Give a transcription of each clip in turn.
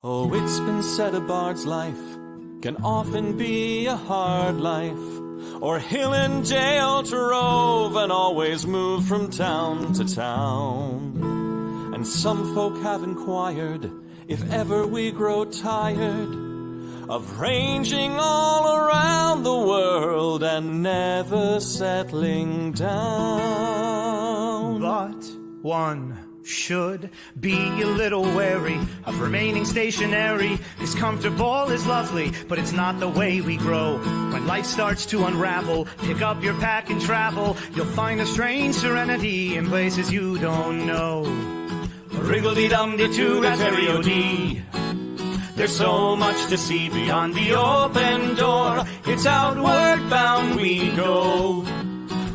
Oh, it's been said a bard's life can often be a hard life, or hill and dale to rove and always move from town to town. And some folk have inquired if ever we grow tired of ranging all around the world and never settling down. But one should be a little wary of remaining stationary. Is comfortable, is lovely, but it's not the way we grow. When life starts to unravel, pick up your pack and travel. You'll find a strange serenity in places you don't know. Wriggle-dee-dum-dee-doo-da-terry-o-dee. There's so much to see beyond the open door. It's outward bound we go.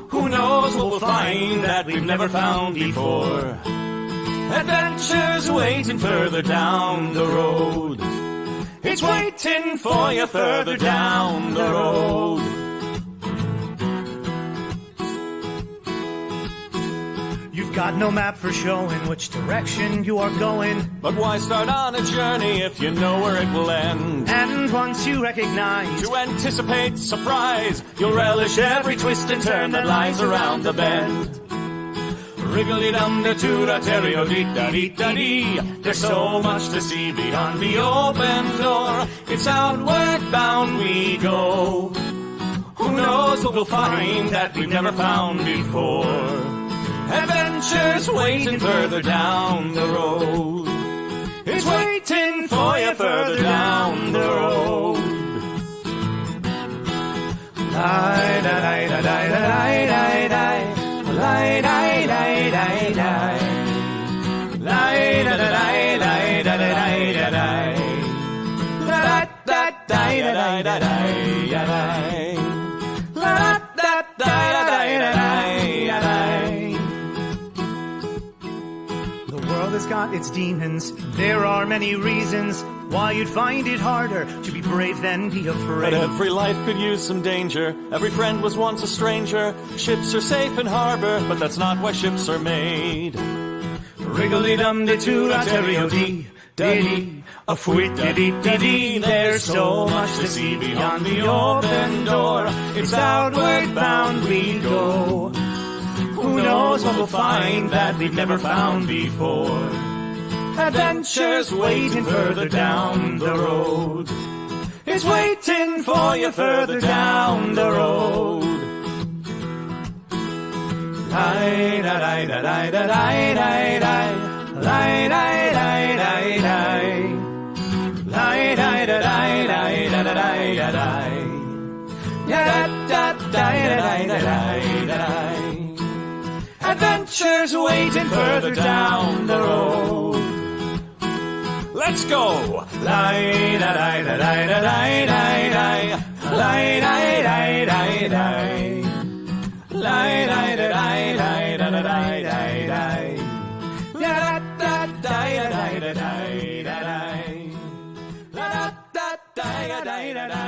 Who knows what we'll find that we've never found before. Adventures waiting further down the road. It's waiting for you further down the road. You've got no map for showing which direction you are going. But why start on a journey if you know where it will end? And once you recognize, to anticipate surprise, you'll relish every twist and turn that lies around the bend. Wriggle-dee-dum-dee-doo-da-terry-o-dee-da-dee-da-dee. There's so much to see beyond the open door. It's outward bound we go. Who knows what we'll find that we've never found before. Adventures waiting further down the road. It's waiting for you further down the road. Lie-da-lie-da-lie-da-lie-da-lie. Lie-da-lie-da-lie-da-lie. Lie-da-da-lie-da-lie-da-lie-da-lie. La-da-da-lie-da-lie-da-lie. La-da-da-lie-da-lie-da-lie. The world has got its demons. There are many reasons why you'd find it harder to be brave than be afraid. But every life could use some danger. Every friend was once a stranger. Ships are safe in harbor, but that's not why ships are made. Wriggle-dee-dum-dee-doo-da-terry-o-dee-da-dee. A fwit-da-dee-da-dee. There's so much to see beyond the open door. It's outward bound we go. Who knows what we'll find that we've never found before. Adventures waiting further down the road. It's waiting for you further down the road. Lie-da-lie-da-lie-da-lie-da-lie. Lie-da-lie-da-lie-da-lie. Lie-da-lie-da-lie-da-lie-da-lie. Da-da-da-da-da-da-da-da-da. Adventures waiting further down the road. Let's go! Lie-da-lie-da-lie-da-lie-da-lie. Lie-da-lie-da-lie-da-lie. Lie-da-lie-da-lie-da-lie-da-lie. Da-da-da-da-da-da-da-da-da. La-da-da-da-da-da-da-da-da.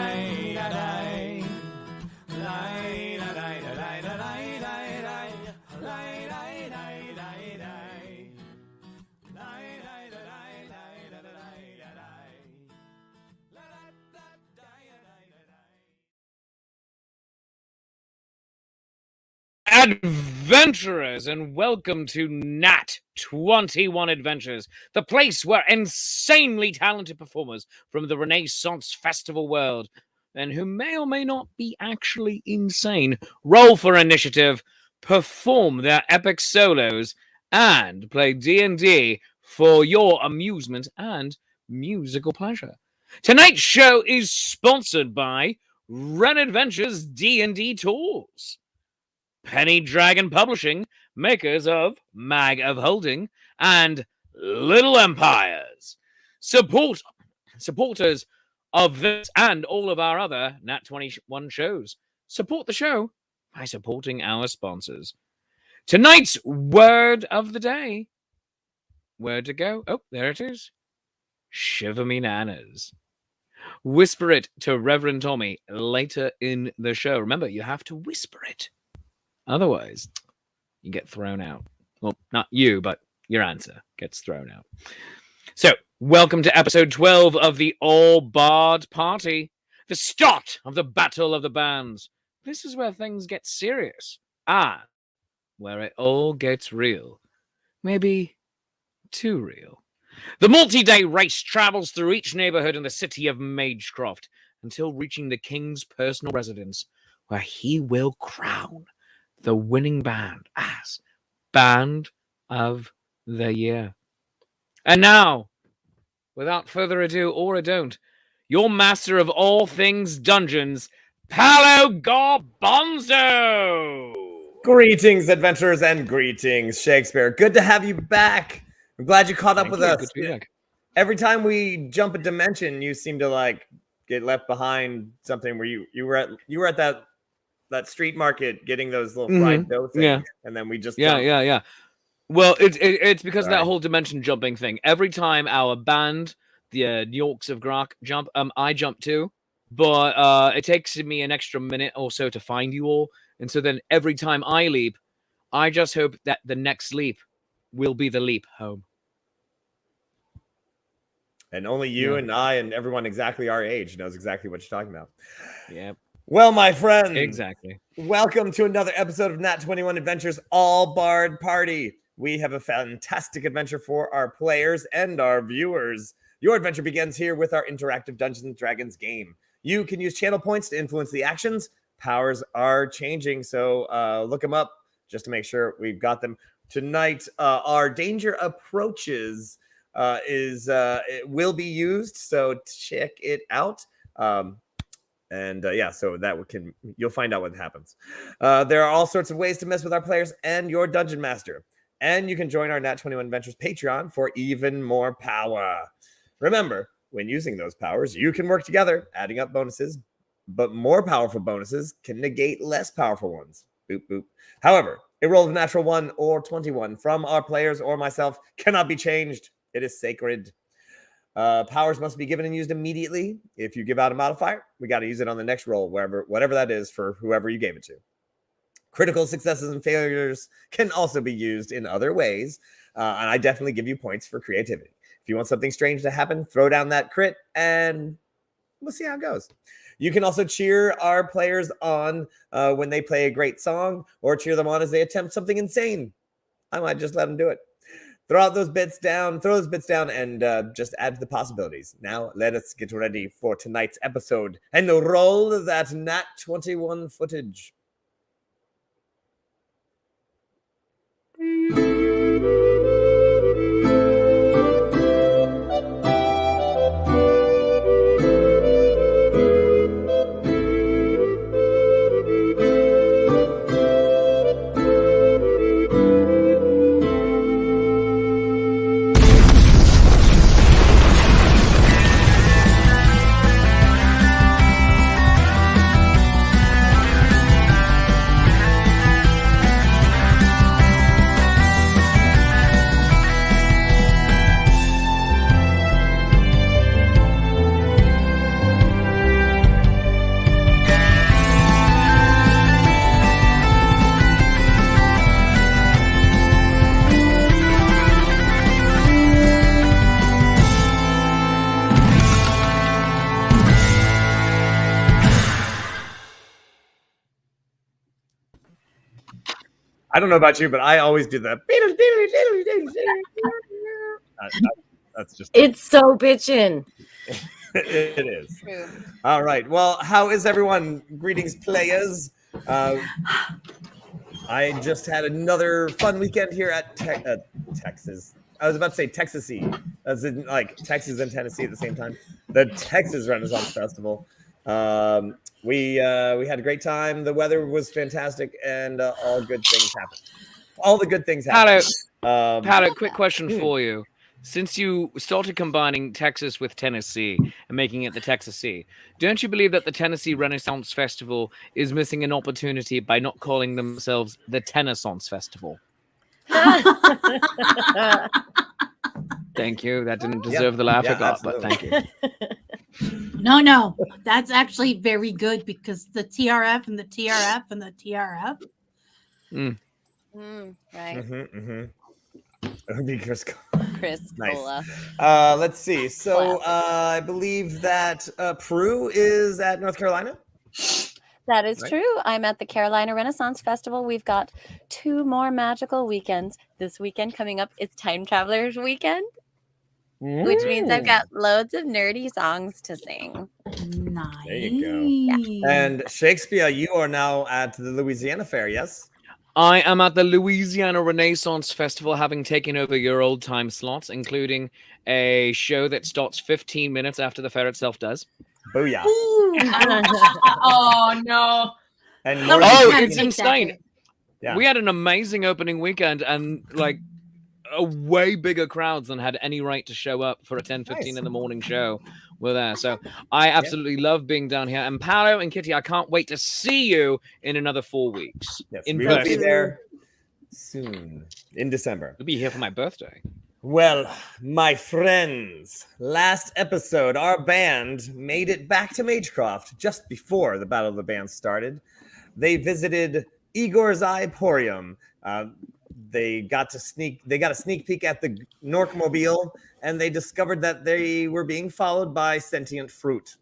Adventurers, and welcome to Nat21 Adventures, the place where insanely talented performers from the Renaissance Festival world, and who may or may not be actually insane, roll for initiative, perform their epic solos, and play D&D for your amusement and musical pleasure. Tonight's show is sponsored by Ren Adventures D&D Tools, Penny Dragon Publishing, makers of Mag of Holding and Little Empires. Supporters of this and all of our other Nat21 shows. Support the show by supporting our sponsors. Tonight's word of the day. Where to go? Oh, there it is. Shiver me nanas. Whisper it to Reverend Tommy later in the show. Remember, you have to whisper it. Otherwise, you get thrown out. Well, not you, but your answer gets thrown out. So, Welcome to episode 12 of the All Bard Party, the start of the Battle of the Bands. This is where things get serious, and where it all gets real. Maybe too real. The multi-day race travels through each neighborhood in the city of Magecroft until reaching the king's personal residence, where he will crown the winning band as Band of the Year. And now, without further ado or a don't, your master of all things dungeons, Paolo Garbanzo! Greetings, adventurers, and greetings, Shakespeare. Good to have you back. I'm glad you caught up with us. Good to be back. Every time we jump a dimension, you seem to like get left behind something where you were at that street market getting those little fried dough things, Yeah. and then we just Yeah. Well, it's because of Sorry. that whole dimension jumping thing. Every time our band, the New Yorks of Grok, jump, I jump too, but it takes me an extra minute or so to find you all, and so then every time I leap, I just hope that the next leap will be the leap home. And only you Yeah. and I and everyone exactly our age knows exactly what you're talking about. Yep, Well, my friends, exactly. welcome to another episode of Nat21 Adventures All Bard Party. We have a fantastic adventure for our players and our viewers. Your adventure begins here with our interactive Dungeons & Dragons game. You can use channel points to influence the actions. Powers are changing, so look them up just to make sure we've got them. Tonight, our danger approaches it will be used, so check it out. So you'll find out what happens. There are all sorts of ways to mess with our players and your dungeon master. And you can join our Nat21 Adventures Patreon for even more power. Remember, when using those powers, you can work together, adding up bonuses, but more powerful bonuses can negate less powerful ones. Boop, boop. However, a roll of natural 1 or 21 from our players or myself cannot be changed. It is sacred. Powers must be given and used immediately. If you give out a modifier, we got to use it on the next roll, whatever that is for whoever you gave it to. Critical successes and failures can also be used in other ways, and I definitely give you points for creativity. If you want something strange to happen, throw down that crit, and we'll see how it goes. You can also cheer our players on when they play a great song, or cheer them on as they attempt something insane. I might just let them do it. Throw those bits down, and just add to the possibilities. Now, let us get ready for tonight's episode and roll that Nat21 footage. I don't know about you, but I always do that. That's just it's so bitchin'. It is. True. All right. Well, how is everyone? Greetings, players. I just had another fun weekend here at Texas. I was about to say Texas-y, as in like Texas and Tennessee at the same time. The Texas Renaissance Festival. We had a great time. The weather was fantastic, and all good things happened. All the good things happened. Pat, a quick question for you. Since you started combining Texas with Tennessee and making it the Texas-y, don't you believe that the Tennessee Renaissance Festival is missing an opportunity by not calling themselves the Tennaissance Festival? Thank you. That didn't deserve the laugh I got, but thank you. No, that's actually very good because the TRF and the TRF and the TRF. Right. Because Chris Nice. Cola. Let's see. So I believe that Peru is at North Carolina. That is Right. true. I'm at the Carolina Renaissance Festival. We've got 2 more magical weekends. This weekend coming up is Time Travelers Weekend, which means I've got loads of nerdy songs to sing. Nice. There you go. And Shakespeare, you are now at the Louisiana Fair, yes? I am at the Louisiana Renaissance Festival, having taken over your old time slots, including a show that starts 15 minutes after the fair itself does. Booyah. Oh no. And Somebody Oh, try to it's take that insane. hit. Yeah. We had an amazing opening weekend and like a way bigger crowds than had any right to show up for a 10:15 in the morning show were there. So I absolutely love being down here. And Paolo and Kitty, I can't wait to see you in another 4 weeks. Yes, in we will be person. there soon in December. You'll be here for my birthday. Well, my friends, last episode, our band made it back to Magecroft just before the Battle of the Bands started. They visited Igor's Emporium. They got a sneak peek at the Norkmobile, and they discovered that they were being followed by sentient fruit.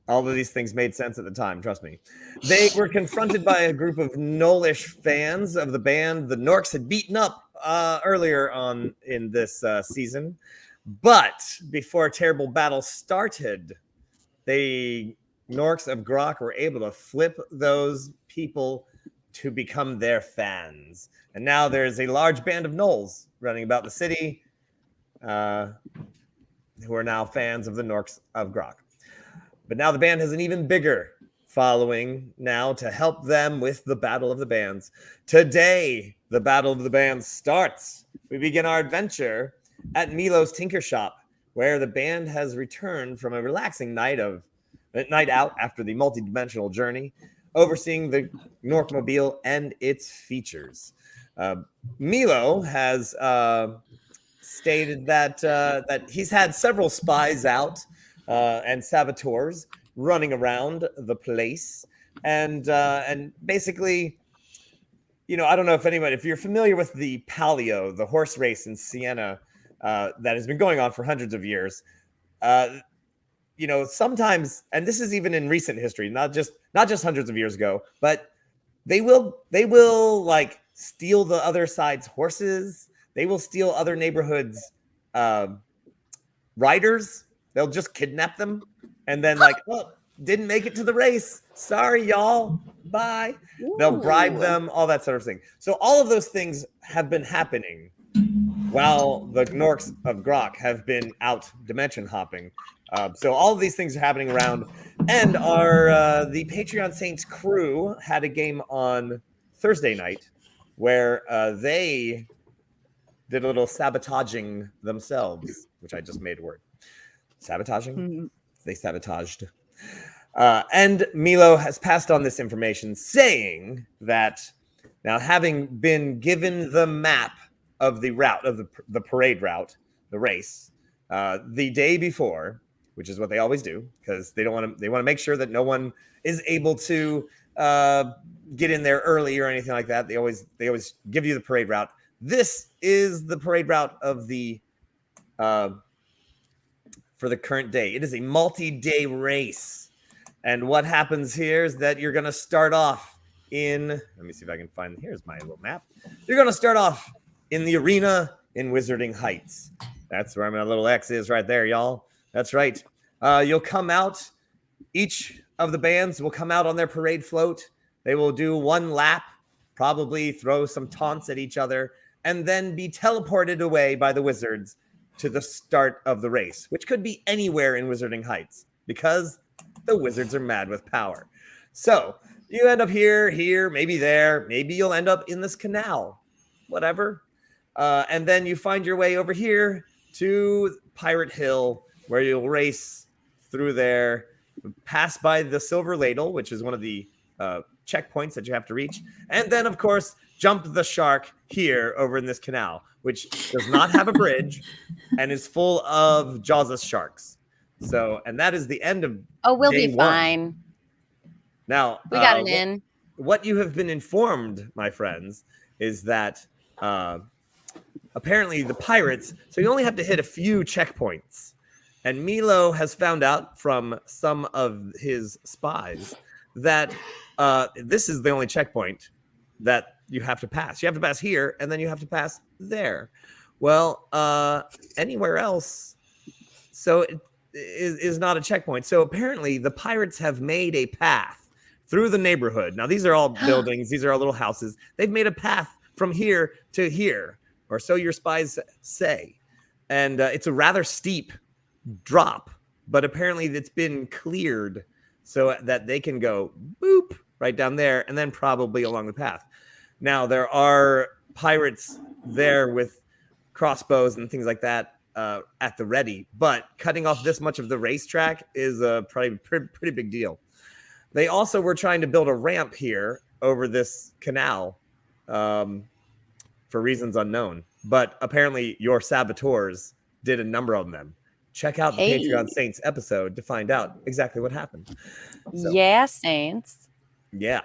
All of these things made sense at the time, trust me. They were confronted by a group of Knowlish fans of the band the Norks had beaten up earlier on in this season. But before a terrible battle started, the Norks of Grok were able to flip those people to become their fans. And now there's a large band of Gnolls running about the city who are now fans of the Norks of Grok. But now the band has an even bigger following now to help them with the Battle of the Bands. Today, the Battle of the Bands starts. We begin our adventure at Milo's Tinker Shop, where the band has returned from a relaxing night out after the multi-dimensional journey, overseeing the Norkmobile and its features. Milo has stated that he's had several spies out and saboteurs running around the place, and basically, I don't know if you're familiar with the Palio, the horse race in Siena that has been going on for hundreds of years. Sometimes, and this is even in recent history, not just hundreds of years ago, but they will like steal the other side's horses. They will steal other neighborhoods' riders. They'll just kidnap them and then didn't make it to the race. Sorry, y'all. Bye. Ooh. They'll bribe them, all that sort of thing. So all of those things have been happening while the Norks of Grok have been out dimension hopping. So all of these things are happening around. And the Patreon Saints crew had a game on Thursday night where they did a little sabotaging themselves, which I just made a word. Sabotaging? Mm-hmm. They sabotaged. And Milo has passed on this information, saying that now, having been given the map of the route, of the parade route, the race, the day before, which is what they always do, because they want to make sure that no one is able to get in there early or anything like that. They always give you the parade route. This is the parade route of the for the current day. It is a multi-day race. And what happens here is that you're going to start off in, let me see if I can find, here's my little map. You're going to start off in the arena in Wizarding Heights. That's where my little X is right there, y'all. That's right. You'll come out. Each of the bands will come out on their parade float. They will do one lap, probably throw some taunts at each other, and then be teleported away by the wizards to the start of the race, which could be anywhere in Wizarding Heights because the wizards are mad with power. So you end up here, maybe there. Maybe you'll end up in this canal, whatever. And then you find your way over here to Pirate Hill, where you'll race through there, pass by the Silver Ladle, which is one of the checkpoints that you have to reach. And then, of course, jump the shark here over in this canal, which does not have a bridge and is full of Jaws sharks. So, and that is the end of we'll day be one. fine. Now, we got it in. What you have been informed, my friends, is that apparently the pirates, so you only have to hit a few checkpoints. And Milo has found out from some of his spies that this is the only checkpoint that you have to pass. You have to pass here, and then you have to pass there. Well, anywhere else, so it is not a checkpoint. So apparently the pirates have made a path through the neighborhood. Now, these are all buildings. These are all little houses. They've made a path from here to here, or so your spies say. And it's a rather steep drop, but apparently it's been cleared so that they can go boop right down there and then probably along the path. Now, there are pirates there with crossbows and things like that at the ready, but cutting off this much of the racetrack is a pretty big deal. They also were trying to build a ramp here over this canal for reasons unknown, but apparently your saboteurs did a number of them. Check out the Patreon Saints episode to find out exactly what happened. So, yeah, Saints. Yeah.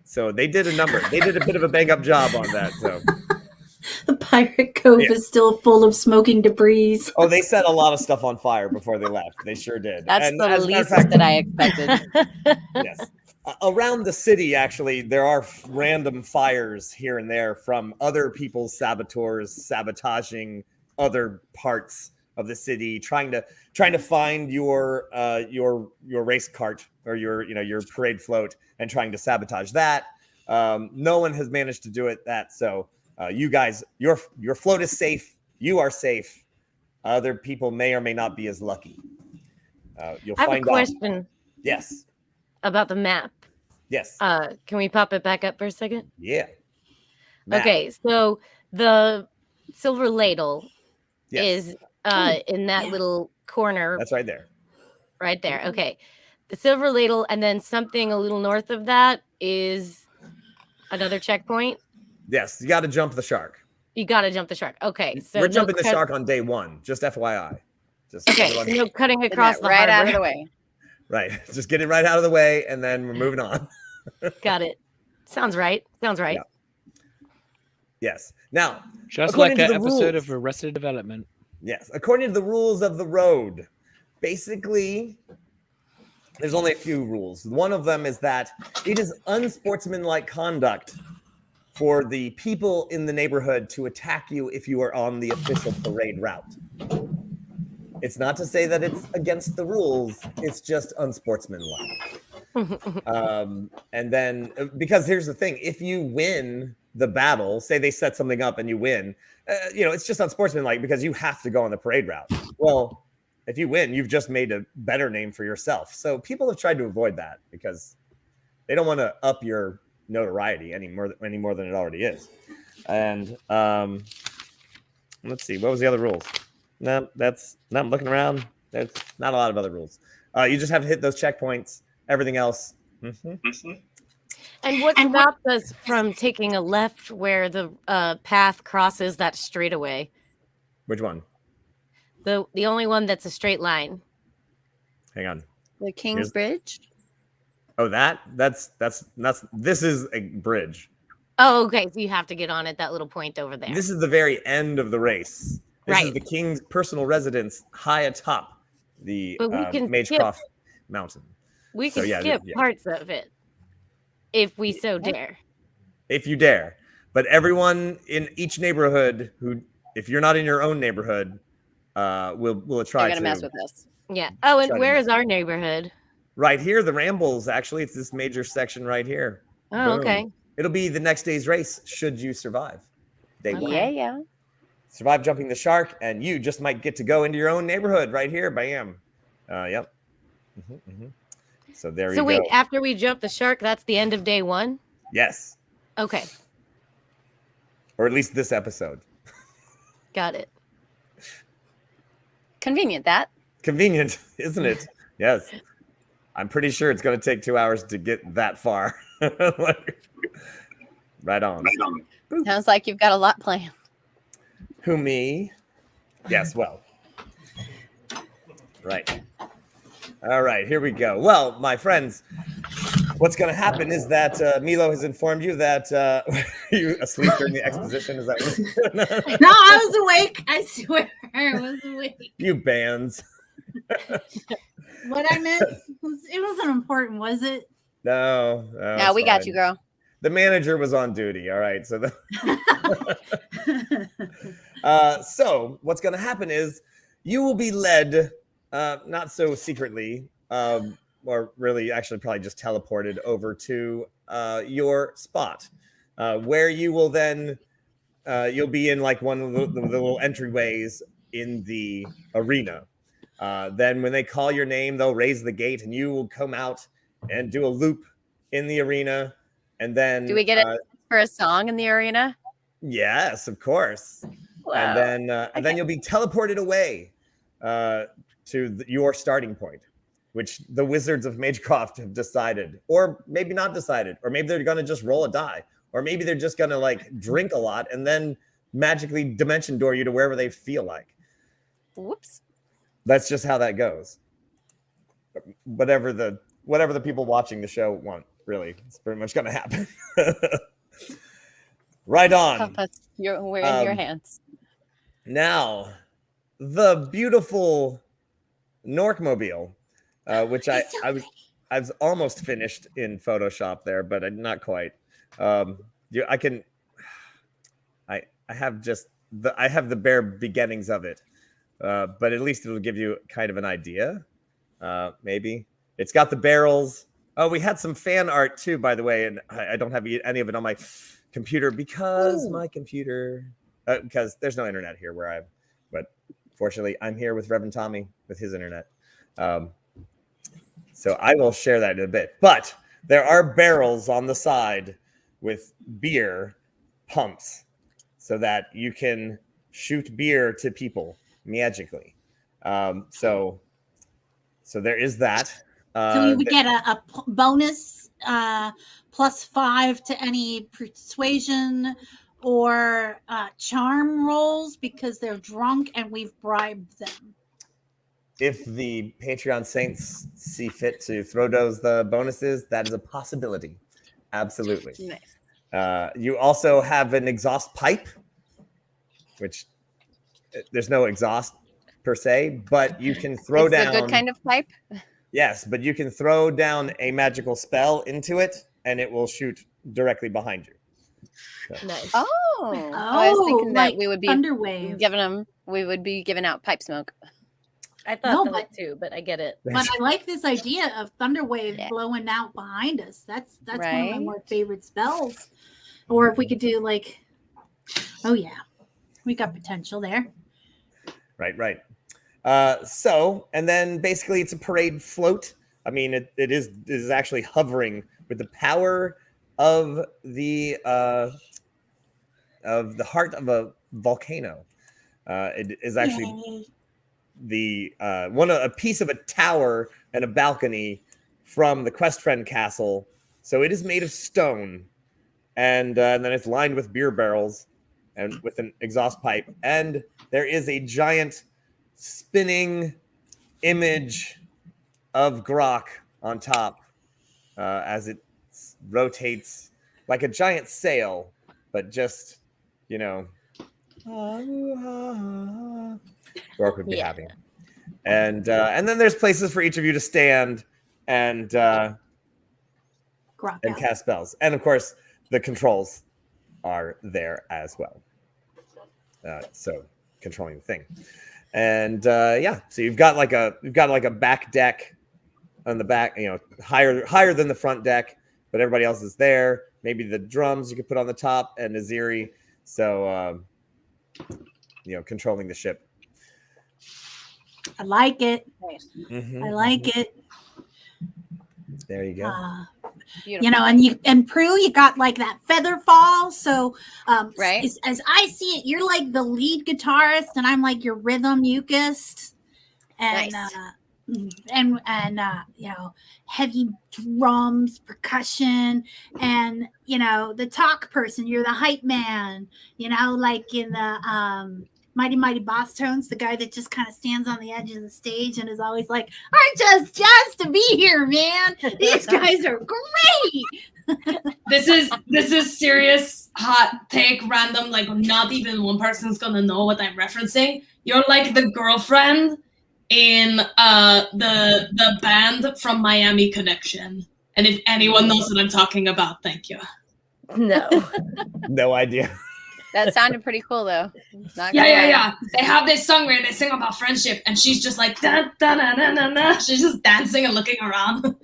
So they did a number. They did a bit of a bang up job on that. So The Pirate Cove is still full of smoking debris. oh, they set a lot of stuff on fire before they left. They sure did. That's And the as a matter of least fact, that I expected. yes. Around the city, actually, there are random fires here and there from other people's saboteurs sabotaging other parts of the city, trying to find your race cart or your parade float and trying to sabotage that. No one has managed to do it. So you guys, your float is safe. You are safe. Other people may or may not be as lucky. You'll I have find a question out. Yes. about the map. Yes. Can we pop it back up for a second? Yeah. Map. Okay, so the silver ladle Yes. is in that little corner That's right there. right there. Okay. The silver ladle, and then something a little north of that is another checkpoint. Yes, you got to jump the shark. You got to jump the shark. Okay, so We're jumping the shark on day one. Just FYI. Just Okay, everyone- so no cutting across the right harbor. out of the way. right. Just get it right out of the way, and then we're moving on. Got it. Sounds right. Sounds right. Yeah. Yes. Now, Just according like to that the episode rules- of Arrested Development. yes, according to the rules of the road, basically, there's only a few rules. One of them is that it is unsportsmanlike conduct for the people in the neighborhood to attack you if you are on the official parade route. It's not to say that it's against the rules. It's just unsportsmanlike. And then, because here's the thing, if you win the battle, say they set something up and you win, it's just unsportsmanlike because you have to go on the parade route. Well, if you win, you've just made a better name for yourself. So people have tried to avoid that because they don't want to up your notoriety any more than it already is. And let's see, what was the other rules? No, I'm looking around. There's not a lot of other rules. You just have to hit those checkpoints. Everything else. And what stopped us from taking a left where the path crosses that straightaway? Which one? The only one that's a straight line. Hang on. The King's Bridge. Oh, that's this is a bridge. Oh, okay. So you have to get on at that little point over there. This is the very end of the race. This is Right. the king's personal residence high atop the But we can Magecroft Mountain. We So, can yeah, skip yeah. parts of it if we so dare. If you dare. But everyone in each neighborhood if you're not in your own neighborhood, will try They're to gonna mess with us. Yeah. Oh, and Try to where mess- is our neighborhood? Right here, the Rambles, actually, it's this major section right here. Oh, Boom. okay. It'll be the next day's race, should you survive. Day one. Okay. Yeah. Survive jumping the shark, and you just might get to go into your own neighborhood right here. Bam. Yep. So there you So go. wait, after we jump the shark, that's the end of day one? Yes. Okay. Or at least this episode. Got it. Convenient that. Convenient, isn't it? Yes. I'm pretty sure it's going to take 2 hours to get that far. Right on. Sounds like you've got a lot planned. Who, me? Yes, well. Right. All right, here we go. Well, my friends, what's going to happen is that Milo has informed you that you asleep during the exposition? Is that what's going on? No, I was awake. I swear I was awake. You bands. What I meant it wasn't important, was it? No. No, we got you, girl. The manager was on duty. All right. So so what's going to happen is you will be led, not so secretly, or really actually probably just teleported over to your spot, where you will then you'll be in like one of the little entryways in the arena. Then when they call your name, they'll raise the gate and you will come out and do a loop in the arena. And then Do we get it for a song in the arena? Yes, of course. Wow. And then you'll be teleported away to your starting point, which the Wizards of Magecroft have decided, or maybe not decided, or maybe they're going to just roll a die, or maybe they're just going to like drink a lot and then magically dimension door you to wherever they feel like. Whoops. That's just how that goes. Whatever the people watching the show want, really, it's pretty much going to happen. Right on. We're in your hands. Now, the beautiful Norkmobile, which I was almost finished in Photoshop there, but not quite. I have the bare beginnings of it, but at least it'll give you kind of an idea. Maybe it's got the barrels. Oh, we had some fan art too, by the way, and I don't have any of it on my computer because because there's no internet here where I'm. But fortunately, I'm here with Reverend Tommy with his internet. So I will share that in a bit. But there are barrels on the side with beer pumps so that you can shoot beer to people magically. So there is that. So you would get a bonus +5 to any persuasion or charm rolls because they're drunk and we've bribed them. If the Patreon saints see fit to throw those the bonuses, that is a possibility. Absolutely. Nice. You also have an exhaust pipe, which there's no exhaust per se, but you can throw down the good kind of pipe. Yes, but you can throw down a magical spell into it, and it will shoot directly behind you. So. Nice. I was thinking that like we would be Thunderwave. we would be giving out pipe smoke. I thought that too, but I get it. But I like this idea of Thunderwave blowing out behind us. That's one of my more favorite spells. Or if we could do like, oh yeah, we got potential there. Right. So, and then basically it's a parade float. I mean, it is actually hovering with the power of the heart of a volcano. It is actually a piece of a tower and a balcony from the Quest Friend Castle. So it is made of stone, and then it's lined with beer barrels and with an exhaust pipe. And there is a giant spinning image of Grok on top as it rotates like a giant sail, but just, Grok would be happy. And then there's places for each of you to stand and cast spells. And of course, the controls are there as well. So controlling the thing. And so you've got like a back deck on the back, higher than the front deck, but everybody else is there. Maybe the drums you could put on the top and Aziri. So controlling the ship. I like it. Mm-hmm. I like it. There you go. And Prue, you got like that feather fall. So, right. As I see it, you're like the lead guitarist, and I'm like your rhythm mucus, and nice. heavy drums, percussion, and the talk person. You're the hype man. Like in the Mighty Mighty Boss Tones, the guy that just kind of stands on the edge of the stage and is always like, "I just to be here, man. These guys are great." This is serious hot take, random. Like not even one person's gonna know what I'm referencing. You're like the girlfriend in the band from Miami Connection. And if anyone knows what I'm talking about, thank you. No. No idea. That sounded pretty cool, though. Not gonna lie. Yeah. They have this song where they sing about friendship, and she's just like da da da da da da. She's just dancing and looking around.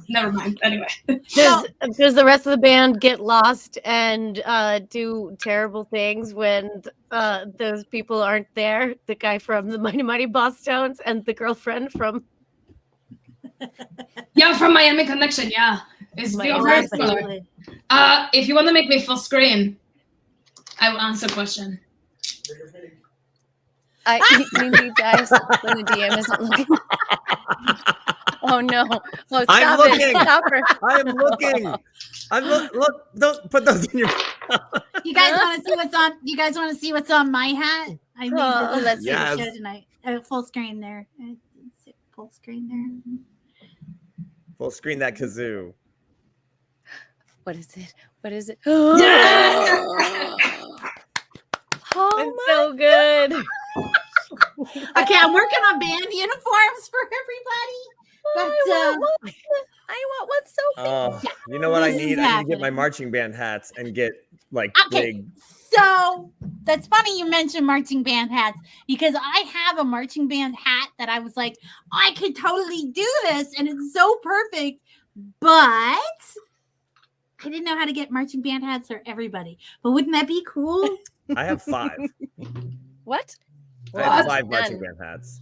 Never mind. Anyway, Does the rest of the band get lost and do terrible things when those people aren't there? The guy from the Mighty Mighty Boss Tones and the girlfriend from from Miami Connection. Yeah, it's very similar. If you want to make me full screen, I will answer question. You need guys when the DM isn't looking. Oh no! Oh, stop I'm looking. Stop her. I am looking. Look. Don't put those in your. You guys want to see what's on? You guys want to see what's on my hat? I made Let's see the show tonight. Full screen there. Full screen there. Full screen that kazoo. What is it? What is it? Yeah! Oh it's so good. Okay, I'm working on band uniforms for everybody. But I want one so big. Oh, you know what I need? I need to get my marching band hats and get like big. So that's funny you mentioned marching band hats because I have a marching band hat that I was like, I could totally do this and it's so perfect, but I didn't know how to get marching band hats for everybody. But wouldn't that be cool? I have 5. What? I have 5 marching band hats.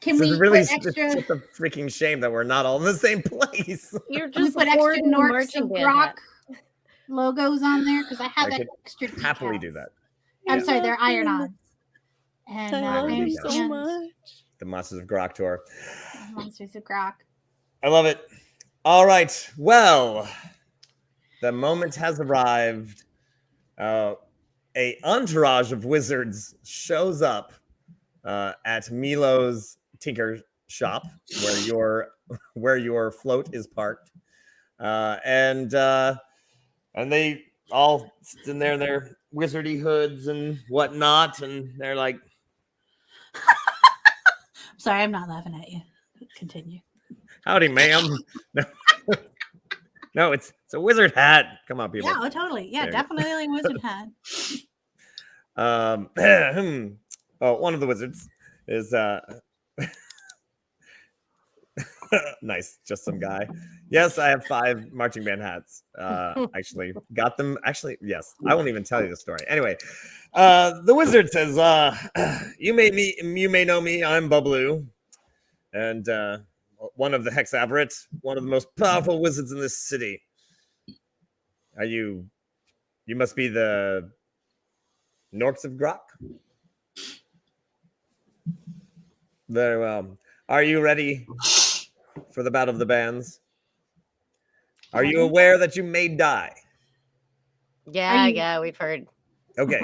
Can So we it's really put extra? it's just a freaking shame that we're not all in the same place. You're Can we just put extra hoarding Norks marching and band Grok hats. logos on there because I have I could extra. happily decals. do that. I'm Yeah. sorry, they're iron-ons. And I I love them so understand much. The Monsters of Grok tour. Monsters of Grok. I love it. All right. Well, the moment has arrived. A entourage of wizards shows up at Milo's Tinker Shop, where your float is parked, and they all in there in their wizardy hoods and whatnot, and they're like, Sorry, I'm not laughing at you. Continue. "Howdy, ma'am." No, it's a wizard hat. Come on, people. Yeah, oh, totally. Yeah, There you definitely a wizard hat. One of the wizards is nice, just some guy. Yes, I have 5 marching band hats. Actually, got them. Actually, yes, I won't even tell you the story. Anyway, the wizard says, "You may know me. I'm Bubbloo, and one of the Hexaveret, one of the most powerful wizards in this city. Are you? You must be the Norks of Grok." Very well. Are you ready for the battle of the bands? Are you aware that you may die? Yeah, we've heard. Okay.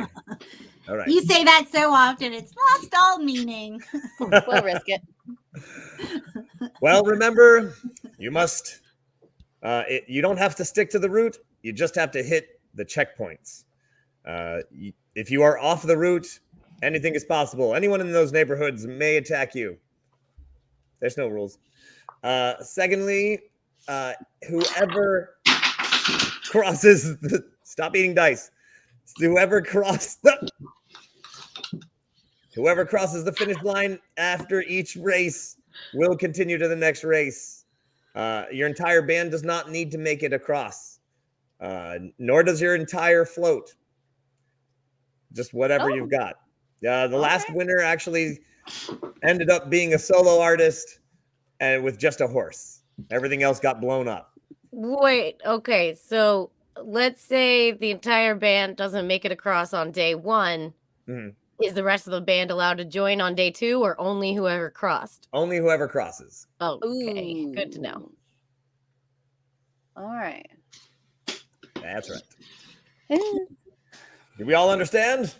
All right. You say that so often, it's lost all meaning. We'll risk it. Well, remember, you must. You don't have to stick to the route. You just have to hit the checkpoints. If you are off the route, anything is possible. Anyone in those neighborhoods may attack you. There's no rules. Secondly, whoever crosses the... Stop eating dice. Whoever crosses the finish line after each race will continue to the next race. Your entire band does not need to make it across, nor does your entire float. Just whatever you've got. The last winner actually ended up being a solo artist and with just a horse. Everything else got blown up. Wait, okay, so let's say the entire band doesn't make it across on day 1. Mhm. Is the rest of the band allowed to join on day 2 or only whoever crossed? Only whoever crosses. Oh, okay. Good to know. All right. That's right. Do we all understand?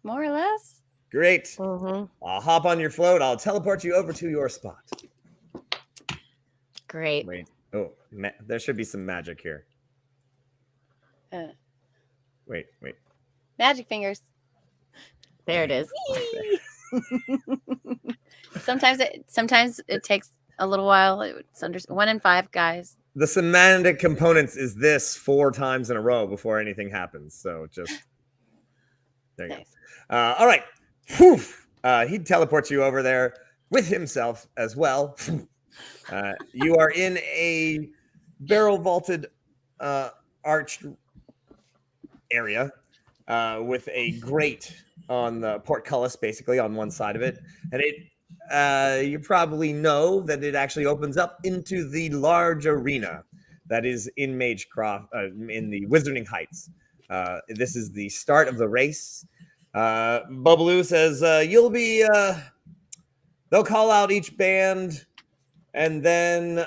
more or less. Great. Mhm. I'll hop on your float. I'll teleport you over to your spot. Great. Wait. Oh, there should be some magic here. Uh, Wait. Magic fingers. There it is. Sometimes it takes a little while. It's under 1 in 5, guys. The semantic components is this 4 times in a row before anything happens. So just there you Nice. go. All right. Whew. He teleports you over there with himself as well. You are in a barrel vaulted arched area with a grate on the portcullis, basically on one side of it, and you probably know that it actually opens up into the large arena that is in Magecroft, in the Wizarding Heights. This is the start of the race. Bubbaloo says you'll be. They'll call out each band, and then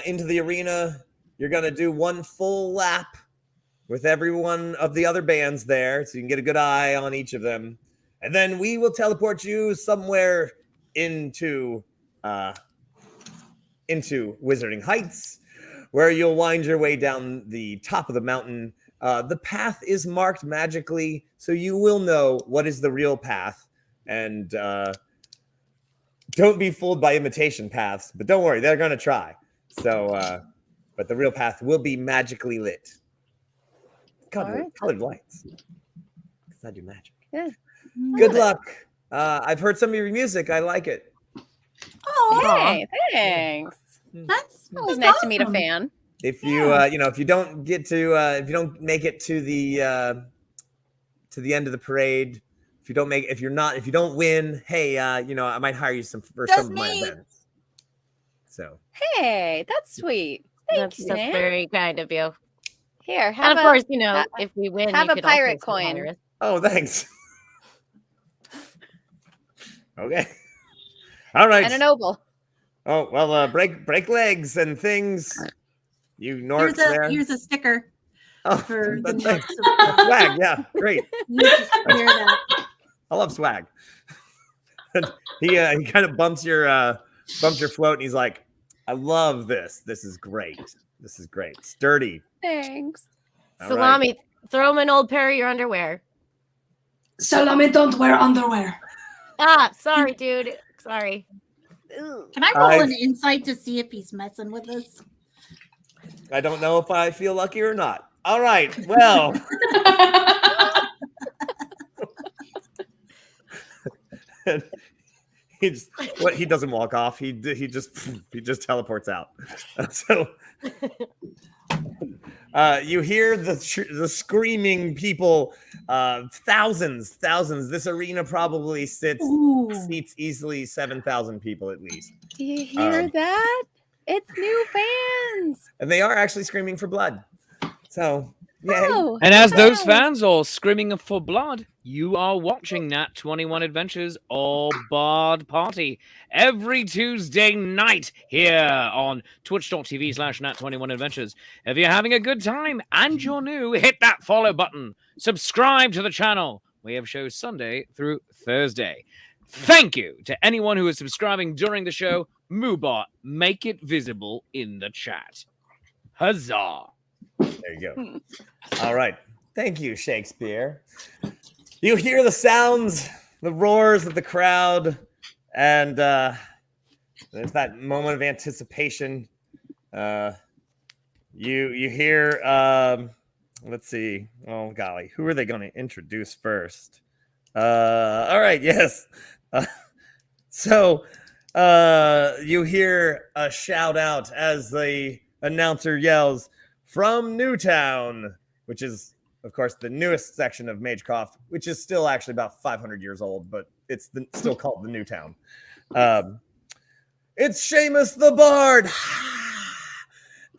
into the arena. You're gonna do one full lap with every one of the other bands there, so you can get a good eye on each of them. And then we will teleport you somewhere into Wizarding Heights, where you'll wind your way down the top of the mountain. The path is marked magically, so you will know what is the real path. And don't be fooled by imitation paths, but don't worry, they're going to try. So, but the real path will be magically lit. Colored lights. Because I do magic. Yeah. Good luck. I've heard some of your music. I like it. Oh, Hey, thanks. that's Always nice to meet a fan. If you if you don't get to if you don't make it to the end of the parade, if you don't win, hey, I might hire you for some of my events. So Hey, that's sweet. That's Thanks, man. very kind of you. Here, And have of course, if we win, have you a could also pirate still coin. hire us. oh, thanks. Okay. All right. and a noble. Oh well, break legs and things. You Norks there. Here's a sticker Oh, for the thanks. next. Swag, yeah, great. You just wear that. I love swag. he kind of bumps your float, and he's like, "I love this. This is great. This is great. Sturdy." Thanks. All Salami, right. throw him an old pair of your underwear. Salami don't wear underwear. Ah, sorry, dude. Sorry. Can I roll an insight to see if he's messing with us? I don't know if I feel lucky or not. All right. Well. He doesn't walk off. He just teleports out. So you hear the screaming people, thousands. This arena probably seats easily 7,000 people at least. Do you hear that? It's new fans. And they are actually screaming for blood. So yay. Oh, And as those fans are screaming for blood, you are watching Nat21 Adventures or Bard Party every Tuesday night here on twitch.tv/Nat21 Adventures. If you're having a good time and you're new, hit that follow button. Subscribe to the channel. We have shows Sunday through Thursday. Thank you to anyone who is subscribing during the show. Moobot, make it visible in the chat. Huzzah. There you go. All right. Thank you, Shakespeare. You hear the sounds, the roars of the crowd, and there's that moment of anticipation. You hear, let's see. Oh, golly. Who are they going to introduce first? All right. Yes. So you hear a shout out as the announcer yells, "From Newtown," which is, of course, the newest section of Magecroft, which is still actually about 500 years old, but it's still called the Newtown. It's Seamus the Bard.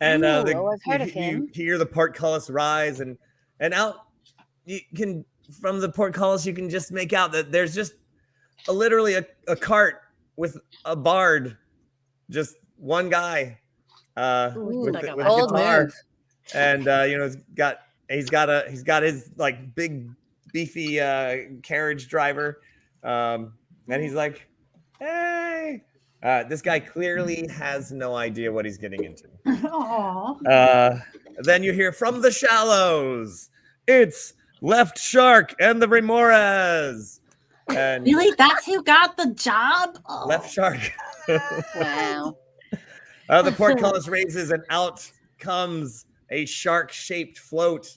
And I've heard of him. you hear the portcullis rise, and out you can, from the portcullis, you can just make out that there's just literally a cart with a bard, just one guy with like a a bold guitar. move. And he's got his like big beefy carriage driver. And he's like, hey. This guy clearly has no idea what he's getting into. Aw. Then you hear from the shallows. It's Left Shark and the Remores. And Really? That's who got the job? Oh. Left Shark. Wow. The portcullis raises and out comes a shark-shaped float.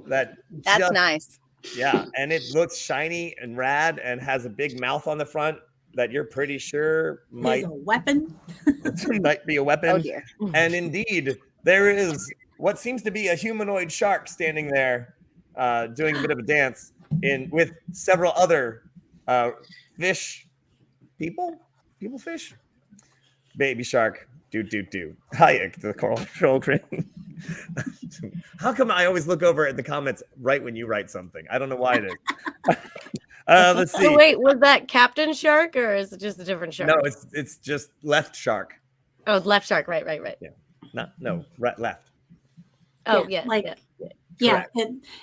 That's just, nice. Yeah, and it looks shiny and rad and has a big mouth on the front that you're pretty sure might Is a weapon. might be a weapon. Oh dear. And indeed, there is what seems to be a humanoid shark standing there, doing a bit of a dance with several other fish people fish. Baby shark, do. Hi, the coral crane. How come I always look over at the comments right when you write something? I don't know why it is. Let's see. So wait, was that Captain Shark or is it just a different shark? No, it's just Left Shark. Oh, Left Shark. Right. No, right, left. Oh, Yeah, yeah. like- yeah. Yeah,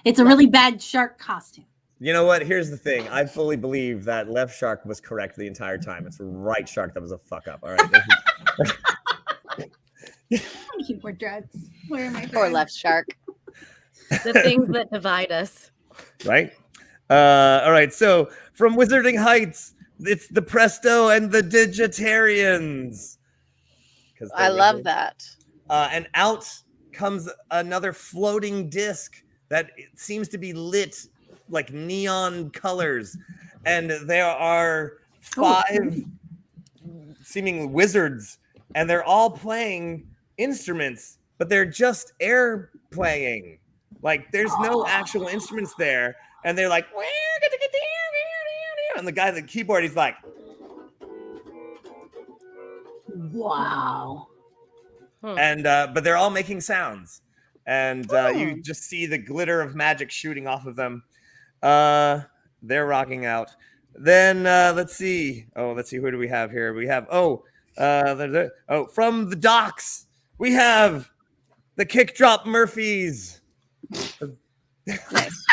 it's a really bad shark costume. You know what? Here's the thing. I fully believe that Left Shark was correct the entire time. It's Right Shark that was a fuck up. All right. Thank you for drugs. Where am I? Poor Left Shark. The things that divide us. Right? All right. So from Wizarding Heights, it's the Presto and the Digitarians. I love that. And out comes another floating disc that seems to be lit like neon colors. And there are 5 seeming wizards, and they're all playing instruments, but they're just air playing. Like there's no actual instruments there. And they're like, and the guy at the keyboard, he's like, Wow. and but they're all making sounds, and you just see the glitter of magic shooting off of them. They're rocking out. Then let's see. Who do we have here? We have from the docks we have the Kick Drop Murphys. Nice.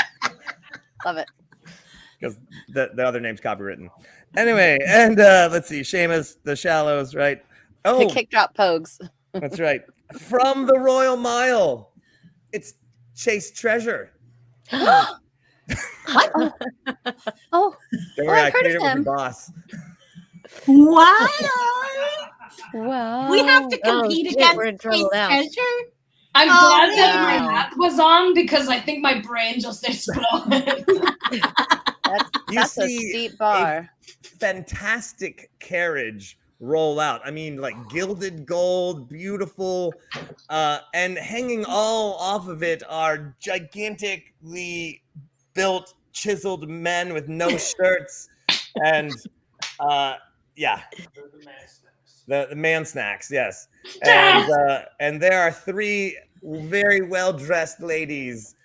Love it. Because the other name's copywritten. Anyway, and let's see. Seamus, the Shallows, right? The Kick Drop Pogues. That's right. From the Royal Mile, it's Chase Treasure. What? Oh, Don't worry, I I've heard cleared of it with him. your boss. What? Wow. We have to Oh, compete shit, we're in against trouble Space now. Treasure? I'm Oh, glad that my yeah. map was on because I think my brain just exploded. That's a steep bar. Fantastic carriage roll out. I mean, like gilded gold, beautiful, and hanging all off of it are gigantically built, chiseled men with no shirts, and the man snacks, yes, and there are 3 very well dressed ladies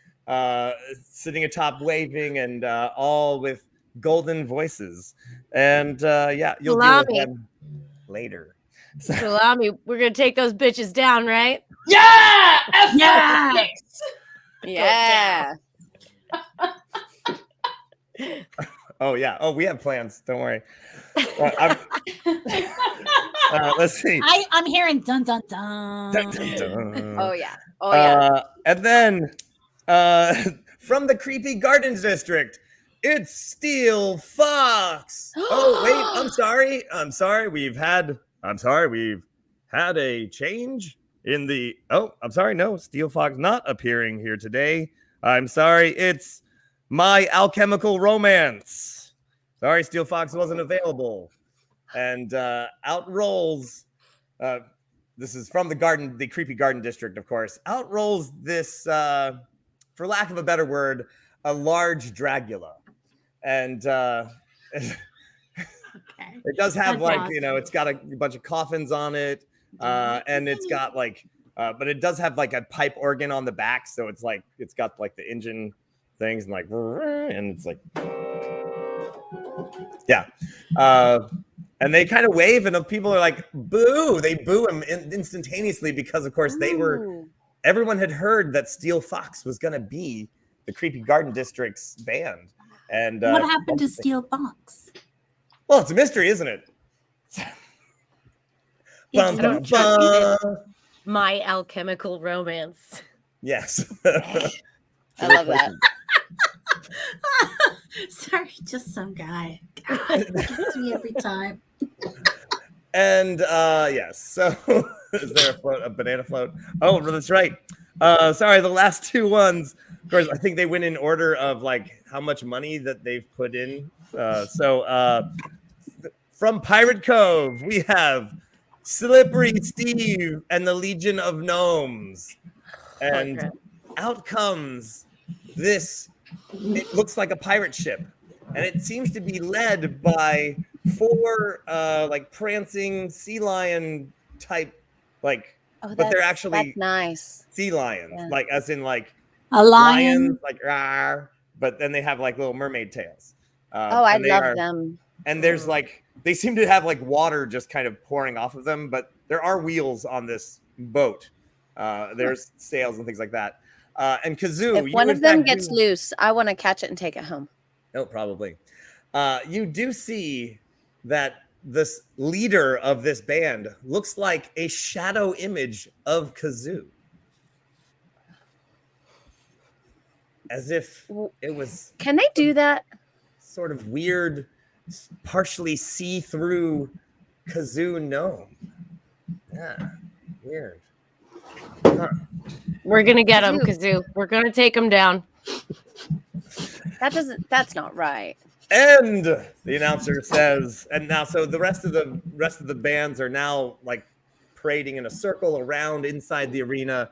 sitting atop, waving, and all with golden voices, and you'll deal with Salami. them later. Salami, we're gonna take those bitches down, right? Yeah! Yeah. Yeah. Oh yeah. Oh, we have plans. Don't worry. Let's see. I'm hearing dun dun dun. Dun, dun, dun. Oh yeah. Oh yeah. And then from the creepy Gardens District, it's Steel Fox. Oh wait, I'm sorry. We've had a change in the. Oh, I'm sorry. No, Steel Fox not appearing here today. I'm sorry. It's My Alchemical Romance. Sorry, Steel Fox wasn't available. And out rolls. This is from the creepy Garden District, of course. Out rolls this, for lack of a better word, a large Dragula. And it does have That's it's got a bunch of coffins on it, and it's got but it does have like a pipe organ on the back, so it's got like the engine things and and it's like, yeah. And they kind of wave, and people are like, boo. They boo him instantaneously because, of course, everyone had heard that Steel Fox was going to be the Creepy Garden District's band. And What happened to Steel Fox? well, it's a mystery, isn't it? Bum, bum, bum. My Alchemical Romance. Yes. I love that. Sorry, just some guy. God, gets me every time. And yes, so is there a banana float? Oh, that's right. Sorry, the last two ones. Of course, I think they went in order of like how much money that they've put in. From Pirate Cove, we have Slippery Steve and the Legion of Gnomes. And out comes this, it looks like a pirate ship. And it seems to be led by four like prancing sea lion type, like, but they're actually that's nice. sea lions, like as in like A lion. lions, like rawr, but then they have like little mermaid tails. I love them. And there's like, they seem to have like water just kind of pouring off of them, but there are wheels on this boat. There's sails and things like that. And Kazoo, If one of them gets loose, I want to catch it and take it home. Oh, probably. You do see that this leader of this band looks like a shadow image of Kazoo. As if it was... Can they do that? Sort of weird, partially see-through Kazoo gnome. Yeah, weird. Huh. We're going to get him, Kazoo. We're going to take him down. That's not right. And the announcer says, and now so the rest of the bands are now like parading in a circle around inside the arena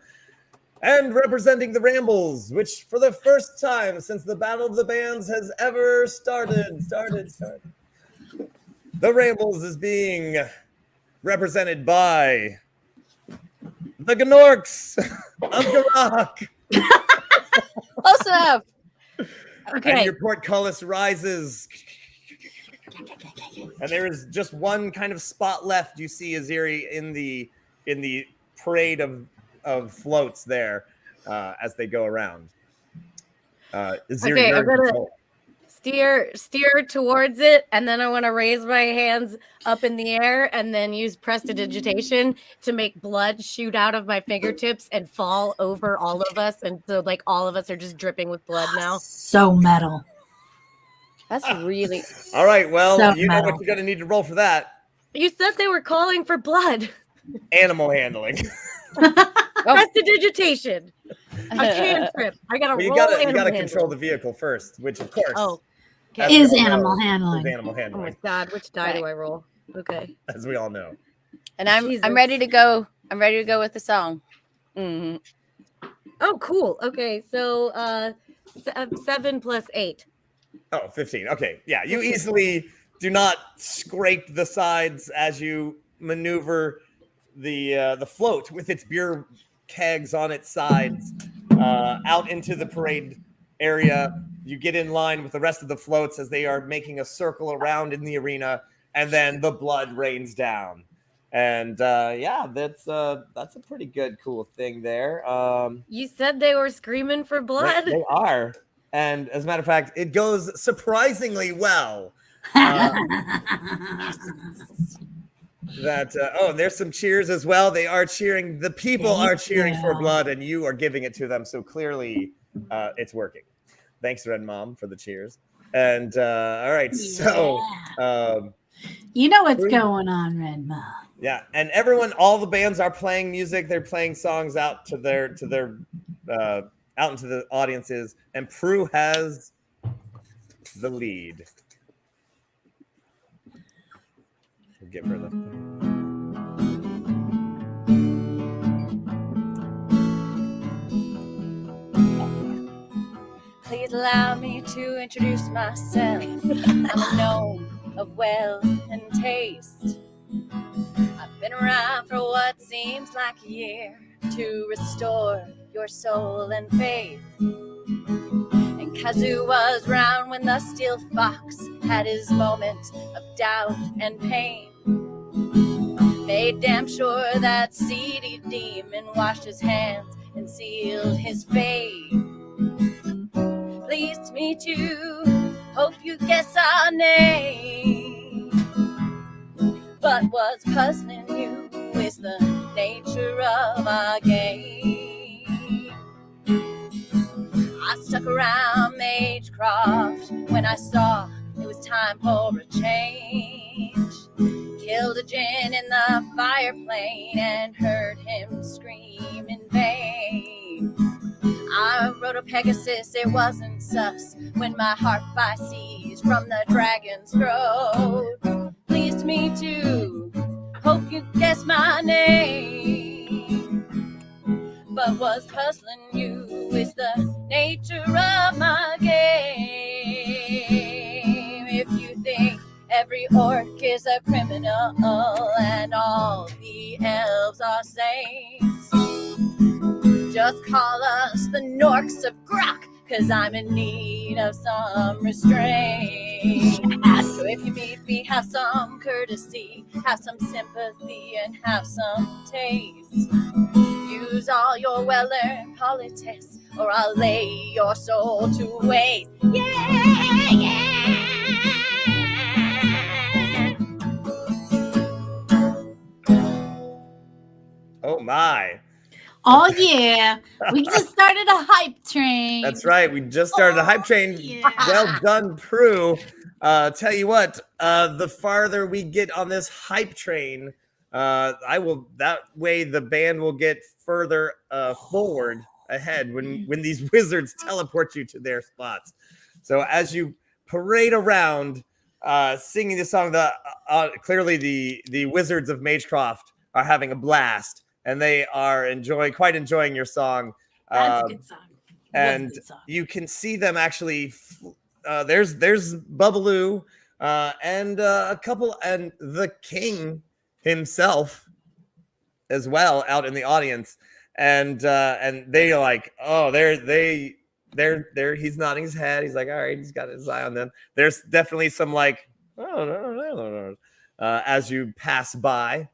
and representing the Rambles, which for the first time since the Battle of the Bands has ever started. The Rambles is being represented by the Gnorks of Garak. Close enough. Okay. And your portcullis rises. And there is just one kind of spot left. You see Aziri in the parade of floats there as they go around. Aziri, Okay, you're I'm gonna control. steer towards it, and then I want to raise my hands up in the air and then use prestidigitation to make blood shoot out of my fingertips and fall over all of us, and so like all of us are just dripping with blood now. So metal. That's really... All right, well, So you know metal. what you're going to need to roll for that. You said they were calling for blood. Animal handling. Prestidigitation. A cantrip. I gotta Well, you roll gotta animal control handling. the vehicle first, which of course Oh, as okay. Is we all know, animal handling. is animal Oh my handling, god, which die do Right. I roll? Okay. as we all know. And I'm Jesus. ready to go. I'm ready to go with the song. Mhm. Oh, cool. Okay, so 7 plus 8. Oh, 15. Okay. Yeah. You easily do not scrape the sides as you maneuver the float with its beer kegs on its sides out into the parade area. You get in line with the rest of the floats as they are making a circle around in the arena, and then the blood rains down. And yeah, that's a pretty good, cool thing there. You said they were screaming for blood? They are. And as a matter of fact, it goes surprisingly well. There's some cheers as well. They are cheering. The people are cheering for blood, and you are giving it to them. So clearly, it's working. Thanks, Red Mom, for the cheers. And all right, so you know what's going on, Red Mom. yeah, and everyone, all the bands are playing music. They're playing songs out to their out into the audiences, and Prue has the lead. We'll give her the. Please allow me to introduce myself. I'm a gnome of wealth and taste. I've been around for what seems like a year to restore your soul and faith. And Kazoo was round when the steel fox had his moment of doubt and pain. Made damn sure that seedy demon washed his hands and sealed his fate. Pleased to meet you. Hope you guess our name. But what's puzzling you is the nature of our game. I stuck around Magecroft when I saw it was time for a change. Killed a gin in the fireplane and heard him scream in vain. I rode a Pegasus, it wasn't sus, when my heart by seas from the dragon's throat. Pleased to meet you, hope you guess my name. But what's puzzling you is the nature of my game. If you think every orc is a criminal and all the elves are saints, just call us the Norks of Grok, 'cause I'm in need of some restraint. So if you meet me, have some courtesy, have some sympathy, and have some taste. Use all your well-earned politics, or I'll lay your soul to waste. Yeah, yeah. Oh my. Oh yeah, we just started a hype train. That's right. We just started a hype train. Yeah. Well done, Prue. Tell you what, the farther we get on this hype train, that way the band will get further forward ahead when these wizards teleport you to their spots. So as you parade around singing the song, clearly the wizards of Magecroft are having a blast, and they are quite enjoying your song. That's a good song. And you can see them actually. There's Bubbaloo and a couple, and the king himself as well out in the audience, and they are like, oh, they're he's nodding his head. He's like, all right, he's got his eye on them. There's definitely some like, oh, as you pass by.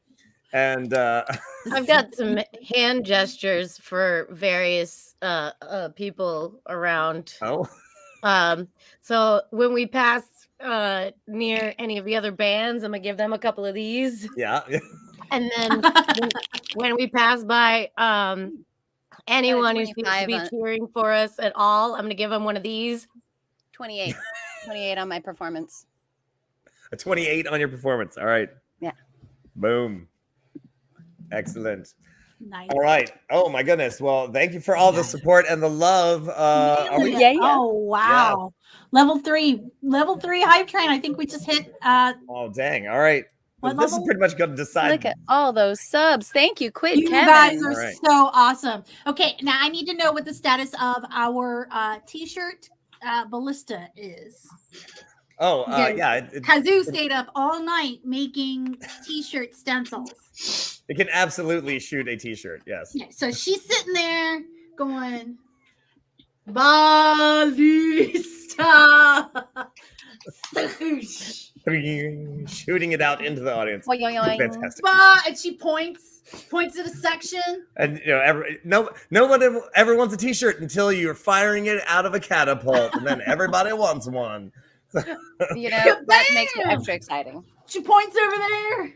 And I've got some hand gestures for various people around. Oh. So when we pass near any of the other bands, I'm gonna give them a couple of these. Yeah. And then when we pass by anyone who seems to be cheering for us at all, I'm gonna give them one of these. 28 on my performance. A 28 on your performance. All right. Yeah. Boom. Excellent. Nice. All right. Oh my goodness. Well, thank you for all the support and the love. Oh wow. Yeah. Level 3 hype train. I think we just hit oh dang. All right. Well, this is pretty much going to decide. Look at all those subs. Thank you, Quid. You Kevin. guys are so awesome. Okay, now I need to know what the status of our t-shirt ballista is. Oh, yeah. Kazoo stayed up all night making t-shirt stencils. It can absolutely shoot a t-shirt, yes. Yeah, so she's sitting there going, ballista. Shooting it out into the audience. Fantastic. And she points at a section. And no one ever wants a t-shirt until you're firing it out of a catapult, and then everybody wants one. That makes it extra exciting. She points over there.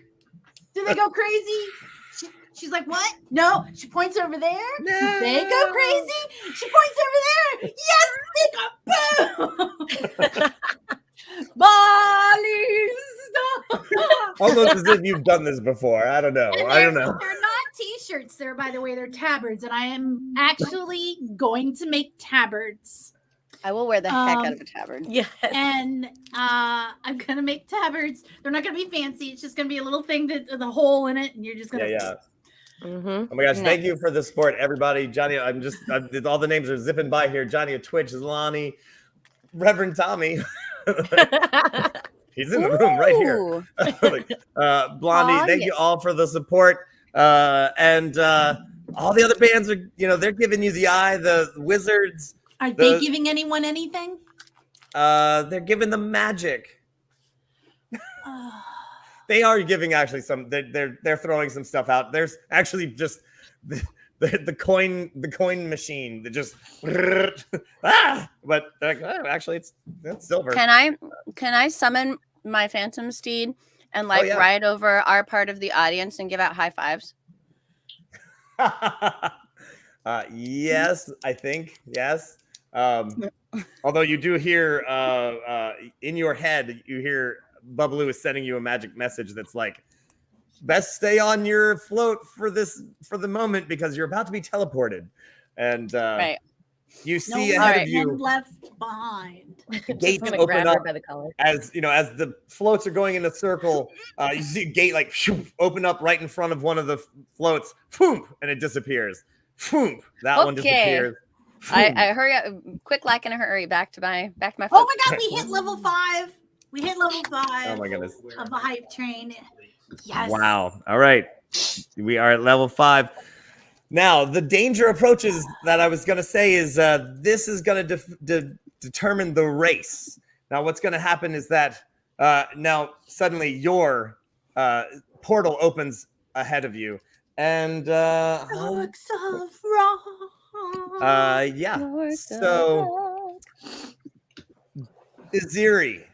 Do they go crazy? She's like, what? No. She points over there. No. They go crazy. She points over there. Yes, they go boom. Ballista. Almost as if you've done this before. I don't know. They're not t-shirts there, by the way. They're tabards, and I am actually going to make tabards. I will wear the heck out of a tabard. Yes. And I'm going to make tabards. They're not going to be fancy. It's just going to be a little thing with a hole in it, and you're just going to... Yeah. Mm-hmm. Oh my gosh, thank you for the support, everybody. Johnny, all the names are zipping by here. Johnny of Twitch, Lonnie, Reverend Tommy. He's in the room right here. Blondie, thank you all for the support. And all the other bands are, they're giving you the eye. The Wizards. Are they giving anyone anything? They're giving them magic. They are giving actually some. They're throwing some stuff out. There's actually just the the coin machine that just but they're like, oh, actually it's silver. Can I summon my phantom steed and like yeah. ride over our part of the audience and give out high fives? Yes, I think yes. Although you do hear in your head, you hear Bubbaloo is sending you a magic message that's like, best stay on your float for the moment because you're about to be teleported. And Right. you see ahead of you left behind. Gates gonna open grab up her by the collar. as the floats are going in a circle. You see a gate like open up right in front of one of the floats, and it disappears. That one disappears. I hurry up, quick like in a hurry, back to my Oh float. my god, we hit level 5. We hit level 5. Oh my goodness. Of the hype train. Yes. Wow. All right. We are at level 5. Now, the danger approaches that I was going to say is this is going to determine the race. Now, what's going to happen is that now suddenly your portal opens ahead of you. And Looks of wrong. yeah. So, Iziri,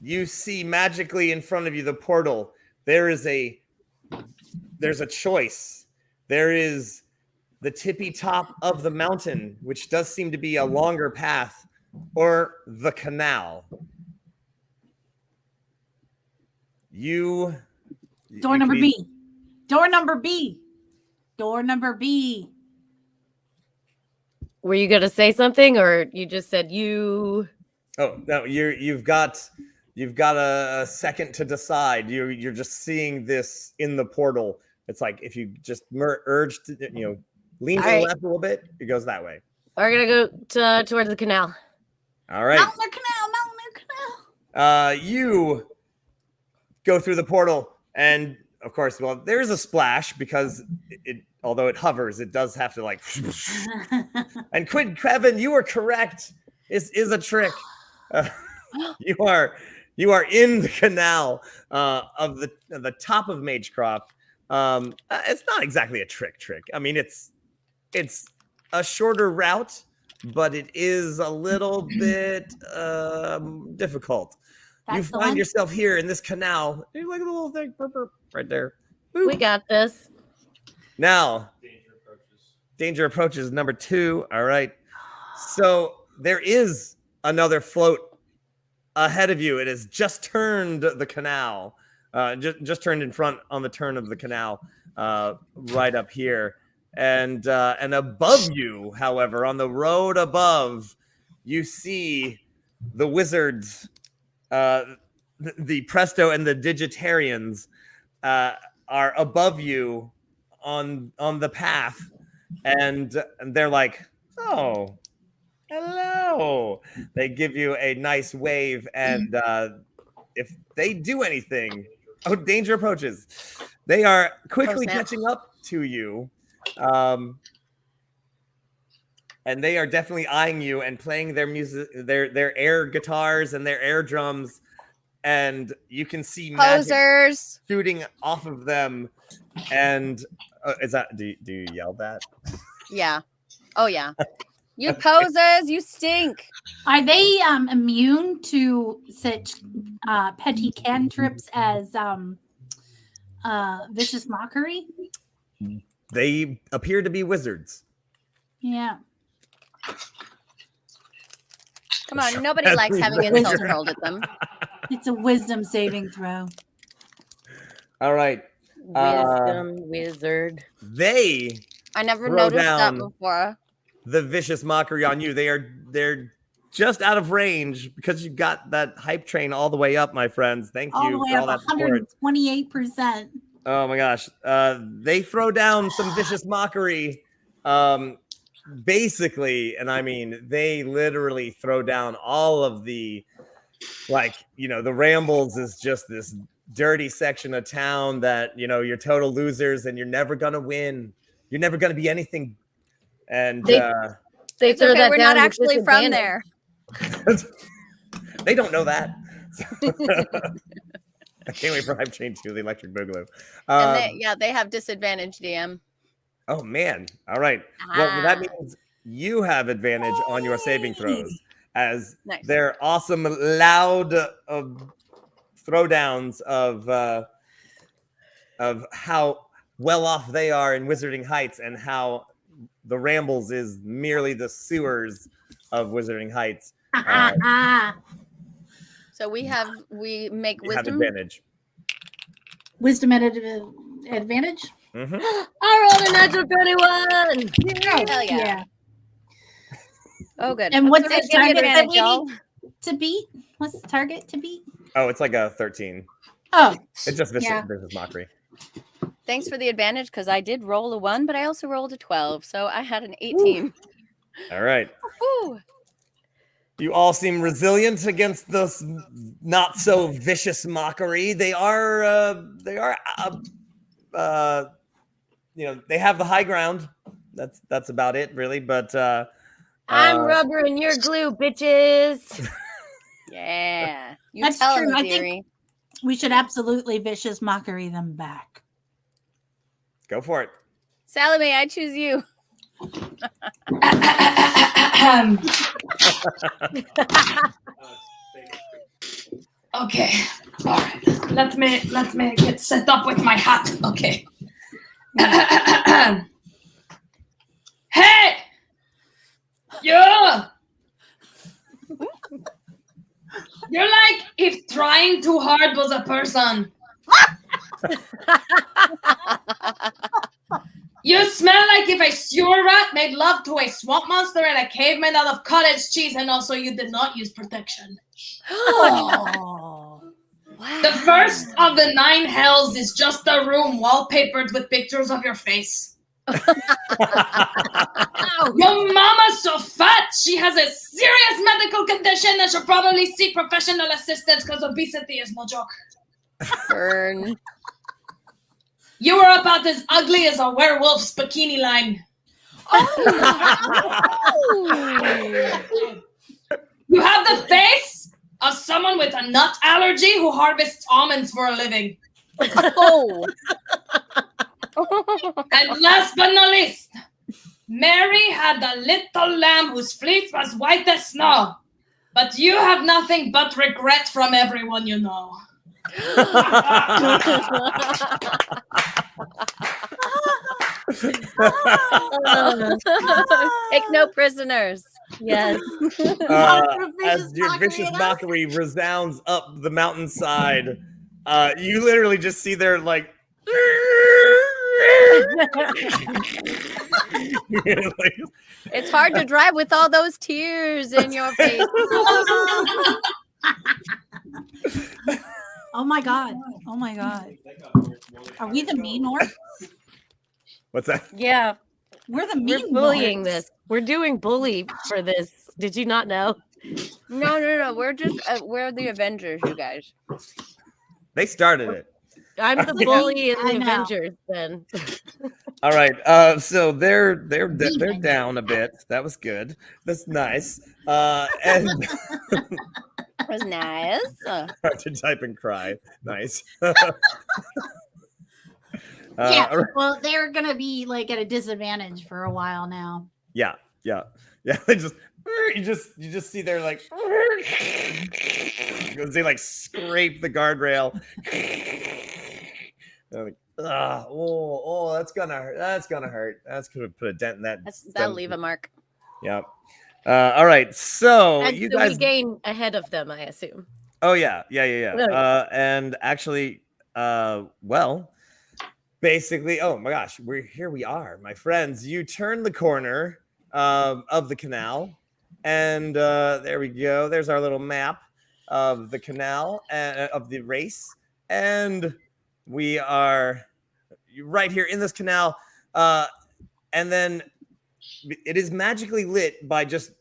you see magically in front of you the portal. There's a choice. There is the tippy top of the mountain, which does seem to be a longer path, or the canal. Door number B. Door number B. Door number B. Were you gonna say something, or you just said you? Oh no, you've got a second to decide. You're just seeing this in the portal. It's like if you just urge to, lean to the left a little bit, it goes that way. We're gonna go towards the canal. All right. Mountain Canal. You go through the portal, and of course, well, there's a splash because although it hovers, it does have to like. And Kevin, you were correct. Is a trick. You are in the canal of the top of Magecroft. It's not exactly a trick. I mean, it's a shorter route, but it is a little bit difficult. You find yourself here in this canal. You look at the little thing, right there. Boop. We got this. Now, danger approaches number 2. All right. So there is another float ahead of you. It has just turned the canal. Just turned in front on the turn of the canal, right up here. And above you, however, on the road above, you see the wizards, the Presto and the Digitarians are above you on the path, and they're like, oh, hello. They give you a nice wave, and if they do anything, danger approaches. They are quickly catching up to you. And they are definitely eyeing you and playing their music, their air guitars and their air drums, and you can see posers shooting off of them. And is that do you yell that? Yeah. Oh yeah. You posers, you stink. Are they immune to such petty cantrips as vicious mockery? They appear to be wizards. Yeah. Come on, nobody likes having insults hurled at them. It's a wisdom saving throw. All right. Wisdom wizard. I never throw noticed that down before. The vicious mockery on you. They're just out of range because you got that hype train all the way up, my friends. Thank you All the way for up all that support. 128%. Oh my gosh. They throw down some vicious mockery. Basically, and I mean, they literally throw down all of the, the Rambles is just this dirty section of town that, you're total losers and you're never going to win. You're never going to be anything. And they throw that we're down not actually from disadvantage. there. They don't know that. I can't wait for Hype Chain 2, the Electric Boogaloo. And they have disadvantage, DM. Oh man! All right. Well, that Ah, means you have advantage on your saving throws, as nice. they're awesome, loud throwdowns of how well off they are in Wizarding Heights, and how the Rambles is merely the sewers of Wizarding Heights. So we make You have wisdom. advantage. Wisdom at advantage. Mhm. I rolled a natural 21. Hell yeah. Oh, good. And what's So the give me target that advantage, we y'all. need to beat? What's the target to beat? Oh, it's like a 13. Oh, It's just vicious, yeah. vicious mockery. Thanks for the advantage, because I did roll a 1, but I also rolled a 12, so I had an 18. All right. Woo. You all seem resilient against this not so vicious mockery. They are, they have the high ground. That's about it, really. But I'm rubber and you're glue, bitches. Yeah. You That's tell true. them, I theory. think we should absolutely vicious mockery them back. go for it. Sally Mae, I choose you. Okay. All right. Let me get set up with my hat. Okay. Hey! You! You're like if trying too hard was a person. You smell like if a sewer rat made love to a swamp monster and a caveman out of cottage cheese, and also you did not use protection. Oh. Wow. The first of the 9 hells is just a room wallpapered with pictures of your face. Your mama's so fat, she has a serious medical condition and should probably seek professional assistance because obesity is no joke. Burn. You are about as ugly as a werewolf's bikini line. You have the face of someone with a nut allergy who harvests almonds for a living. Oh. And last but not least, Mary had a little lamb whose fleece was white as snow. But you have nothing but regret from everyone you know. Take no prisoners. Yes. As your vicious mockery resounds up the mountainside, you literally just see their like. It's hard to drive with all those tears in your face. Oh my god. Oh my god. Are we the mean orcs? What's that? Yeah. We're the We're mean bullying orcs. this. We're doing bully for this. Did you not know? No. We're just we're the Avengers, you guys. They started it. I'm the bully in I the know. Avengers then. All right. So they're down a bit. That was good. That's nice. And That was nice. hard to type and cry. Nice. Yeah. all right. Well, they're gonna be like at a disadvantage for a while now. Yeah. They just you just see they're like they like scrape the guardrail. They're like, that's gonna hurt. That's gonna hurt. That's gonna put a dent in that. That'll leave a mark. Yep. All right. So And you so guys we gain ahead of them, I assume. Oh yeah. yeah. And actually, well, basically, oh my gosh, we are, my friends. You turn the corner of the canal, and there we go. There's our little map of the canal and of the race, and we are right here in this canal. And then it is magically lit by just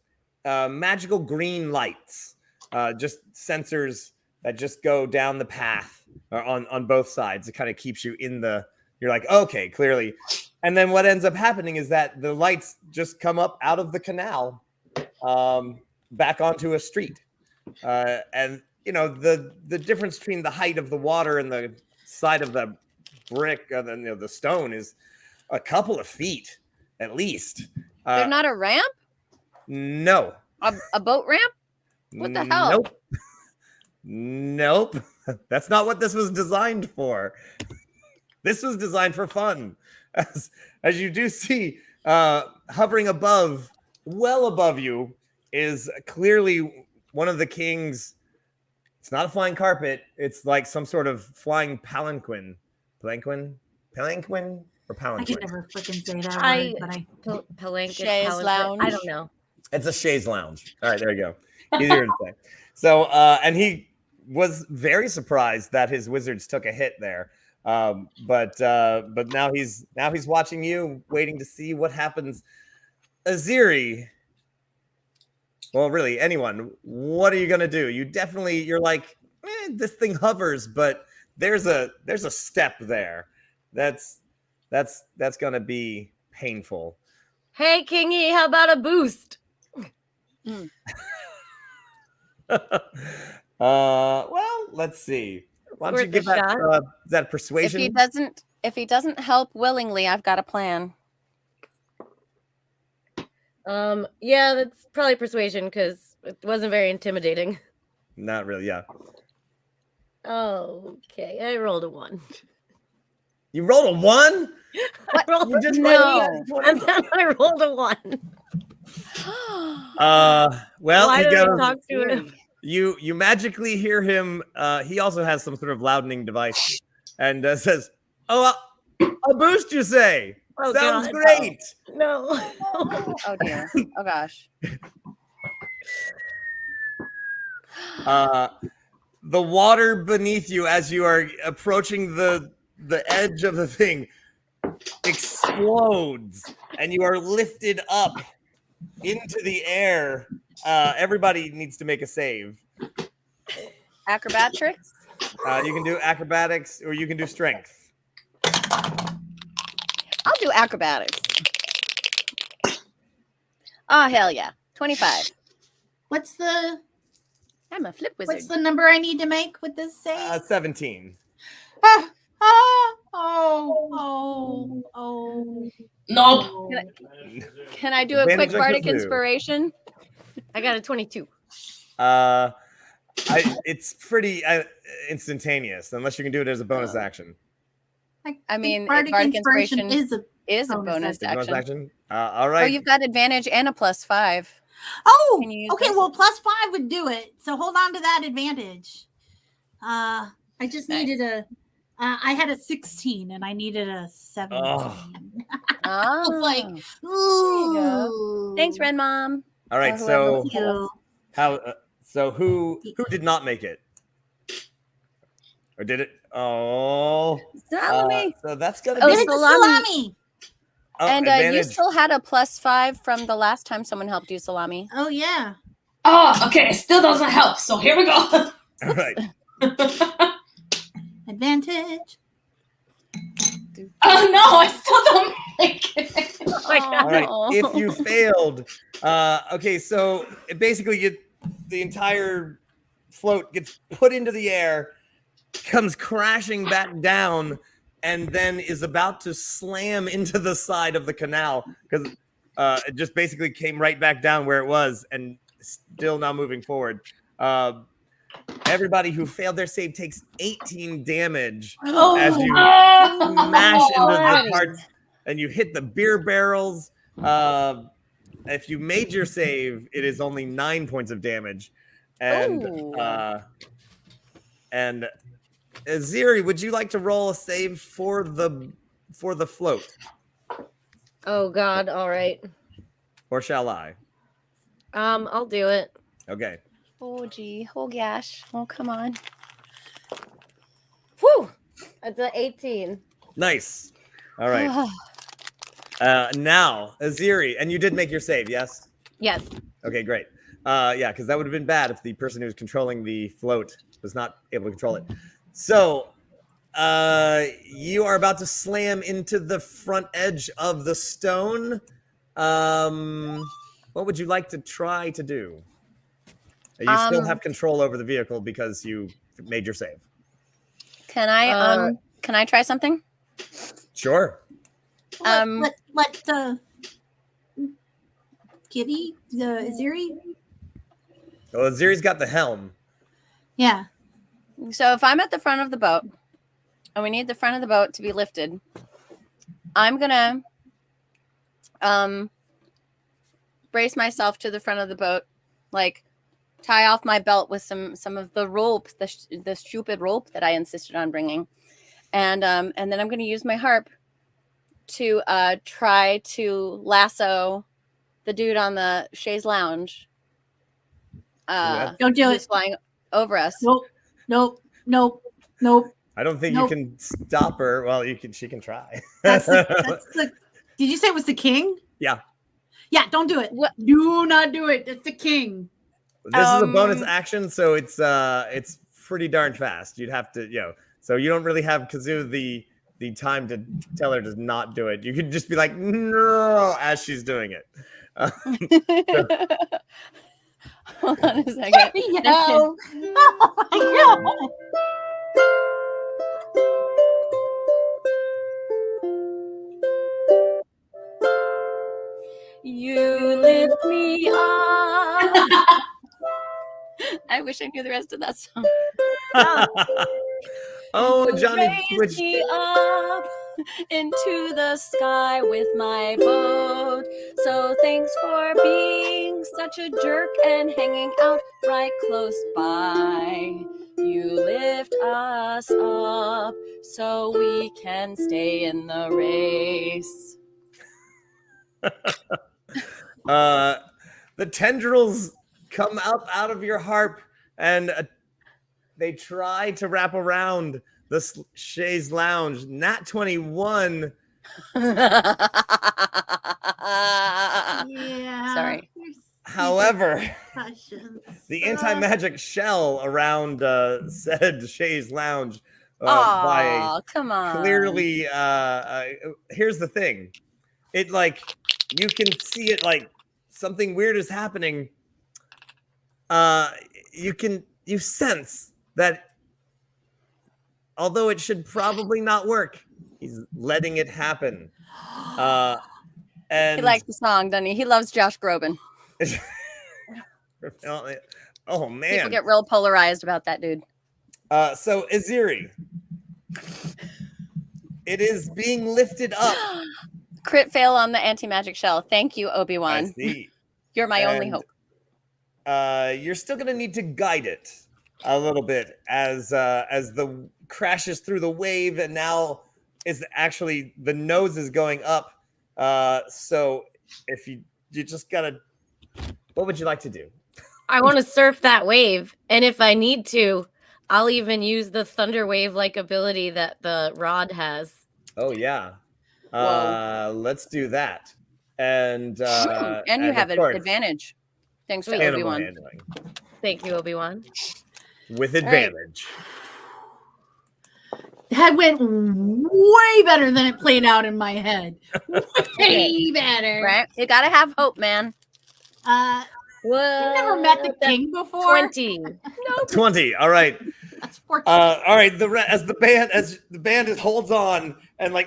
magical green lights. Just sensors that just go down the path on both sides. It kind of keeps you in the. You're like, okay, clearly. And then what ends up happening is that the lights just come up out of the canal, back onto a street. And you know the difference between the height of the water and the side of the brick, the stone is a couple of feet at least. There's not a ramp? No. A boat ramp? What the hell? Nope. Nope. That's not what this was designed for. This was designed for fun. As you do see, hovering above, well above you, is clearly one of the king's. It's not a flying carpet. It's like some sort of flying palanquin. Palanquin? Or palanquin? I can never freaking say that I- word, but Chaise lounge. I don't know. It's a chaise lounge. All right, there you go. Easier to say. So, and he was very surprised that his wizards took a hit there. But now he's watching you, waiting to see what happens. Aziri. Well, really, anyone. What are you gonna do? You're like, this thing hovers, but there's a step there. That's gonna be painful. Hey, Kingy, how about a boost? Well, let's see. Why don't you Worth give a that shot. that persuasion? If he doesn't help willingly, I've got a plan. Yeah, that's probably persuasion because it wasn't very intimidating. Not really, yeah. Okay, I rolled a 1. You rolled a 1? I rolled You just No. and then I rolled a 1. Well, Why he did I goes. talk to him? You magically hear him. He also has some sort of loudening device, and says, "Oh, a boost, you say? Oh, Sounds God. great." No. Oh dear. Oh gosh. The water beneath you, as you are approaching the edge of the thing, explodes, and you are lifted up into the air. Everybody needs to make a save. Acrobatics? You can do acrobatics, or you can do strength. I'll do acrobatics. Oh hell yeah. 25. what's the I'm a flip wizard. what's the number I need to make with this save? 17. Nope. Can I do a Advantage quick on bardic Cthulhu. inspiration? I got a 22. It's pretty instantaneous, unless you can do it as a bonus action. I mean, Bardic Inspiration is a bonus bonus action. Bonus action. action. All Oh, right. you've got advantage and a +5. Oh, Can you use okay. this? Well, +5 would do it. So hold on to that advantage. I just Nice. needed a. I had a 16 and I needed a 17. I was like, go. ooh. Thanks, Red Mom. All right. Or So whoever- Thank you. how? So who did not make it? Or did it? Oh. Salami. So that's gonna Oh, be. Give it to salami. salami. And you advantage. still had a +5 from the last time someone helped you, Salami. Oh yeah. Oh, okay. It still doesn't help. So here we go. All right. Advantage. Oh no, I still don't make it. Oh my God. All right. If you failed, okay. So basically, the entire float gets put into the air, comes crashing back down, and then is about to slam into the side of the canal because it just basically came right back down where it was and still now moving forward. Everybody who failed their save takes 18 damage as you smash into the parts and you hit the beer barrels. If you made your save, it is only 9 points of damage. And Ooh. and Aziri, would you like to roll a save for the float, Oh God. All right. or shall I? I'll do it. Okay. Oh, gee. Oh, gosh. Oh, come on. Whew. That's an 18. Nice. All right. Now, Aziri, and you did make your save, yes? Yes. Okay, great. Yeah, because that would have been bad if the person who was controlling the float was not able to control it. So, you are about to slam into the front edge of the stone. What would you like to try to do? You still have control over the vehicle because you made your save. Can I try something? Sure. Let Kitty, Aziri. Well, Ziri's got the helm. Yeah. So if I'm at the front of the boat and we need the front of the boat to be lifted, I'm gonna brace myself to the front of the boat, like tie off my belt with some of the rope, the stupid rope that I insisted on bringing, and then I'm gonna use my harp to try to lasso the dude on the chaise lounge. Don't do who's it. flying over us. Nope. I don't think you can stop her. Well, you can. She can try. That's the. Did you say it was the king? Yeah. Yeah. Don't do it. What? Do not do it. It's the king. This is a bonus action, so it's pretty darn fast. You'd have to, so you don't really have Kazoo the time to tell her to not do it. You could just be like, no, as she's doing it. Hold on a second. Oh my god. You lift me up. I wish I knew the rest of that song. Oh, You Johnny raise Twitch. me up into the sky with my boat. So thanks for being such a jerk and hanging out right close by. You lift us up so we can stay in the race. The tendrils come up out of your harp and they try to wrap around the chaise lounge. Nat21. Yeah. Sorry. However, the anti-magic shell around said chaise lounge by come on. clearly here's the thing. It you can see it something weird is happening. You sense that although it should probably not work, he's letting it happen. And he likes the song, doesn't he? He loves Josh Groban. Oh man, people get real polarized about that dude. So Aziri, it is being lifted up. Crit fail on the anti-magic shell. Thank you, Obi-Wan. I see. You're my only hope. You're still gonna need to guide it a little bit as the crashes through the wave, and now is actually the nose is going up. So if you just gotta, what would you like to do? I want to surf that wave, and if I need to, I'll even use the thunder wave like ability that the rod has. Oh yeah. Let's do that. And you have an advantage. Thanks to Obi-Wan. Thank you, Obi-Wan. With advantage. That went way better than it played out in my head. Way better. Right? You gotta have hope, man. You've never met the king before? 20. Nope. 20. All right. That's 14. All right. As the band holds on and and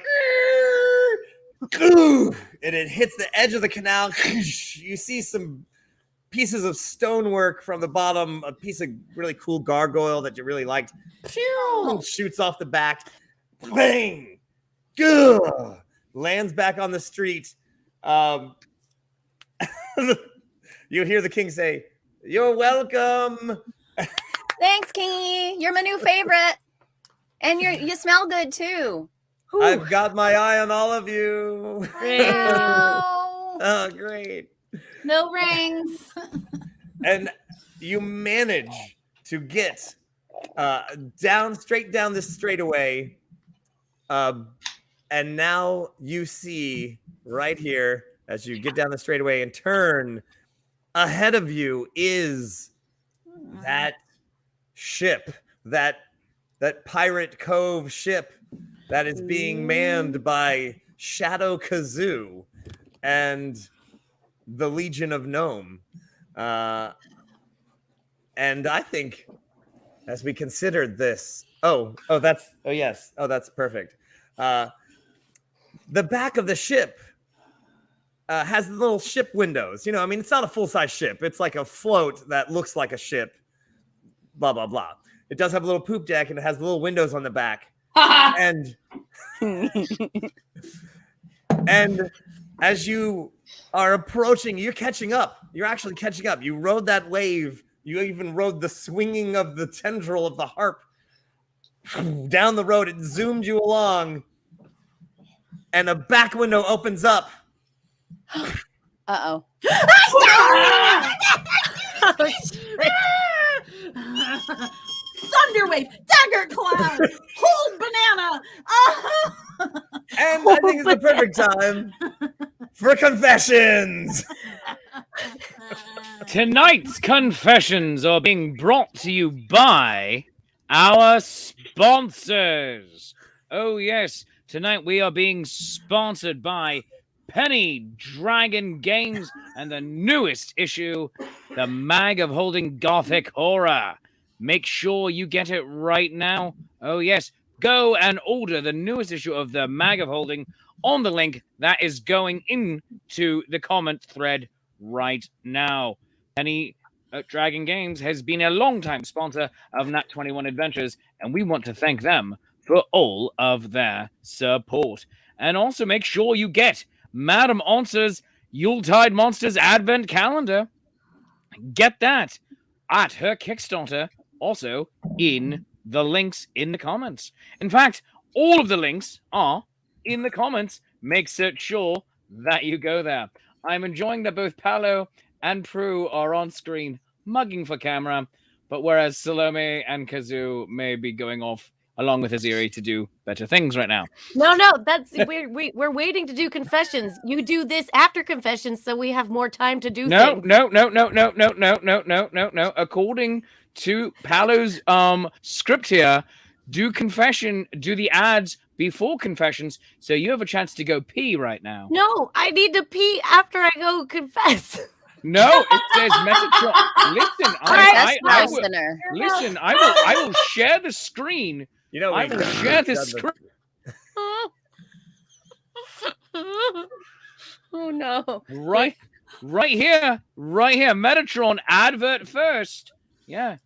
it hits the edge of the canal. You see some pieces of stonework from the bottom, a piece of really cool gargoyle that you really liked. Shoots off the back. Bang! Lands back on the street. You hear the king say, "You're welcome." Thanks, Kingy. You're my new favorite. And you smell good too. I've got my eye on all of you. Oh, great. No rings. And you manage to get straight down this straightaway. And now you see right here, as you get down the straightaway and turn, ahead of you is that ship, that Pirate Cove ship that is being manned by Shadow Kazoo and the Legion of Gnome. And I think as we considered this, that's perfect. the back of the ship has the little ship windows. You know, I mean, it's not a full-size ship. It's like a float that looks like a ship. Blah, blah, blah. It does have a little poop deck, and it has little windows on the back. And as you are approaching, you're catching up. You're actually catching up. You rode that wave. You even rode the swinging of the tendril of the harp down the road. It zoomed you along, and a back window opens up. Uh-oh. Thunderwave, dagger cloud, hold banana. And I think it's the perfect time for confessions. Tonight's confessions are being brought to you by our sponsors. Oh, yes. Tonight we are being sponsored by Penny Dragon Games and the newest issue, The Mag of Holding Gothic Horror. Make sure you get it right now. Oh, yes. Go and order the newest issue of The Mag of Holding on the link that is going into the comment thread right now. Penny Dragon Games has been a long-time sponsor of Nat21 Adventures, and we want to thank them for all of their support. And also make sure you get Madame Onsa's Yuletide Monsters Advent Calendar. Get that at her Kickstarter, also in the links in the comments. In fact, all of the links are in the comments. Make sure that you go there. I'm enjoying that both Paolo and Prue are on screen mugging for camera, but whereas Salome and Kazoo may be going off along with Aziri to do better things right now. No, that's we're waiting to do confessions. You do this after confessions, so we have more time to do things. No. According to Paolo's script here, do the ads before confessions, so you have a chance to go pee right now. No, I need to pee after I go confess. No, it says Metatron. Listen, I will share the screen. You know, I will share this screen. Oh no! Right here, Metatron advert first. Yeah.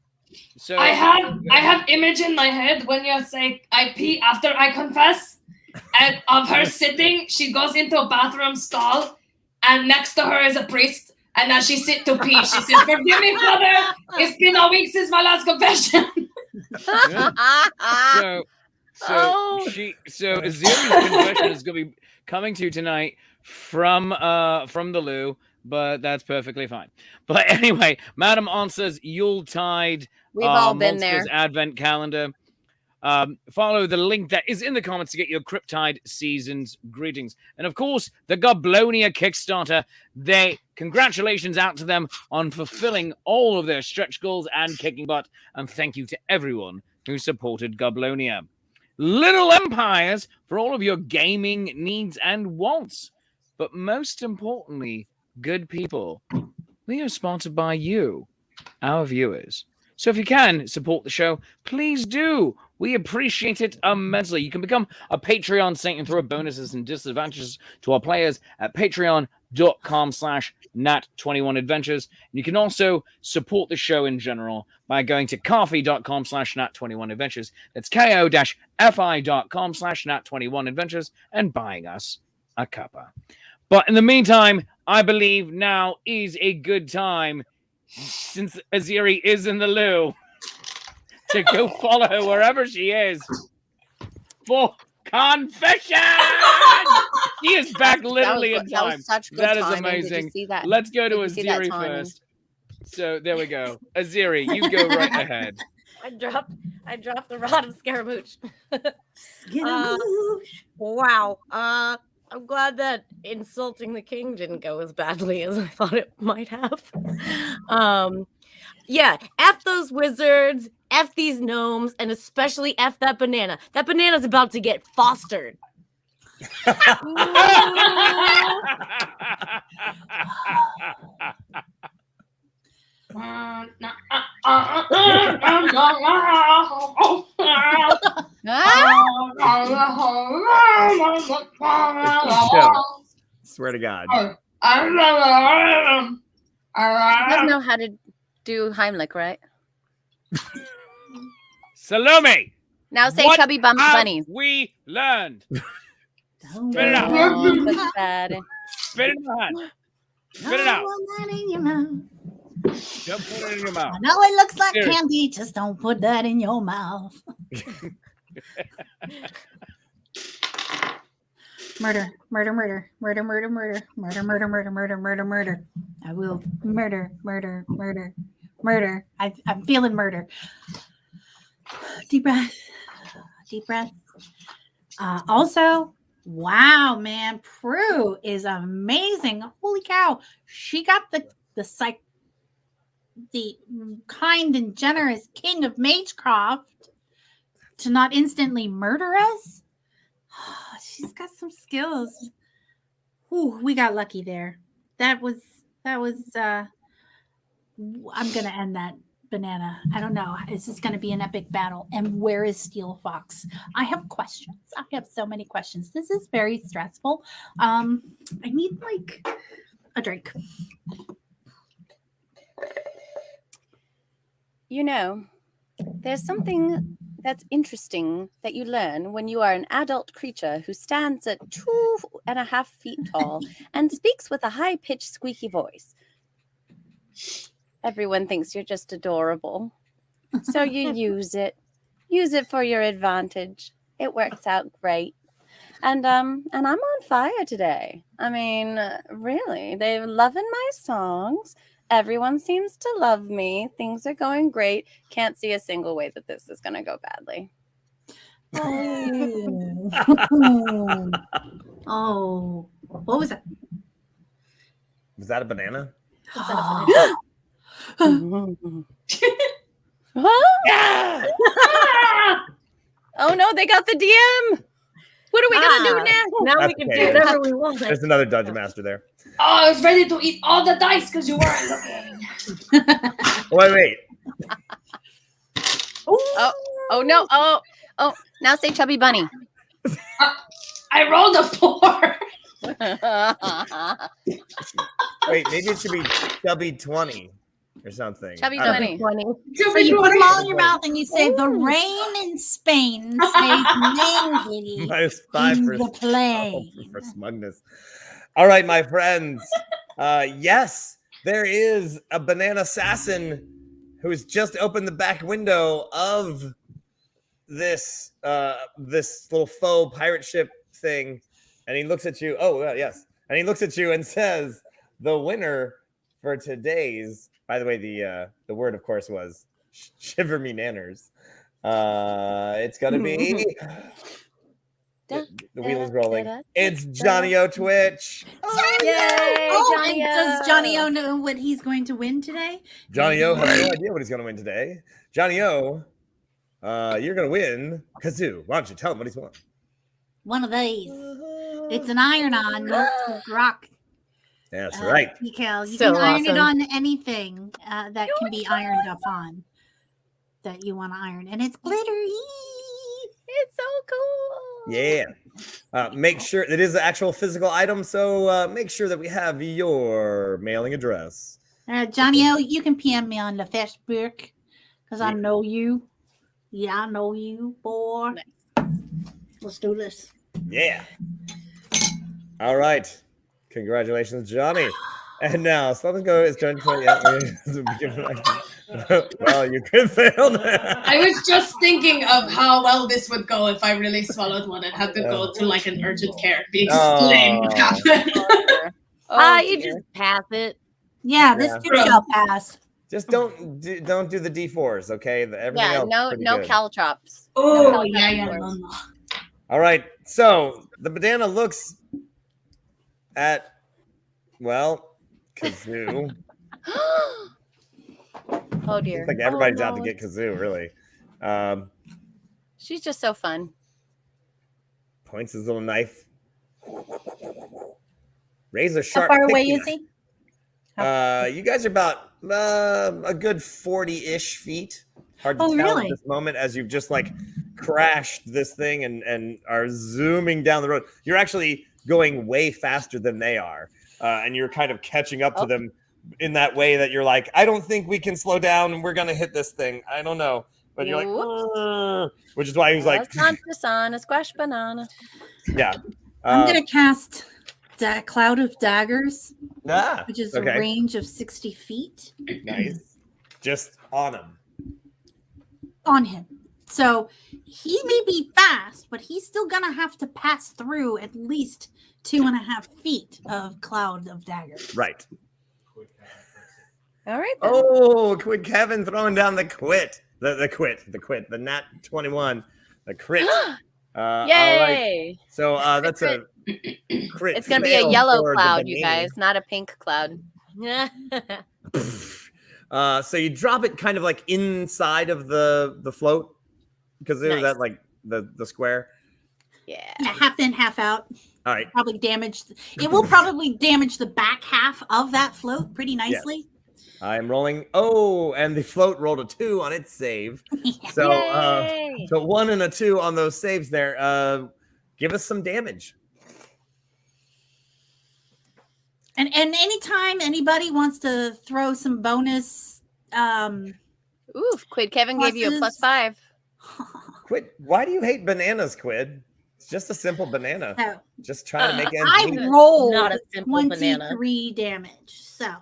So I have image in my head when you say I pee after I confess, and of her sitting, she goes into a bathroom stall, and next to her is a priest, and as she sit to pee, she says, "Forgive me, brother. It's been a week since my last confession." So Aziri's confession is going to be coming to you tonight from the loo, but that's perfectly fine. But anyway, Madame Onsa's Yuletide We've all been Monsters there. Advent Calendar. Follow the link that is in the comments to get your Cryptide Seasons greetings. And of course, the Goblonia Kickstarter. Congratulations out to them on fulfilling all of their stretch goals and kicking butt. And thank you to everyone who supported Goblonia. Little Empires for all of your gaming needs and wants. But most importantly, good people, we are sponsored by you, our viewers. So if you can support the show, please do. We appreciate it immensely. You can become a Patreon saint and throw bonuses and disadvantages to our players at patreon.com/nat21adventures. You can also support the show in general by going to ko-fi.com/nat21adventures. That's ko-fi.com/nat21adventures and buying us a cuppa. But in the meantime, I believe now is a good time, since Aziri is in the loo, to go follow her wherever she is for confession. He is back literally in time. That was such good That is timing. amazing. Did you see that? Let's go to Did you see that Aziri timing? first. So there we go. Aziri, you go right ahead. I dropped the rod of Scaramouche. Scaramouche. Wow. I'm glad that insulting the king didn't go as badly as I thought it might have. Yeah, F those wizards, F these gnomes, and especially F that banana. That banana's about to get fostered. Swear to God. You guys know how to do Heimlich, right? Salome, Now say what chubby have bunny. we learned? Don't Spit it out. Don't put that in. Spit it in your hand. Spit it out. put that in your mouth. Don't put it in your mouth. I know it looks like Seriously. candy. Just don't put that in your mouth. Murder, murder, murder, murder, murder, murder, murder, murder, murder, murder, murder, murder. I will murder, murder, murder, murder. I'm feeling murder. Deep breath. Deep breath. Also, wow, man, Prue is amazing. Holy cow. She got the kind and generous king of Magecroft to not instantly murder us. She's got some skills. Ooh, we got lucky there. That was I'm gonna end that banana. I don't know. Is this gonna be an epic battle? And where is Steel Fox? I have questions. I have so many questions. This is very stressful. I need like a drink. You know, there's something that's interesting that you learn when you are an adult creature who stands at 2.5 feet tall and speaks with a high-pitched, squeaky voice. Everyone thinks you're just adorable. So you use it. Use it for your advantage. It works out great. And I'm on fire today. I mean, really, they're loving my songs. Everyone seems to love me. Things are going great. Can't see a single way that this is going to go badly. Oh. Oh. What was that? Was that a banana? Huh? Oh no, they got the DM. What are we gonna do now? Now we That's can okay. do whatever we want. There's another dungeon master there. Oh, I was ready to eat all the dice because you weren't looking. Wait. Oh no. Oh. Now say chubby bunny. I rolled a 4. Wait, maybe it should be chubby 20 or something. Chubby I don't 20. So you put them all in your mouth and you say, the rain in Spain stays know. negative -5 in for, the play. for smugness. All right, my friends. Yes, there is a banana assassin who's just opened the back window of this little faux pirate ship thing, and he looks at you. Oh, yes. And he looks at you and says, the winner for today's, by the way, the word, of course, was shiver me nanners. It's going to be, the wheel is rolling. It's Johnny O Twitch. Yay, Oh, Johnny and does Johnny O know what he's going to win today? Johnny O has no idea what he's going to win today. Johnny O, you're going to win kazoo. Why don't you tell him what he's won? One of these. It's an iron-on rock. That's right. Decal. You So can iron it awesome. on anything that can be ironed up on that you want to iron, and it's glittery. It's so cool. Yeah. Make sure it is an actual physical item, so make sure that we have your mailing address. Johnny O, you can PM me on the Facebook because I know you. Yeah, I know you, boy. Let's do this. Yeah. All right. Congratulations, Johnny. And now, something go is trying to play. Well, you could fail now. I was just thinking of how well this would go if I really swallowed one and had to go to like an urgent care to explain what happened. You dear. just pass it. Yeah, this Yeah. too shall pass. Just don't do the D4s, okay? Everything Yeah, else is no pretty good. caltrops. Oh, yeah. No. All right. So the banana looks at, well, kazoo. Oh dear. It's like everybody's Oh, out to no. get kazoo, really. She's just so fun. Points his little knife. Razor How sharp. far away picky is he? knife. You guys are about a good 40-ish feet. Hard to Oh, tell really? at this moment as you've just like crashed this thing and are zooming down the road. You're actually going way faster than they are, and you're kind of catching up to them in that way that you're like, I don't think we can slow down, and we're gonna hit this thing. I don't know, but you're like, which is why he was like, on a squash banana. yeah. I'm gonna cast Cloud of Daggers, which is okay. a range of 60 feet. Nice. Just on him. On him. So he may be fast, but he's still gonna have to pass through at least 2.5 feet of Cloud of Daggers. Right. All right. Then. Oh, Quid Kevin throwing down the quit. The quit. The Nat 21. The crit. Yay! All right. So that's a crit. It's gonna be a fail yellow for the cloud, you banana. guys, not a pink cloud. So you drop it kind of like inside of the float because there's Nice. that like the square. Yeah. Half in, half out. All right. Probably damaged. It will probably damage the back half of that float pretty nicely. I am rolling. Oh, and the float rolled a 2 on its save. So Yay! so 1 and a 2 on those saves there. Give us some damage. And anytime anybody wants to throw some bonus Oof, Quid Kevin gave you a pluses. +5. Quid, why do you hate bananas, Quid? It's just a simple banana. So Just trying to make ends I meet. rolled Not a simple 23 damage. So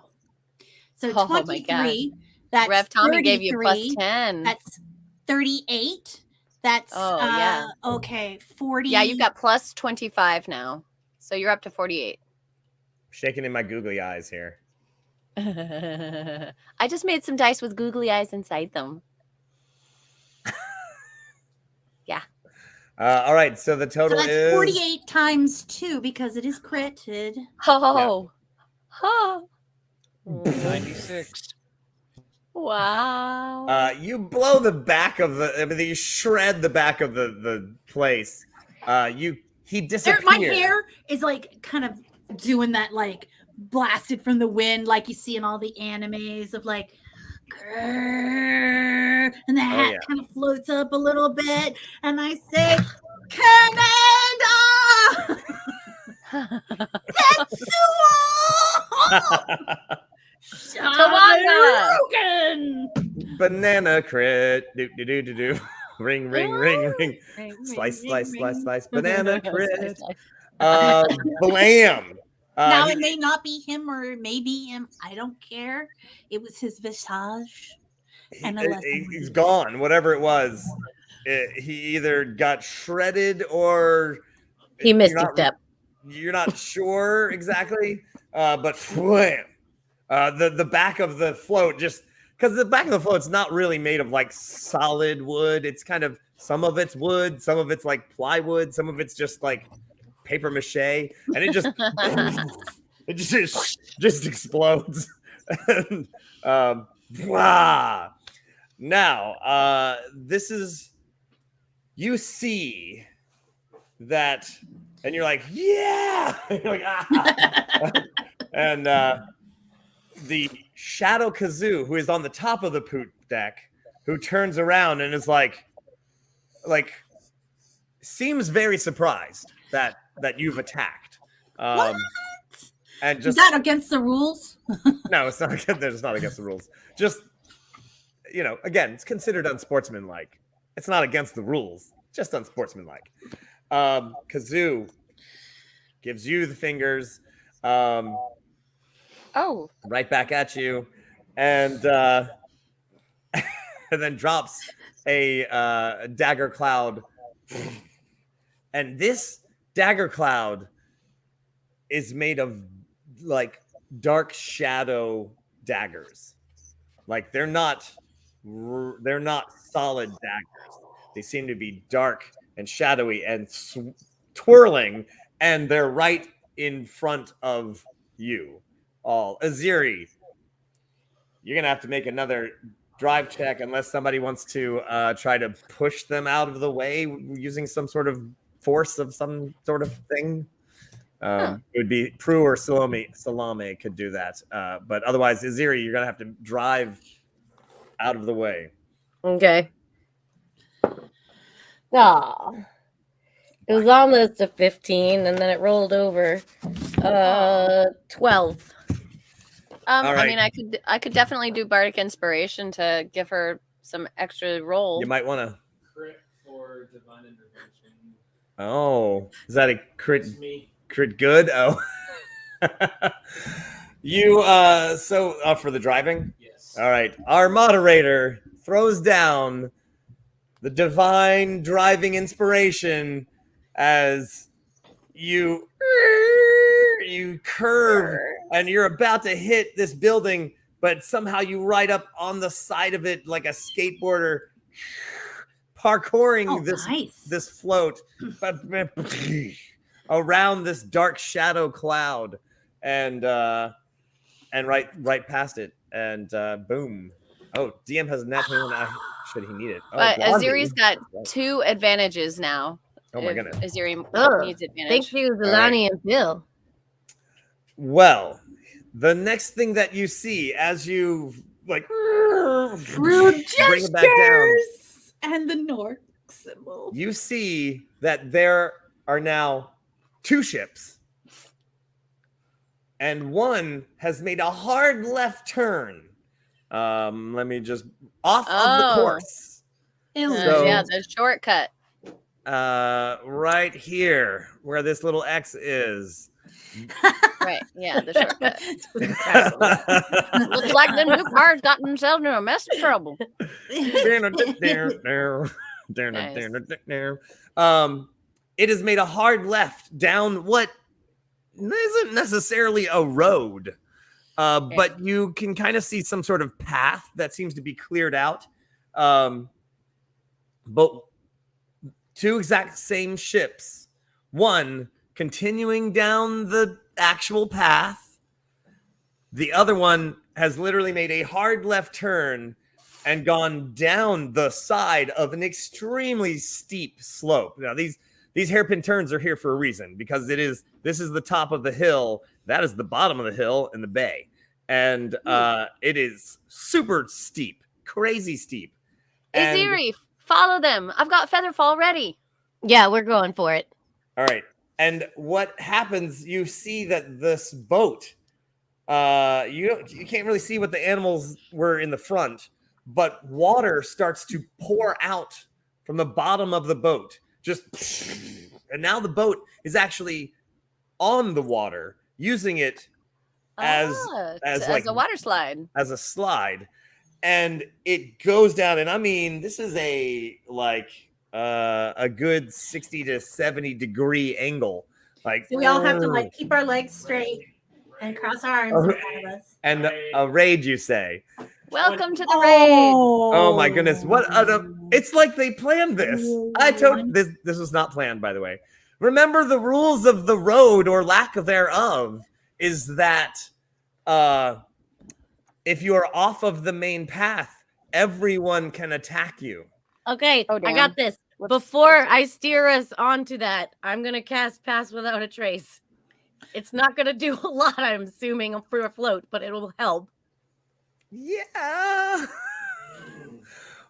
Oh my 23. That's Rev Tommy gave you a 33. +10. That's 38. That's yeah. Okay, 40. Yeah, you've got +25 now. So you're up to 48. Shaking in my googly eyes here. I just made some dice with googly eyes inside them. Yeah. All right, so the So total that's is 48 times 2 because it is critted. Oh. Oh. 96. Wow. You blow the back of you shred the back of the place. He disappears. My hair is like kind of doing that, like blasted from the wind, like you see in all the animes of like, grrr, and the hat kind of floats up a little bit, and I say, Canada! Tawanga! Banana crit. Do do do do do. Ring ring ring ring. Slice slice slice slice. Banana crit. Blam. Now it may not be him or it may be him. I don't care. It was his visage. And he's gone. Whatever it was, he either got shredded or He missed a step. You're not sure exactly, but wham. The back of the float, just because the back of the float's not really made of like solid wood. It's kind of, some of it's wood, some of it's like plywood, some of it's just like paper mache, and it just it just explodes. And, wow. Now, this is, you see that, and you're like, yeah, you're like, ah. And the Shadow Kazoo, who is on the top of the poop deck, who turns around and is like seems very surprised that you've attacked. What? And just, is that against the rules? no, it's not. It's not against the rules. Just, again, it's considered unsportsmanlike. It's not against the rules. Just unsportsmanlike. Kazoo gives you the fingers. Right back at you, and and then drops a dagger cloud. And this dagger cloud is made of like dark shadow daggers. Like they're not solid daggers. They seem to be dark and shadowy and twirling, and they're right in front of you all. Aziri, you're gonna have to make another drive check unless somebody wants to try to push them out of the way using some sort of force of some sort of thing. It would be Prue or Salame could do that. But otherwise, Aziri, you're gonna have to drive out of the way. Okay. Aw. It was almost a 15, and then it rolled over. 12. All I right. mean, I could definitely do bardic inspiration to give her some extra roll. You might want to. Crit for divine intervention. Oh, is that a crit? It's me. Crit good? Oh. You so for the driving? Yes. All right. Our moderator throws down the divine driving inspiration as you curve and you're about to hit this building, but somehow you ride up on the side of it like a skateboarder, parkouring this float around this dark shadow cloud, and right past it, and boom. Oh, DM has a natural one. Should he need it? Oh, But Blondie. Aziri's got 2 advantages now. Oh my if goodness. Aziri needs advantage. Thank you, Zelani and Bill. Well, the next thing that you see as you like Rude bring it back down, gestures and the Nork symbol. you see that there are now 2 ships, and one has made a hard left turn. Let me just off of the course. So- yeah, the shortcut. Right here where this little X is. Right, yeah, the shortcut. Looks like the new car's got themselves in a mess of trouble. It has made a hard left down what isn't necessarily a road, but you can kind of see some sort of path that seems to be cleared out. But 2 exact same ships, one continuing down the actual path, the other one has literally made a hard left turn and gone down the side of an extremely steep slope. Now these hairpin turns are here for a reason, because this is the top of the hill, that is the bottom of the hill in the bay, and it is super steep, crazy steep. And- Aziri, follow them. I've got Featherfall ready. Yeah, we're going for it. All right. And what happens, you see that this boat, you can't really see what the animals were in the front, but water starts to pour out from the bottom of the boat. And now the boat is actually on the water, using it as a water slide. As a slide. And it goes down, and I mean, this is a good 60 to 70 degree angle. Like, So we all have to like keep our legs straight and cross our arms in front of us. And a raid, you say? Welcome to the raid. Oh my goodness! It's like they planned this. This was not planned, by the way. Remember, the rules of the road, or lack thereof, is that if you are off of the main path, everyone can attack you. Okay, Oh, I damn. got this. Before I steer us onto that, I'm going to cast Pass Without a Trace. It's not going to do a lot, I'm assuming, for a float, but it'll help. Yeah.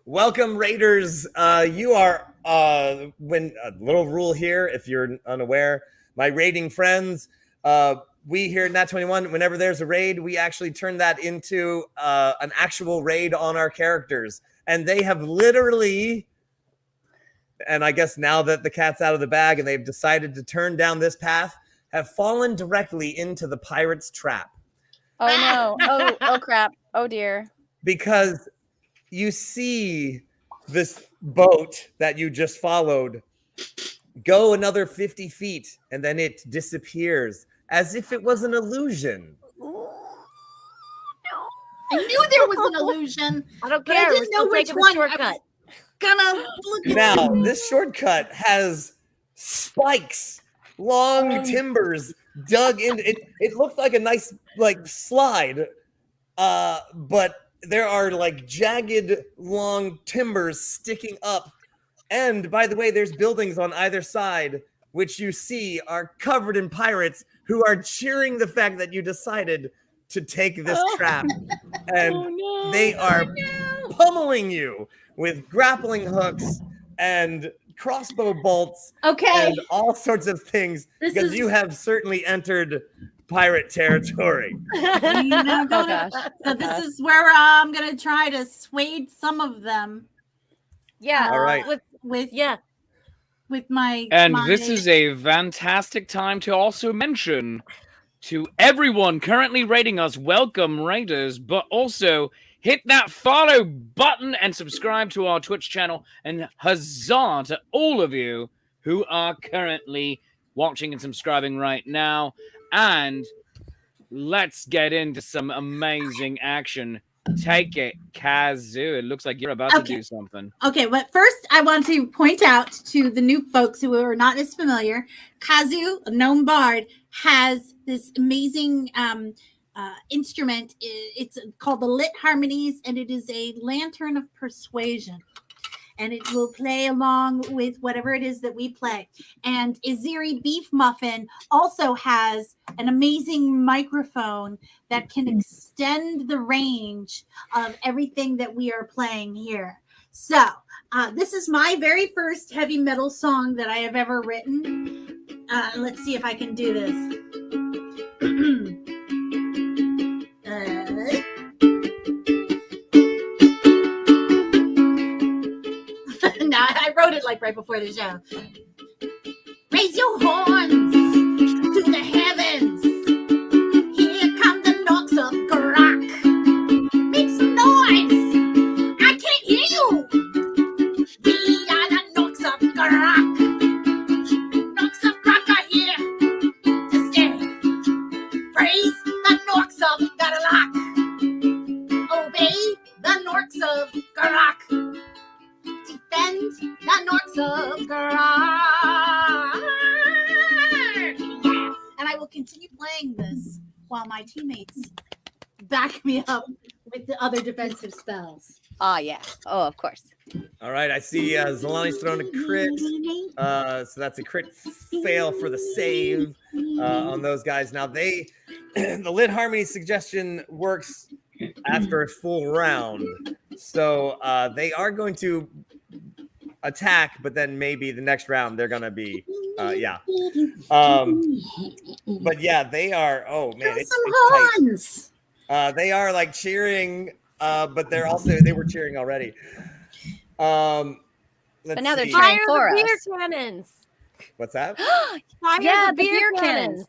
Welcome, Raiders. You are when a little rule here, if you're unaware, my raiding friends. We here at Nat21, whenever there's a raid, we actually turn that into an actual raid on our characters, and they have literally. And I guess now that the cat's out of the bag and they've decided to turn down this path, have fallen directly into the pirate's trap. Oh no. Oh crap. Oh dear. Because you see this boat that you just followed go another 50 feet, and then it disappears as if it was an illusion. I knew there was an illusion. I don't But I care. We're didn't still know which taking the one. shortcut. Gonna look at Now, this shortcut has spikes, long timbers dug into it. It looked like a nice slide, but there are jagged, long timbers sticking up. And by the way, there's buildings on either side, which you see are covered in pirates who are cheering the fact that you decided to take this trap. And they are pummeling you with grappling hooks and crossbow bolts Okay. and all sorts of things This because is- you have certainly entered pirate territory. Now Oh go to- gosh. So this is where I'm gonna try to sway some of them. Yeah. All right. With Yeah. with my And my, this is a fantastic time to also mention to everyone currently rating us, welcome raiders, but also hit that follow button and subscribe to our Twitch channel. And huzzah to all of you who are currently watching and subscribing right now. And let's get into some amazing action. Take it, Kazoo. It looks like you're about to Okay. do something. Okay, but first I want to point out to the new folks who are not as familiar, Kazu, a gnome bard, has this amazing instrument. It's called the Lit Harmonies, and it is a lantern of persuasion. And it will play along with whatever it is that we play. And Iziri Beef Muffin also has an amazing microphone that can extend the range of everything that we are playing here. So this is my very first heavy metal song that I have ever written. Let's see if I can do this. No, I wrote it like right before the show. Raise your horns to the heavens. Here come the knocks of Grok. Make some noise. I can't hear you. We are the knocks of Grok. Knocks of Grok are here to stay. Praise the knocks of Garlock. Obey the knocks of Garlock. Defend the Norks of Garrock. Yeah. And I will continue playing this while my teammates back me up with the other defensive spells. Oh yeah. Oh, of course. All right, I see Zalani's thrown a crit. So that's a crit fail for the save on those guys. Now the Lit Harmony suggestion works after a full round. So they are going to attack, but then maybe the next round they're gonna be but yeah, they are. Oh man, it's horns. tight. They are like cheering, but they were cheering already. But now they're see. cheering Fire for the beer us. cannons. What's that? Fire Yeah, the the beer beer cannons.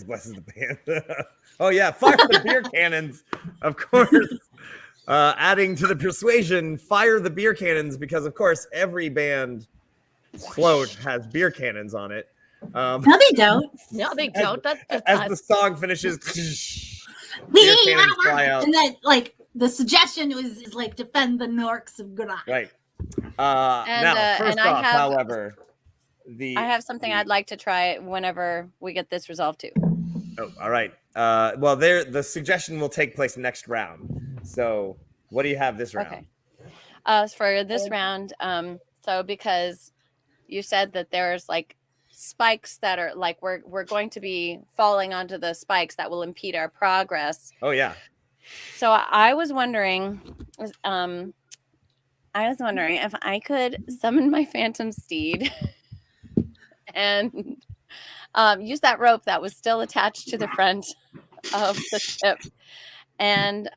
Blesses the band. Oh yeah, fire the beer cannons, of course. Adding to the persuasion, fire the beer cannons, because of course every band float has beer cannons on it. No, they don't. No, they don't. That's just As us. the song finishes, beer cannons fly out. And then, like, the suggestion is like defend the Norks of Garrock. Right. Now, first and I off, have- however, I have something I'd like to try whenever we get this resolved too. Oh, all right. Well, the suggestion will take place next round. So, what do you have this round? Okay. For this round, so because you said that there's like spikes that are like we're going to be falling onto the spikes that will impede our progress. Oh yeah. So I was wondering, if I could summon my phantom steed and use that rope that was still attached to the front of the ship. And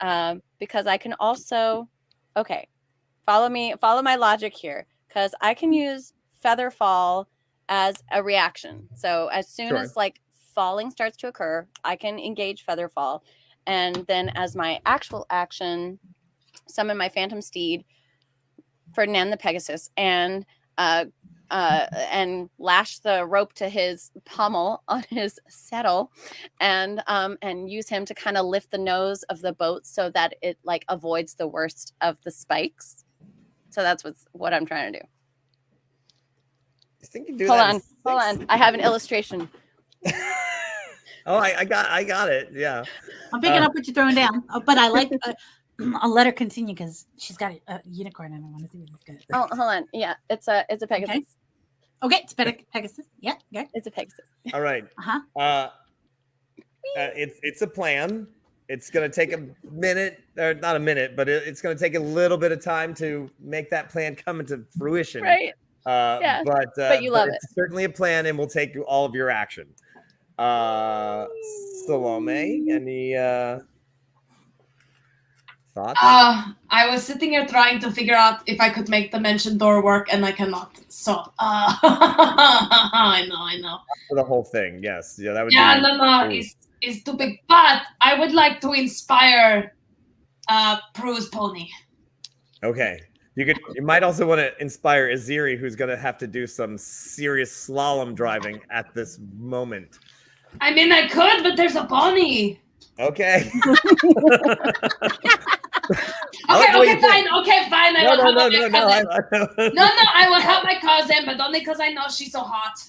because I can also, follow my logic here, because I can use feather fall as a reaction. So as soon as like falling starts to occur, I can engage feather fall, and then as my actual action, summon my phantom steed, Ferdinand the Pegasus, and lash the rope to his pommel on his saddle, and use him to kind of lift the nose of the boat so that it like avoids the worst of the spikes. So that's what I'm trying to do. You think you do Hold that? on. I have an illustration. Oh, I got it. Yeah. I'm picking up what you're throwing down. Oh, but I like. I'll let her continue because she's got a unicorn and I want to see what it's good. Oh, hold on. Yeah, it's a Pegasus. Okay, it's Pegasus. Yeah, okay. It's a Pegasus. All right. It's a plan. It's gonna take a minute, or not a minute, but it's gonna take a little bit of time to make that plan come into fruition. Right. Yeah, but you love it's certainly a plan, and we'll take all of your action. Salome, any thoughts? I was sitting here trying to figure out if I could make the mentioned door work, and I cannot. So, I know. For the whole thing, yes. Yeah, that would Yeah, be. no, it's too big. But I would like to inspire Prue's pony. Okay. You might also want to inspire Aziri, who's going to have to do some serious slalom driving at this moment. I mean, I could, but there's a pony. Okay. Okay, fine. I will help my cousin. No. I will help my cousin, but only because I know she's so hot.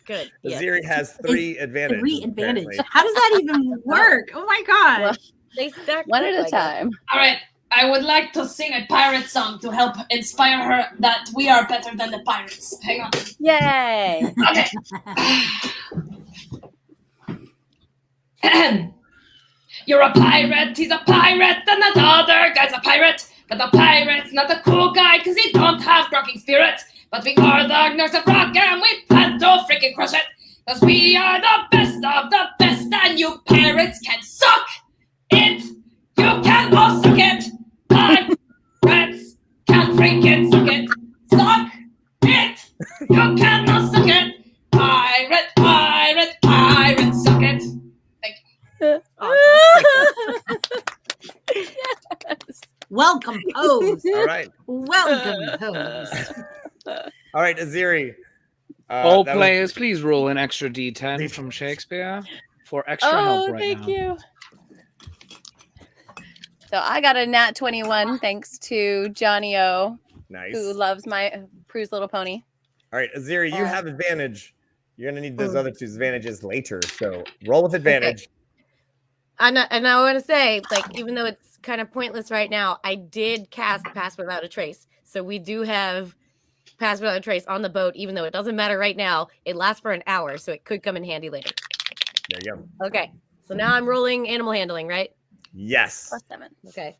Good. Yes. Aziri has 3 advantages. 3 advantage. apparently. How does that even work? Oh my god. Well, They stack one quick at a like that. time. All right, I would like to sing a pirate song to help inspire her that we are better than the pirates. Hang on. Yay! Okay. You're a pirate, he's a pirate, and the other guy's a pirate. But the pirate's not a cool guy, cause he don't have rocking spirit. But we are the nerds of rock, and we plan to freaking crush it. Cause we are the best of the best, and you pirates can suck it. You can all suck it. Pirates can freaking suck it. Suck it. You cannot suck it. Pirate, suck it. Yes. Welcome, pose. All right. Welcome, pose. All right, Aziri. All that players, please roll an extra D10 from Shakespeare for extra help right thank now. you. So I got a Nat 21 thanks to Johnny O, Nice. who loves my Prue's Little Pony. All right, Aziri, you have advantage. You're going to need those other 2 advantages later. So roll with advantage. And I want to say, like, even though it's kind of pointless right now, I did cast Pass Without a Trace. So we do have Pass Without a Trace on the boat, even though it doesn't matter right now. It lasts for an hour, so it could come in handy later. There you go. Okay. So now I'm rolling animal handling, right? Yes. +7. Okay.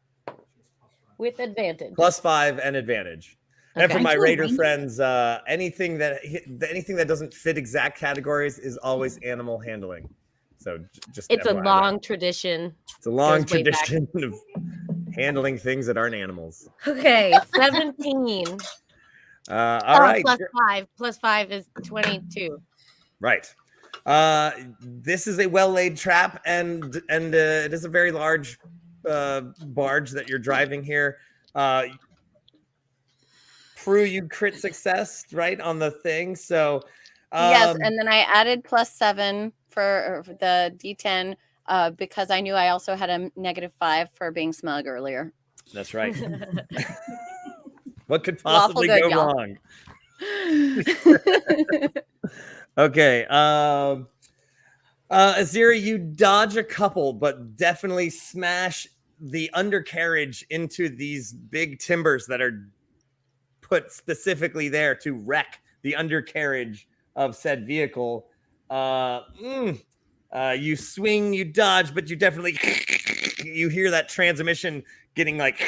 With advantage. +5 and advantage. And Okay. for my Cool, Raider Ranger. friends, anything that doesn't fit exact categories is always animal handling. So just It's a FYI. long tradition. It's a long goes way back. tradition of handling things that aren't animals. Okay, 17. All right. Plus 5 is 22. Right. This is a well-laid trap, and it is a very large barge that you're driving here. Prue, you crit success, right, on the thing. So Yes, and then I added +7 for the D10 because I knew I also had a -5 for being smug earlier. that's right. What could Lawful possibly good, go y'all. wrong? Okay. Aziri, you dodge a couple, but definitely smash the undercarriage into these big timbers that are put specifically there to wreck the undercarriage of said vehicle. You swing, you dodge, but you definitely you hear that transmission getting like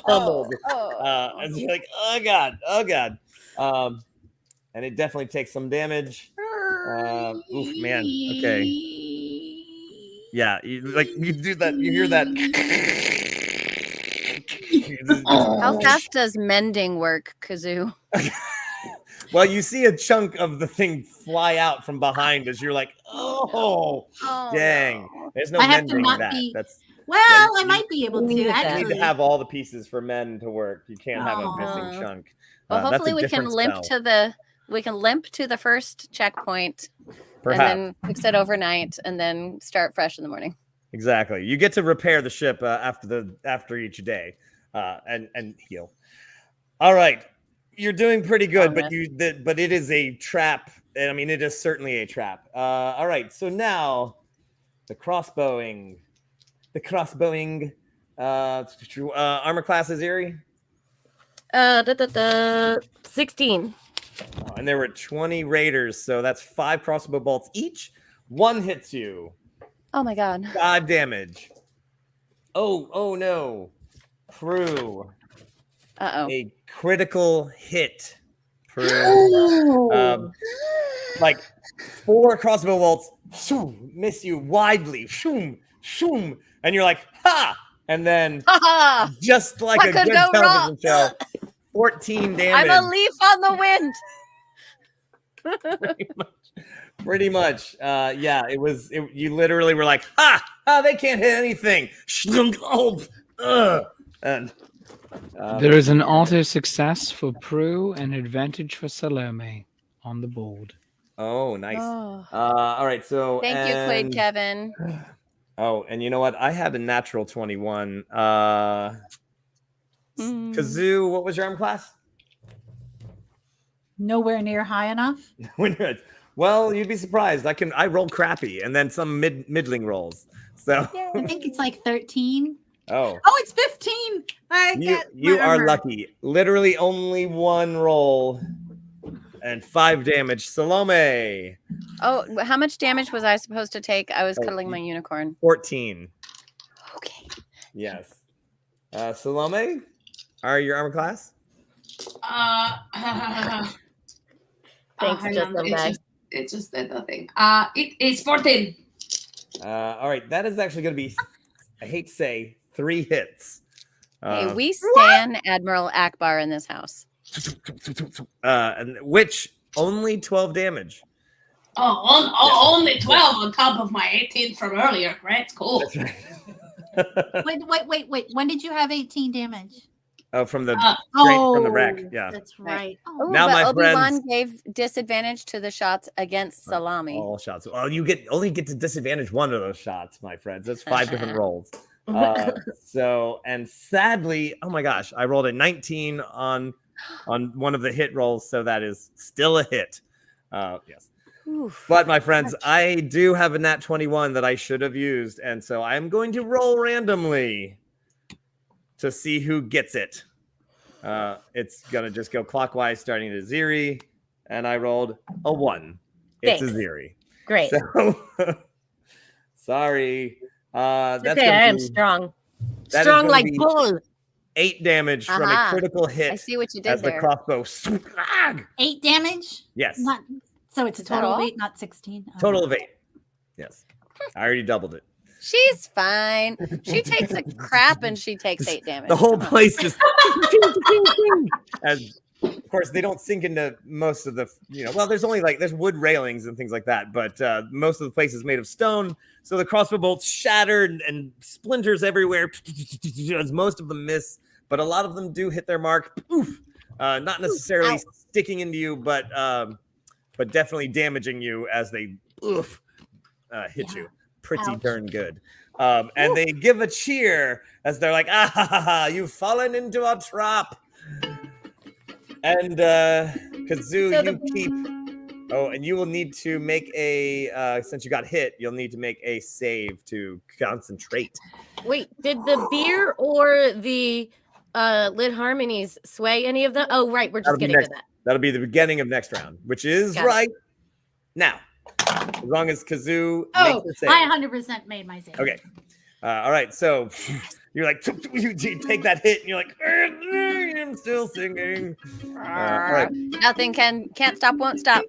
pummeled. And you're like, oh god. And it definitely takes some damage. Oof, man. Okay. Yeah, you do that. You hear that. How fast does mending work, Kazoo? Well, you see a chunk of the thing fly out from behind as you're like, oh, dang. no. There's no I have to mending not that. be- That's Well, Yeah, I might be able to. need that. you Actually, need to have all the pieces for men to work. You can't have a Aw. missing chunk. Well, That's a hopefully we can different limp spell. to the first checkpoint Perhaps. and then fix it overnight and then start fresh in the morning. Exactly. You get to repair the ship after each day, and heal. All right, you're doing pretty good, but but it is a trap. And I mean, it is certainly a trap. All right, so now the crossbowing. Armor class is Erie. 16. And there were 20 raiders, so that's 5 crossbow bolts each. 1 hits you. Oh my god. 5 damage. Oh no. Prue. a critical hit. Prue. Like 4 crossbow bolts miss you widely, and you're like, ha! And then just like What a could good go television show, 14 damage. I'm a leaf on the wind. Pretty much. Yeah, you literally were like, ha! They can't hit anything. And There is an auto success for Prue and advantage for Salome on the board. oh, nice. Oh. All right, so Thank you, Quaid Kevin. Oh, and you know what? I had a natural 21. Kazoo, what was your arm class? Nowhere near high enough. Well, you'd be surprised. I roll crappy and then some middling rolls. So I think it's like 13. Oh, it's 15. You are lucky. Literally only 1 roll and 5 damage. Salome. Oh, how much damage was I supposed to take? I was cuddling my unicorn. 14. Okay. Yes. Salome, are your armor class? Thanks, It just did nothing. It is 14. All right, that is actually going to be, I hate to say, 3 hits. Hey, we stan Admiral Akbar in this house. And which only 12 damage. Only 12 on top of my 18 from earlier. Great, cool. Wait. When did you have 18 damage? Oh, from the from the wreck. Yeah, that's right. Oh, now but my Obi-Wan friends gave disadvantage to the shots against Salami. all shots. Oh, you only get to disadvantage 1 of those shots, my friends. That's 5 different rolls. So, and sadly, oh my gosh, I rolled a 19 on one of the hit rolls, so that is still a hit. Yes. Oof. But my friends, I do have a nat 21 that I should have used, and so I'm going to roll randomly to see who gets it. It's gonna just go clockwise, starting to Ziri, and I rolled a 1. It's Thanks. a Ziri. Great. So, sorry. That's okay, I am strong. that is Strong gonna like be bull. 8 damage from a Aha. critical hit. I see what you did as the there. crossbow. 8 damage? Yes. So it's a Is that total of all? 8, not 16. Oh. Total of 8. Yes. I already doubled it. She's fine. She takes a crap and she takes 8 damage. The whole Come on. place just as of course they don't sink into most of the well, there's wood railings and things like that, but most of the place is made of stone, so the crossbow bolts shattered and splinters everywhere as most of them miss, but a lot of them do hit their mark. Poof. Not necessarily sticking into you, but definitely damaging you as they hit you pretty darn good. And they give a cheer as they're like, ah, ha, ha, ha, you've fallen into a trap. And Kazoo, and you will need to make a, since you got hit, you'll need to make a save to concentrate. Wait, did the beer or the lit harmonies sway any of them? Oh, right, we're just getting to that. That'll be the beginning of next round, which is right now. As long as Kazoo makes a save. I 100% made my save. Okay. All right. So you're like, you take that hit and you're like, I'm still singing. All right. Nothing can't stop, won't stop.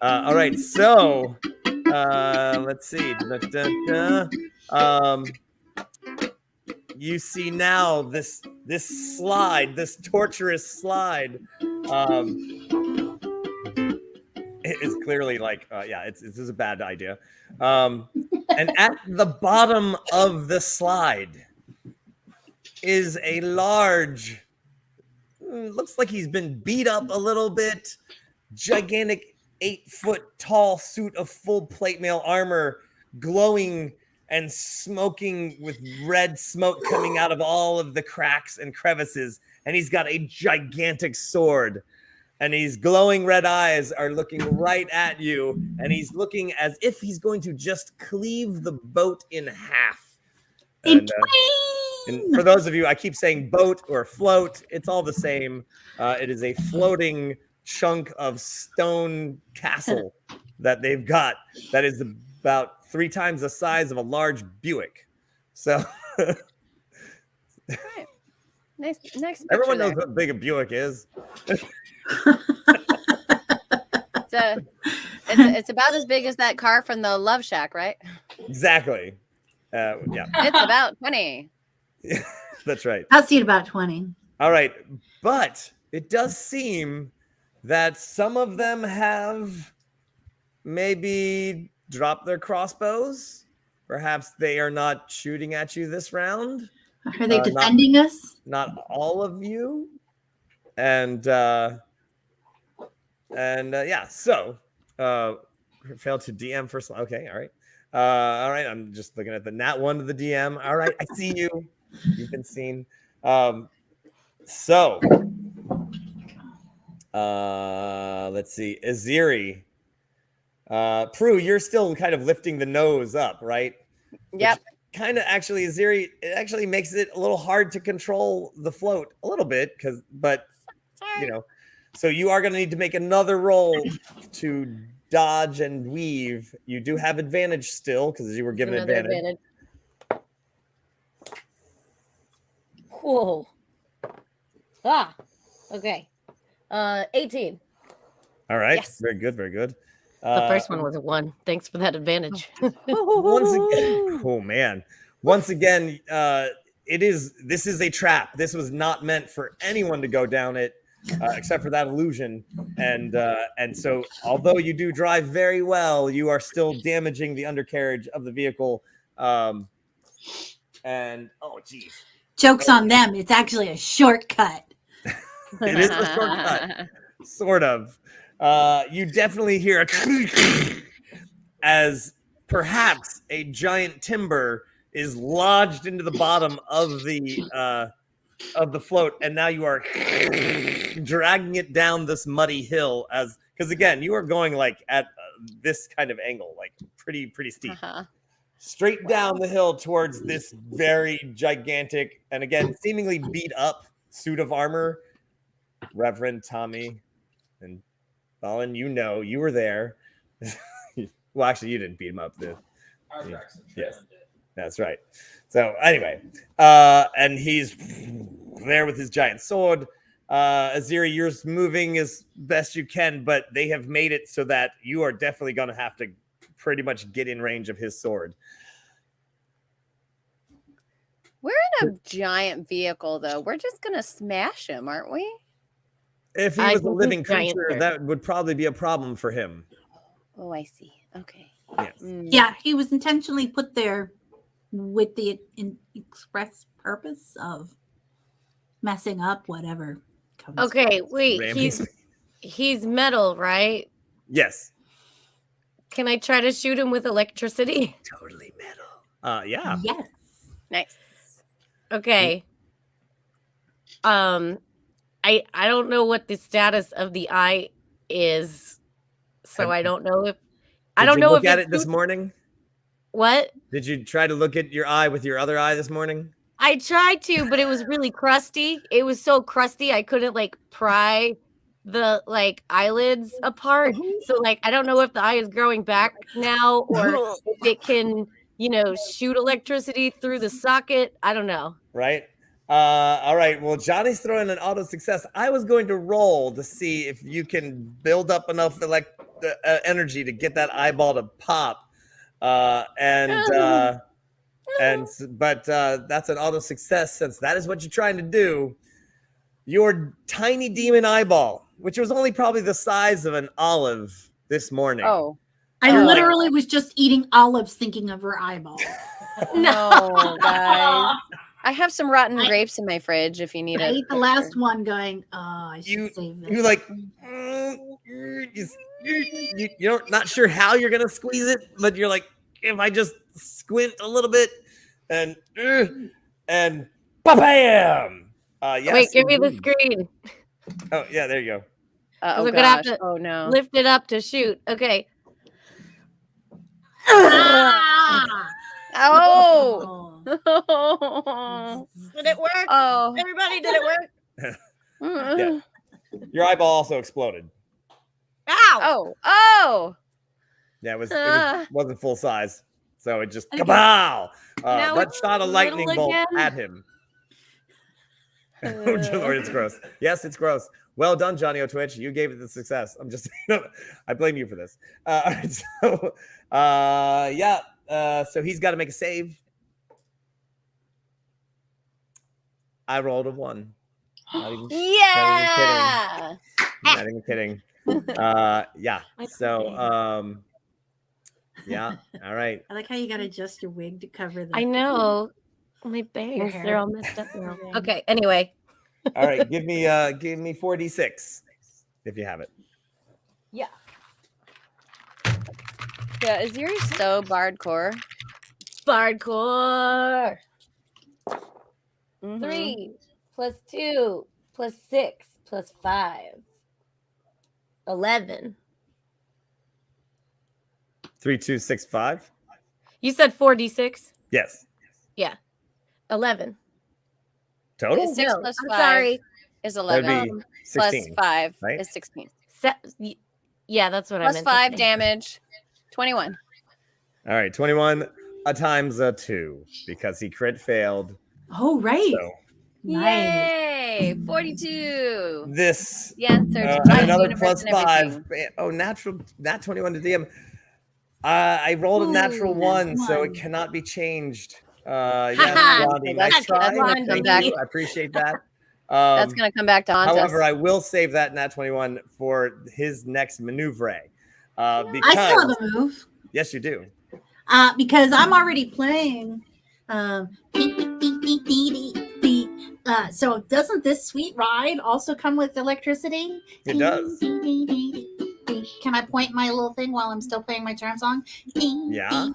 All right. So let's see. You see now this slide, this torturous slide. It is clearly like, this is a bad idea. And at the bottom of the slide is a large, looks like he's been beat up a little bit, gigantic 8-foot tall suit of full plate mail armor, glowing and smoking with red smoke coming out of all of the cracks and crevices. And he's got a gigantic sword. And his glowing red eyes are looking right at you. And he's looking as if he's going to just cleave the boat in half. And for those of you, I keep saying boat or float. It's all the same. It is a floating chunk of stone castle that they've got that is about 3 times the size of a large Buick. So Nice picture Everyone knows there. what big a Buick is. It's about as big as that car from the Love Shack, right? Exactly. Yeah, It's about 20. that's right. I'll see it about 20. All right, but it does seem that some of them have maybe dropped their crossbows. Perhaps they are not shooting at you this round. Are they defending us? Not all of you. And yeah, so failed to DM first. Okay, all right. All right, I'm just looking at the nat 1 to the DM. All right, I see you. You've been seen. So let's see. Aziri. Prue, you're still kind of lifting the nose up, right? Yep. Kind of actually, Aziri, it actually makes it a little hard to control the float a little bit, but you know, so you are going to need to make another roll to dodge and weave. You do have advantage still because you were given advantage. Whoa. Okay. 18. All right. Yes. Very good. Very good. The first one was a 1. Thanks for that advantage. Once again, oh man. Once again, this is a trap. This was not meant for anyone to go down it, except for that illusion. And so, although you do drive very well, you are still damaging the undercarriage of the vehicle. And oh, geez, Joke's on them. It's actually a shortcut. it is a shortcut, sort of. You definitely hear a as perhaps a giant timber is lodged into the bottom of the float, and now you are dragging it down this muddy hill because again you are going like at this kind of angle, like pretty steep, straight down the hill towards this very gigantic and again seemingly beat up suit of armor. Reverend Tommy and Colin, you were there. Well, actually, you didn't beat him up. Yes, that's right. So anyway, and he's there with his giant sword. Aziri, you're moving as best you can, but they have made it so that you are definitely going to have to pretty much get in range of his sword. We're in a giant vehicle, though. We're just going to smash him, aren't we? If he was a living creature, that would probably be a problem for him. Oh, I see. Okay. Yes. Yeah, he was intentionally put there with the express purpose of messing up whatever comes. Okay, wait. Ramming. He's metal, right? Yes. Can I try to shoot him with electricity? Totally metal. Yeah. Yes. Nice. Okay. I don't know what the status of the eye is, so I don't know if look at it this morning. What? Did you try to look at your eye with your other eye this morning? I tried to, but it was really crusty. It was so crusty I couldn't pry the eyelids apart. So I don't know if the eye is growing back now or if it can, shoot electricity through the socket. I don't know. Right. All right. Well, Johnny's throwing an auto success. I was going to roll to see if you can build up enough energy to get that eyeball to pop. But that's an auto success since that is what you're trying to do. Your tiny demon eyeball, which was only probably the size of an olive this morning. Oh, I literally was just eating olives thinking of her eyeball. No, guys. I have some rotten grapes in my fridge if you need it. I ate the last one going, oh, I should save this. You're not sure how you're going to squeeze it, but you're like, if I just squint a little bit and ba-bam! Yes, wait, give me the screen. Oh, yeah, there you go. Oh, I'm gonna have to no. lift it up to shoot. Okay. Oh! Did it work? Oh. Everybody, did it work? Yeah. Your eyeball also exploded. Ow! Oh! Yeah, it wasn't full size. So it just kabow! Now That it's shot a lightning little bolt again? at him. Oh, dear Lord, it's gross. Yes, it's gross. Well done, Johnny O Twitch. You gave it the success. I'm just, I blame you for this. All right, so, yeah. So he's got to make a save. I rolled a 1. Not even, Yeah. not even kidding. Yeah. So, yeah. All right. I like how you got to adjust your wig to cover the. I know. My bangs, they're all messed up now. Okay, anyway. All right. Give me 4d6 if you have it. Yeah. Yeah, is yours so bardcore? Bardcore. Mhm. 3 plus 2 plus 6 plus 5. 11. 3, 2, 6, 5. You said 4d6? Yes. Yeah. 11. Total. 6 No, plus I'm 5 sorry. is That'd 11. be Plus 16. 5 right? is 16. Yeah, that's what I Plus meant. 5 to say. damage. 21. All right. 21 times 2 because he crit failed. Oh, right. So Nice. Yay! 42. this The answer to and God's another universe plus and 5. everything. Oh, nat 21 to DM. I rolled a natural Ooh, 1, so it one. cannot be changed. Ha Yeah, ha. Blondie, That's- nice try. that's gonna Thank come back. you. I appreciate that. That's going to come back to haunt However, us. I will save that nat 21 for his next maneuver. Because I still have a move. yes, you do. Because I'm already playing. So doesn't this sweet ride also come with electricity? It does. Can I point my little thing while I'm still playing my charm song? Yeah.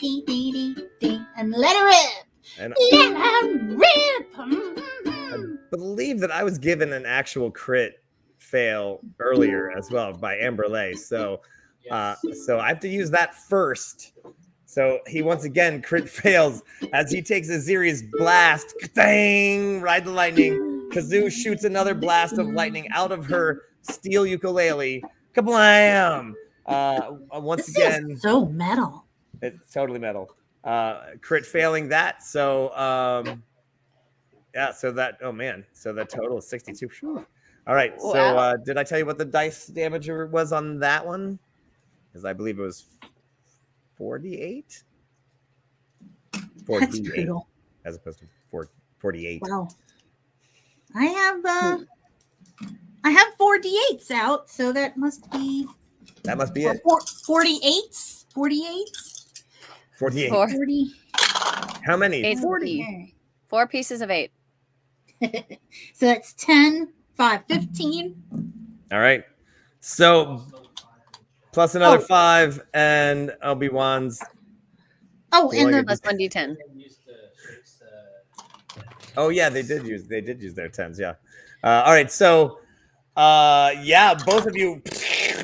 And let her rip. And Let her rip. I believe that I was given an actual crit fail earlier as well by Amberlay. So so I have to use that first. So he once again crit fails as he takes a Ziri's blast. Dang! Ride the lightning. Kazoo shoots another blast of lightning out of her steel ukulele. Kablam! Once This again, is so metal. it's totally metal. Crit failing that. So yeah, so that, oh man, so the total is 62. Whew. All right, so Wow. did I tell you what the dice damage was on that one? Because I believe it was 48? That's 48 brutal. as opposed to 48. Wow. I have 4 d8s out, so that must be That must be it. 48s. 48s. 48. 40. How many? 8 Okay. 4 pieces of 8. So that's 10, 5, 15. All right. So plus another 5 and Obi-Wan's. Oh, and the Plus 1d10. Oh yeah, they did use their 10s. Yeah. All right. So yeah, both of you.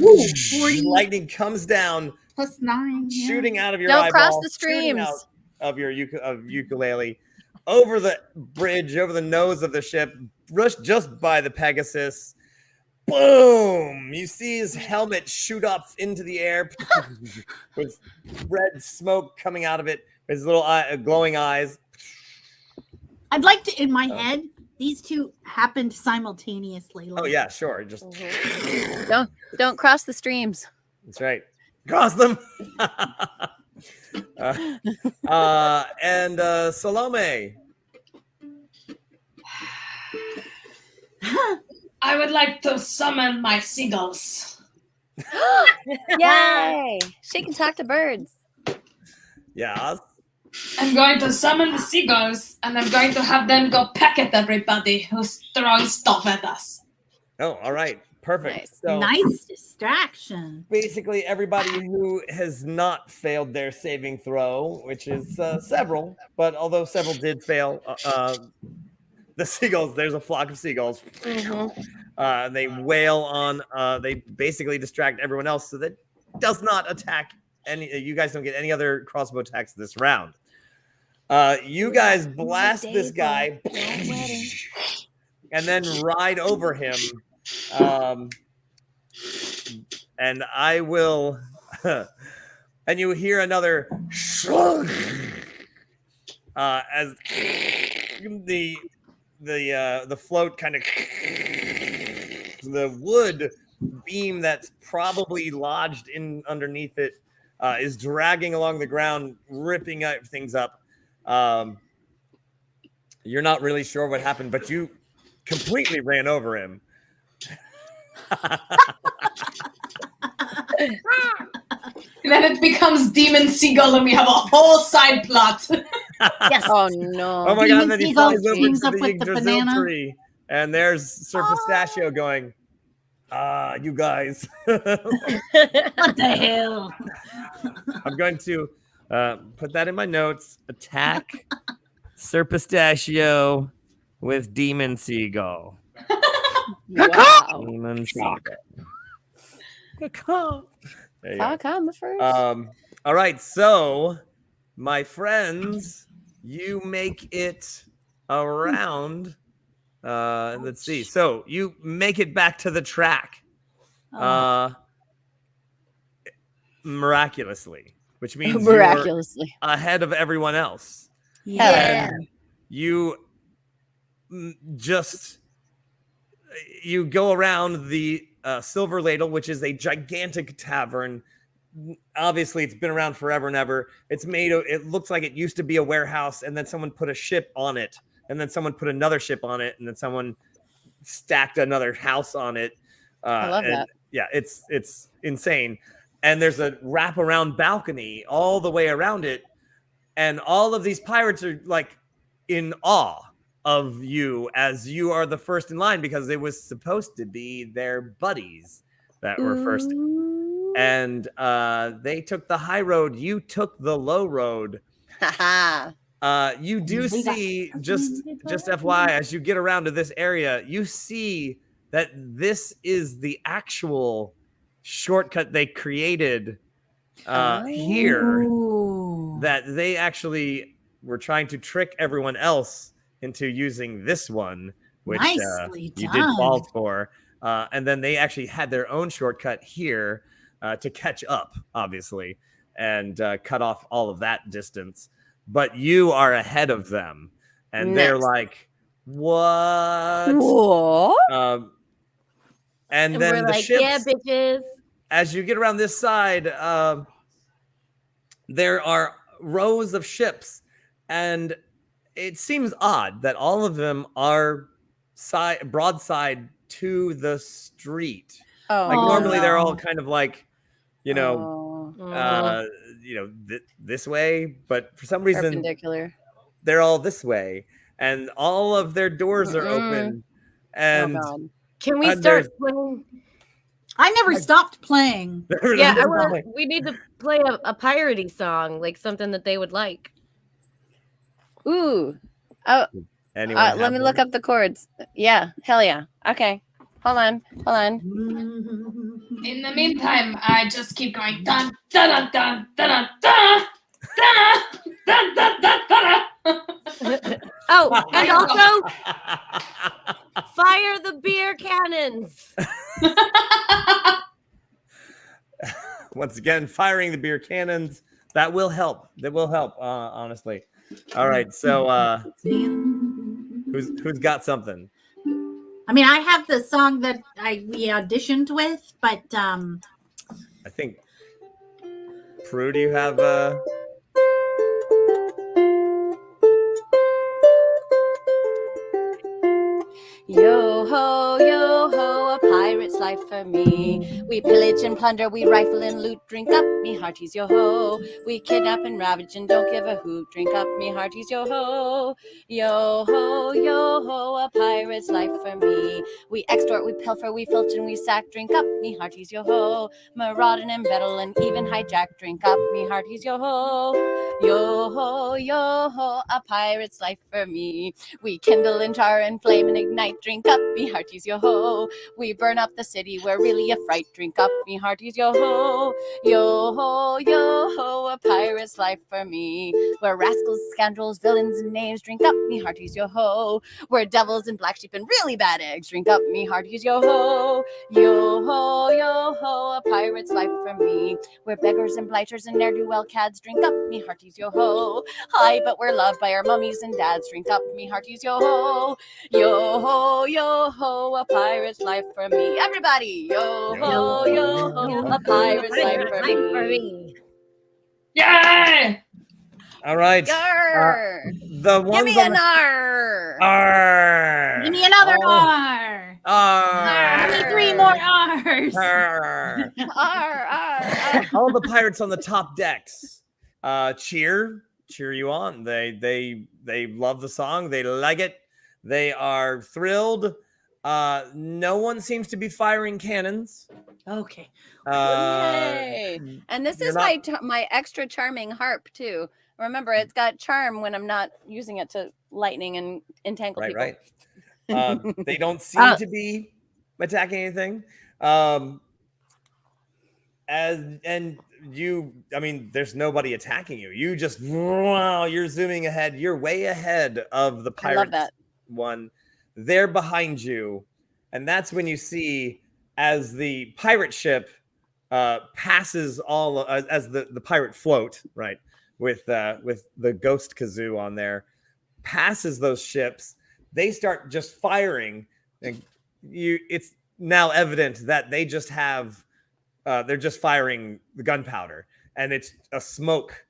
Ooh, 40 Lightning comes down, plus 9. Yeah. shooting out of your Don't eyeball, cross the shooting streams. out of your ukulele, over the bridge, over the nose of the ship, rushed just by the Pegasus. Boom! You see his helmet shoot up into the air with red smoke coming out of it. His little glowing eyes. I'd like to, in my head, these two happened simultaneously. Oh like- yeah, sure. Just Don't cross the streams. that's right. Cross them. And Salome. I would like to summon my seagulls. Yay! She can talk to birds. Yeah. I'm going to summon the seagulls, and I'm going to have them go peck at everybody who's throwing stuff at us. Oh, all right. Perfect. Nice. So Nice distraction. basically, everybody who has not failed their saving throw, which is several, but although several did fail, the seagulls, there's a flock of seagulls. They wail on, they basically distract everyone else so that does not attack any, you guys don't get any other crossbow attacks this round. You guys blast this guy and then ride over him. And I will, and you hear another shrug as the the float kind of the wood beam that's probably lodged in underneath it is dragging along the ground, ripping things up. You're not really sure what happened, but you completely ran over him. Then it becomes Demon Seagull, and we have a whole side plot. Yes. Oh no. Oh my Demon god, then he Seagull flies over teams to up the with the Yggdrasil banana. tree, and there's Sir Pistachio going, you guys. What the hell? I'm going to put that in my notes. Attack Sir Pistachio with Demon Seagull. Wow. Demon Seagull. There you go. Come first. All right, so my friends, you make it around. Let's see. So you make it back to the track. Miraculously, which means Miraculously. you're ahead of everyone else. Yeah. And you just you go around the Silver Ladle, which is a gigantic tavern. Obviously, it's been around forever and ever. It's made. It looks like it used to be a warehouse, and then someone put a ship on it, and then someone put another ship on it, and then someone stacked another house on it. I love that. Yeah, it's insane. And there's a wraparound balcony all the way around it, and all of these pirates are like in awe of you as you are the first in line because it was supposed to be their buddies that were first. And they took the high road. You took the low road. You do see, just FYI, as you get around to this area, you see that this is the actual shortcut they created here. That they actually were trying to trick everyone else into using this one, which you did fall for. And then they actually had their own shortcut here to catch up, obviously, and cut off all of that distance. But you are ahead of them, and they're like, "What?" And then we're the like, ships, yeah, bitches. as you get around this side, there are rows of ships, and it seems odd that all of them are broadside to the street. Normally they're all kind of like, this way, but for some reason perpendicular. They're all this way, and all of their doors are open. And can we start playing? I never stopped playing. Yeah, we need to play a piratey song, like something that they would like. Ooh. Oh. Let me look up the chords. Yeah. Hell yeah. Okay. Hold on. In the meantime, I just keep going dun dun dun dun dun dun dun dun dun dun. Oh, and also fire the beer cannons. Once again, firing the beer cannons. That will help. Honestly. All right. So who's got something? I mean, I have the song that we auditioned with, but I think Prue, do you have Yo ho, a pirate's life for me. We pillage and plunder, we rifle and loot. Drink up, me hearties, yo ho. We kidnap and ravage and don't give a hoot. Drink up, me hearties, yo ho. Yo ho, a pirate's life for me. We extort, we pilfer, we filch and we sack. Drink up, me hearties, yo ho. Maraud and embeddle and even hijack. Drink up, me hearties, yo ho. Yo ho, a pirate's life for me. We kindle and char and flame and ignite. Drink up, me hearties, yo ho. We burn up the city, we're really a fright. Drink up, me hearties, yo ho. Yo ho, a pirate's life for me. We're rascals, scoundrels, villains, and knaves. Drink up, me hearties, yo ho. We're devils and black sheep and really bad eggs. Drink up, me hearties, yo ho. Yo ho, a pirate's pirate's life for me. We're beggars and blighters and ne'er-do-well cads. Drink up, me hearties, yo-ho. Hi, but we're loved by our mummies and dads. Drink up, me hearties, yo-ho. Yo-ho, yo-ho, a pirate's life for me. Everybody, yo-ho, yo-ho, a pirate's life for me. Yay! All right. Yarr! The Give ones me on an R! R. Give me another R. R. Give me 3 more R's. R. R. All the pirates on the top decks cheer you on. They love the song. They like it. They are thrilled. No one seems to be firing cannons. Okay. Yay! And this you're is my extra charming harp too. Remember, it's got charm when I'm not using it to lightning and entangle people. Right. They don't seem to be attacking anything. There's nobody attacking you. You just you're zooming ahead. You're way ahead of the pirate. I love that. One. They're behind you, and that's when you see as the pirate ship passes all as the pirate float, right, with the ghost kazoo on there, passes those ships. They start just firing, and it's now evident that they just have they're just firing the gunpowder, and it's a smoke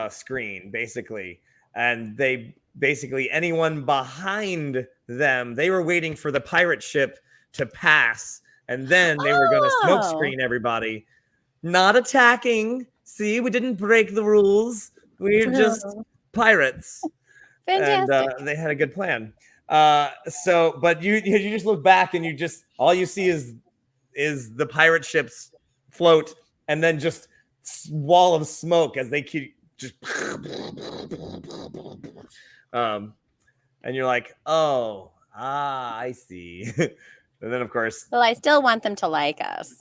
screen basically, and they basically anyone behind them, they were waiting for the pirate ship to pass, and then they were going to smoke screen everybody, not attacking. See, we didn't break the rules. We're just pirates. Fantastic. And they had a good plan. But you just look back and all you see is the pirate ships float, and then just wall of smoke as they keep just and you're like, I see. And then of course, well, I still want them to like us.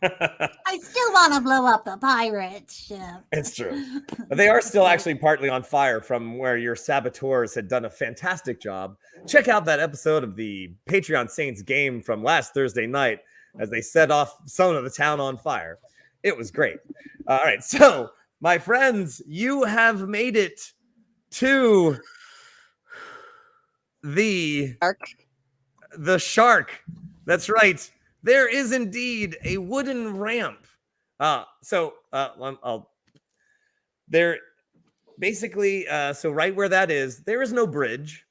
I still want to blow up the pirate ship. It's true. But they are still actually partly on fire from where your saboteurs had done a fantastic job. Check out that episode of the Patreon Saints game from last Thursday night as they set off some of the town on fire. It was great. All right. So, my friends, you have made it to the shark. That's right. There is indeed a wooden ramp. So right where that is, there is no bridge.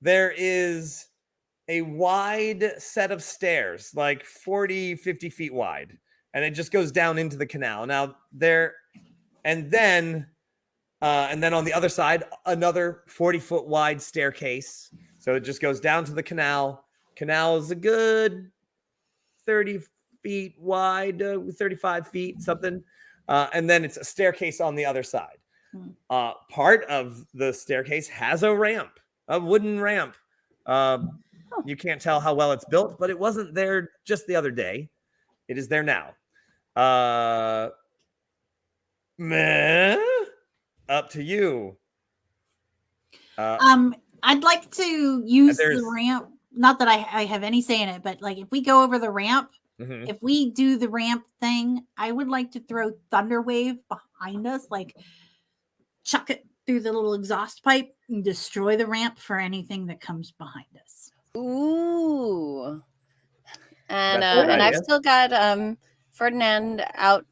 There is a wide set of stairs, like 40, 50 feet wide, and it just goes down into the canal. Now and then on the other side, another 40-foot wide staircase. So it just goes down to the canal. Canal is a good 30 feet wide, 35 feet, something. And then it's a staircase on the other side. Part of the staircase has a ramp, a wooden ramp. You can't tell how well it's built, but it wasn't there just the other day. It is there now. Up to you. I'd like to use the ramp. Not that I have any say in it, but like if we go over the ramp, if we do the ramp thing, I would like to throw Thunder Wave behind us, like chuck it through the little exhaust pipe and destroy the ramp for anything that comes behind us. Ooh. And I've still got Ferdinand out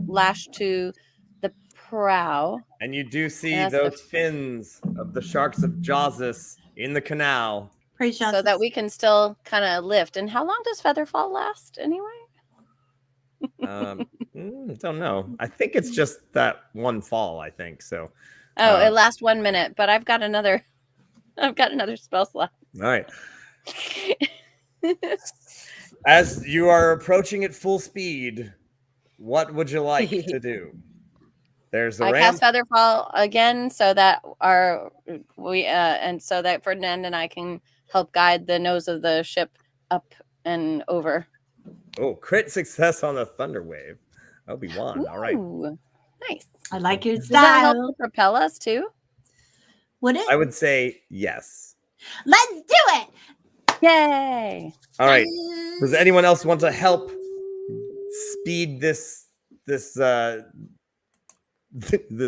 lashed to the prow. And you do see those fins of the sharks of Jawsus in the canal. Praise so Jawsus. that we can still kind of lift. And how long does Featherfall last anyway? Don't know. I think it's just that one fall, I think. So it lasts 1 minute, but I've got another spell slot. All right. As you are approaching at full speed, what would you like to do? There's the ramp. Cast Featherfall again, so that so that Ferdinand and I can help guide the nose of the ship up and over. Oh, crit success on the Thunder Wave. Obi-Wan. All right. Nice. I like your Does that help style. to propel us too? Would it? I would say yes. Let's do it. Yay! All right. Does anyone else want to help speed this this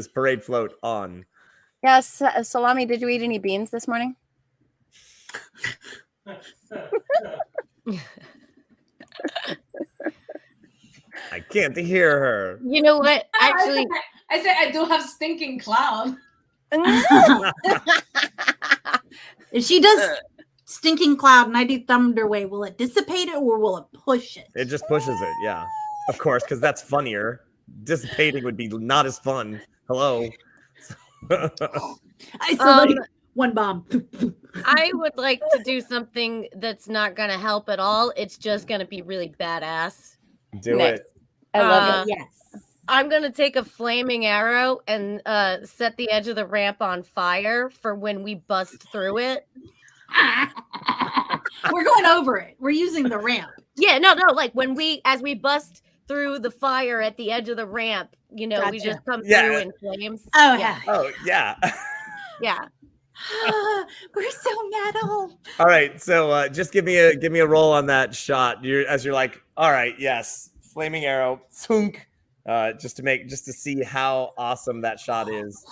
parade float on? Yes, Salami, did you eat any beans this morning? I can't hear her. You know what? Actually, I said I do have stinking cloud. If she does stinking cloud and I do thunderwave, will it dissipate it or will it push it? It just pushes it, yeah. Of course, because that's funnier. Dissipating would be not as fun. Hello. I said one bomb. I would like to do something that's not going to help at all. It's just going to be really badass. Do Nice. it. I love it. Yes. I'm going to take a flaming arrow and set the edge of the ramp on fire for when we bust through it. We're going over it. We're using the ramp. Yeah, no, like as we bust through the fire at the edge of the ramp, we Gotcha. just come Yeah. through in flames. Oh, yeah. Oh, yeah. Yeah. We're so metal. All right, so just give me a roll on that shot. You're like, all right, yes, flaming arrow, thunk, just to see how awesome that shot is.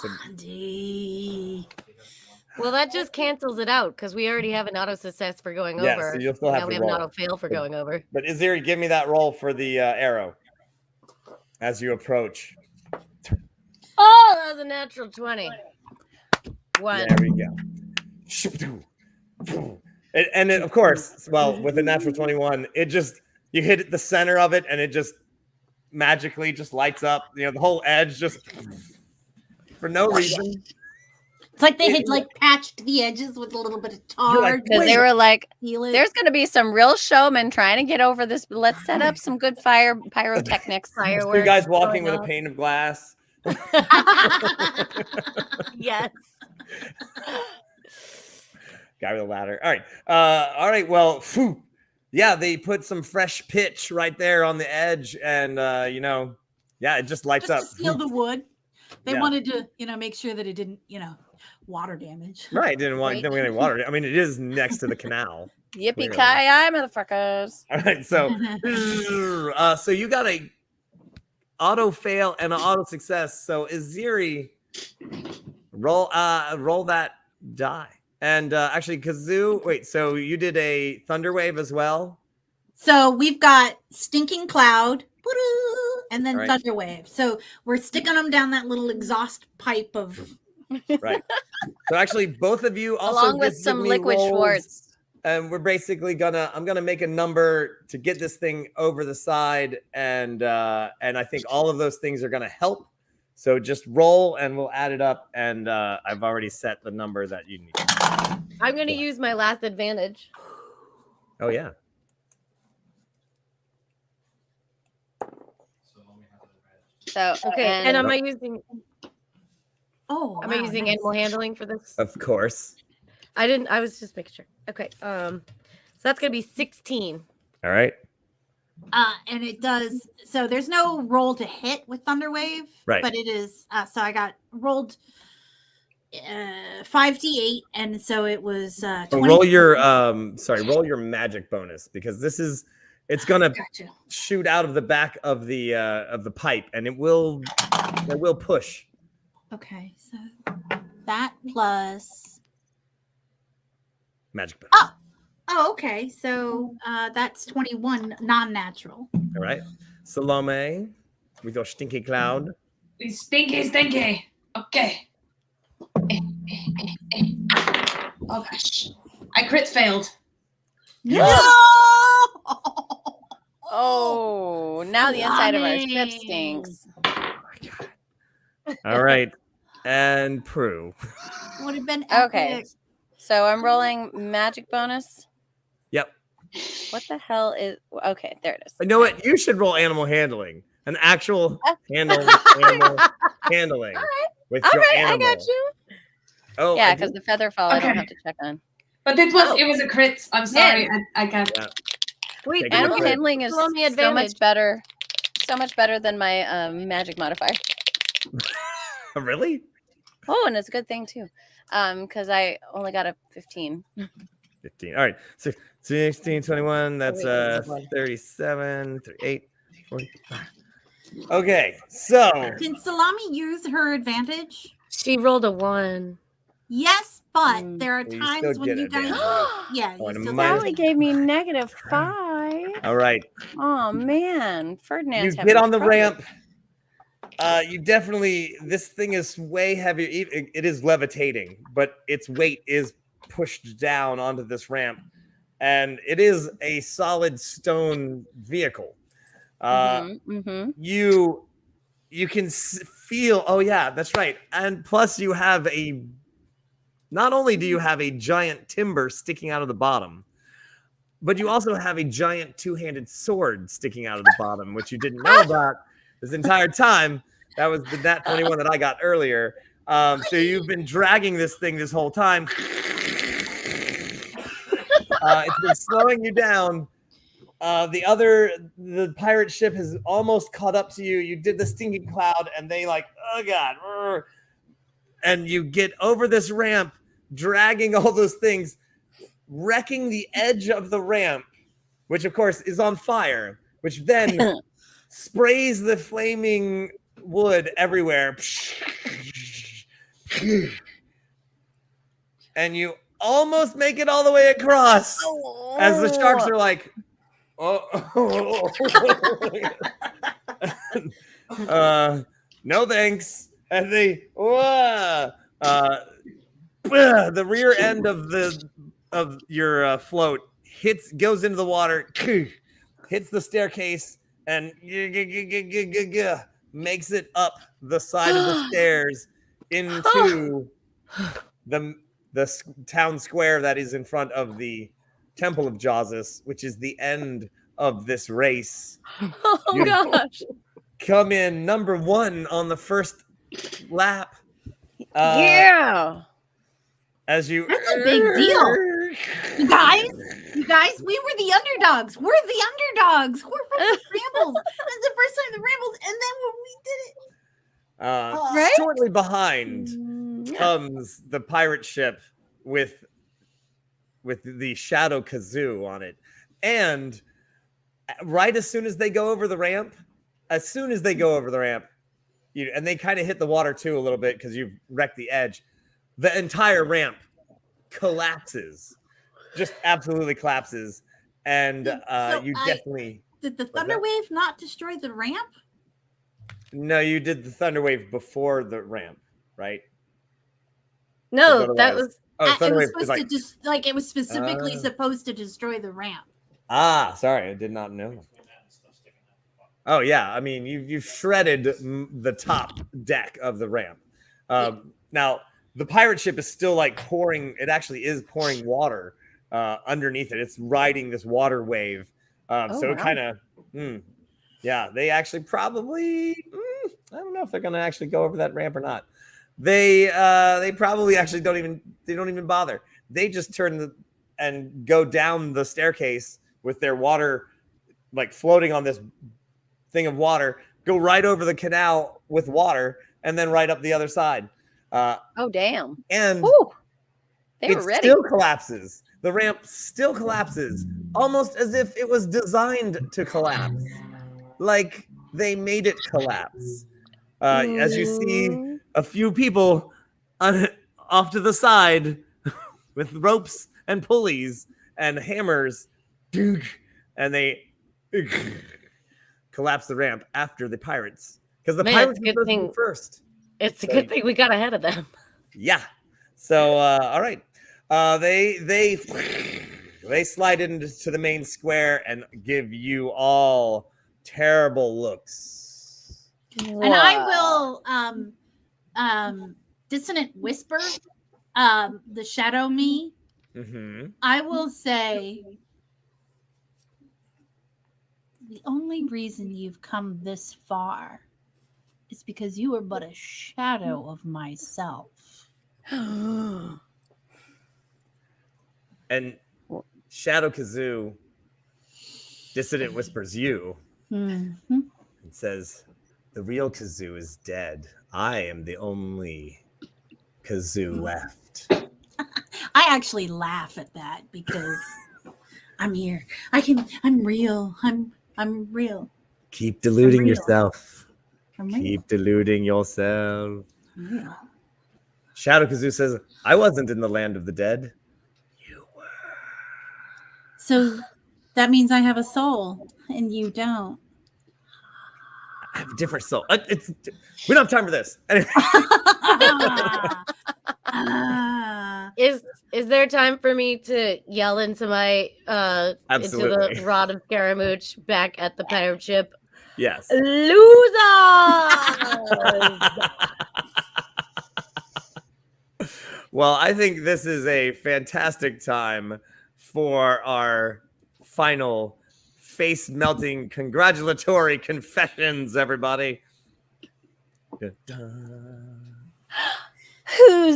Well, that just cancels it out because we already have an auto success for going Yes, over. so you'll still have now to we have an roll. auto fail for going over. But Iziri, give me that roll for the arrow as you approach. Oh, that was a natural 20. One. There we go. And of course, well, with a natural 21, you hit the center of it, and it just magically just lights up. The whole edge just for no reason. It's like they had patched the edges with a little bit of tar. Because they were like, Feel it. there's going to be some real showmen trying to get over this. Let's set up some good pyrotechnics. Two guys walking with a pane of glass. Yes. Guy with a ladder. All right. Well, yeah, they put some fresh pitch right there on the edge, and it just lights just up. to seal the wood. They Yeah. wanted to, make sure that it didn't, water damage. Right, didn't want any water. I mean, it is next to the canal. Yippee ki yay, motherfuckers! All right, so so you got a auto fail and an auto success. So Iziri, roll that die. And actually, Kazoo, wait, so you did a thunder wave as well? So we've got stinking cloud, and then All right. thunder wave. So we're sticking them down that little exhaust pipe of. Right. So actually, both of you also Along with just give some me liquid rolls, Schwartz. and we're basically I'm gonna make a number to get this thing over the side, and I think all of those things are gonna help. So just roll, and we'll add it up. And I've already set the number that you need. I'm going to use my last advantage. Oh yeah. So Okay, and am I using? Oh, Am I using animal handling for this? Of course. I didn't. I was just making sure. Okay. So that's gonna be 16. All right. And it does. So there's no roll to hit with thunder wave, Right. But it is. So I got rolled 5d8, and so it was. 20. Roll your magic bonus, because it's gonna Gotcha. shoot out of the back of the pipe, and it will push. Okay, so that plus. Magic bonus. Oh, okay. So that's 21 non-natural. All right. Salome with your stinky cloud. Stinky. Okay. Oh gosh. I crit failed. No! Oh, now the inside of our ship stinks. All right. And Prue. Would have been Okay. epic. So I'm rolling magic bonus. Yep. What the hell is? Okay, there it is. You know what? You should roll animal handling. An actual animal handling. All right. With All your right, animal. I got you. Oh, Yeah, I because do- the feather fall, I don't Okay. have to check on. But it was a crit. I'm sorry. I can't. Yeah. Wait, Take it Animal with it. handling is Roll me so much advantage. better. So much better than my magic modifier. Really? Oh, and it's a good thing too. Because I only got a 15. 15. All right. So 16, 21. That's Everything's one. 37, 38, 45. Okay, so Can Salami use her advantage? She rolled a 1. Yes, but Mm. there are you times still when get you guys. advantage. Yeah, Oh, you and a still minus- Sally gave me -5. All right, Oh man, you Ferdinand's get having on the trouble. ramp. You definitely, this thing is way heavier. It is levitating, but its weight is pushed down onto this ramp, and it is a solid stone vehicle. You can feel. Oh yeah, that's right. And plus, you have a. Not only do you have a giant timber sticking out of the bottom, but you also have a giant two-handed sword sticking out of the bottom, which you didn't know about this entire time. That was the Nat21 that I got earlier. So you've been dragging this thing this whole time. It's been slowing you down. The pirate ship has almost caught up to you. You did the stinking cloud, and they like, oh god. And you get over this ramp, dragging all those things, wrecking the edge of the ramp, which of course is on fire, which then sprays the flaming wood everywhere. And you almost make it all the way across as the sharks are like, no thanks. And they, the rear end of your float goes into the water, hits the staircase, and makes it up the side of the stairs into the town square that is in front of the Temple of Jazus, which is the end of this race. Oh You gosh. come in number 1 on the first lap. Yeah. As you, That's a big deal. You guys, we were the underdogs. We're the underdogs. We're from the Rambles. This is the first time the Rambles, and then when we did it. Right? Shortly behind comes the pirate ship with the Shadow Kazoo on it. And right as soon as they go over the ramp, and they kind of hit the water too a little bit because you've wrecked the edge, the entire ramp collapses, just absolutely collapses. And definitely... Did the thunder wave not destroy the ramp? No, you did the thunder wave before the ramp, right? No, that was It was supposed to just it was specifically supposed to destroy the ramp. Sorry, I did not know. Oh yeah, I mean you've shredded the top deck of the ramp. Now the pirate ship is still like pouring. It actually is pouring water underneath it. It's riding this water wave. So it kind of, yeah. They actually probably, I don't know if they're gonna actually go over that ramp or not. They probably actually don't even bother. They just turn and go down the staircase with their water like floating on this thing of water, go right over the canal with water, and then right up the other side. Oh damn. And they were ready. Still collapses. The ramp still collapses, almost as if it was designed to collapse. Like they made it collapse. As you see a few people off to the side with ropes and pulleys and hammers, and they collapse the ramp after the pirates. Because the pirates were supposed to be first. It's a good thing we got ahead of them. Yeah. So, all right. They slide into the main square and give you all terrible looks. And I will dissonant whisper the shadow me. I will say the only reason you've come this far is because you are but a shadow of myself. And Shadow Kazoo dissonant whispers you and says, the real Kazoo is dead. I am the only Kazoo left. I actually laugh at that because I'm here. I'm real. I'm real. Keep deluding real. yourself. I'm real. Keep deluding yourself. I'm real. Shadow Kazoo says, I wasn't in the land of the dead. You were. So that means I have a soul and you don't. I have a different soul. We don't have time for this. Is there time for me to yell into my into Absolutely. the rod of Scaramouche back at the pirate ship? Yes. Losers! Well, I think this is a fantastic time for our final face-melting congratulatory confessions, everybody. Who's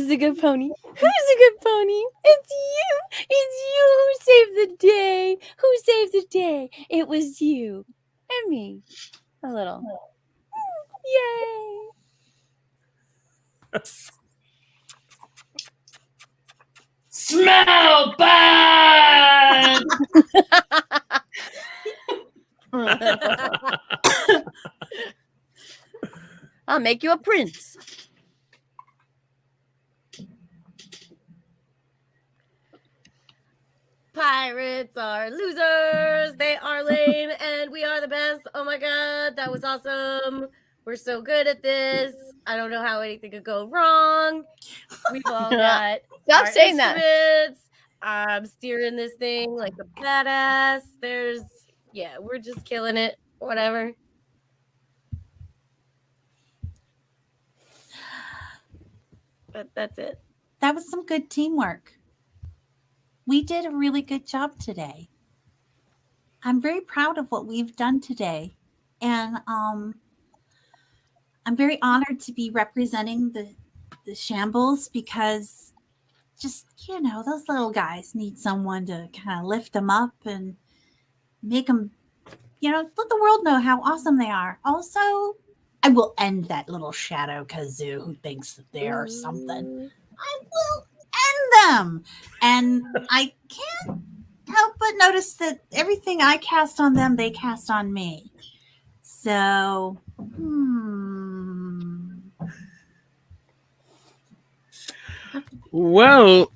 the good pony? Who's the good pony? It's you. It's you who saved the day. Who saved the day? It was you and me. A little. Yay. Smell bad. I'll make you a prince. Pirates are losers. They are lame, and we are the best. Oh my god, that was awesome. We're so good at this. I don't know how anything could go wrong. We've all got Stop our saying that. instruments. I'm steering this thing like a badass. We're just killing it. Whatever. But that's it. That was some good teamwork. We did a really good job today. I'm very proud of what we've done today. And I'm very honored to be representing the Shambles because just, those little guys need someone to kind of lift them up and make them, let the world know how awesome they are. Also, I will end that little Shadow Kazoo who thinks that they are something. I will end them. And I can't help but notice that everything I cast on them, they cast on me. So, Well,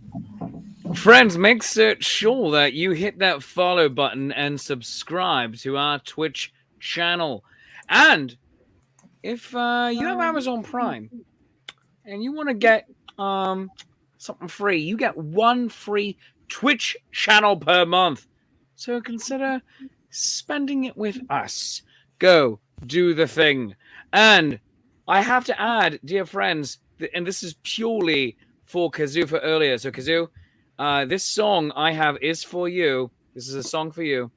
friends, make sure that you hit that follow button and subscribe to our Twitch channel. And if you have Amazon Prime and you want to get something free, you get one free Twitch channel per month. So consider spending it with us. Go do the thing. And I have to add, dear friends, and this is purely for Kazoo for earlier. So Kazoo, this song I have is for you. This is a song for you.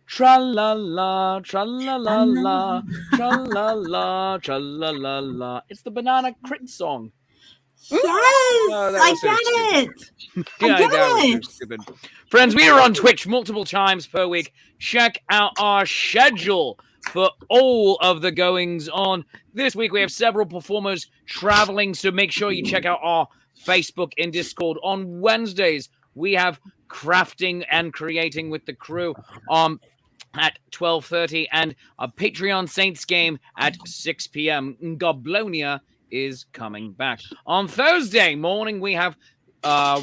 Tra-la-la, tra-la-la-la, tra-la-la, tra-la-la-la. It's the Banana Crit song. yes, that I was so get it. Yeah, that was so stupid. Friends, we are on Twitch multiple times per week. Check out our schedule for all of the goings on. This week we have several performers traveling, so make sure you check out our Facebook and Discord. On Wednesdays, we have crafting and creating with the crew at 12:30 and a Patreon Saints game at 6 p.m. Goblonia is coming back. On Thursday morning, we have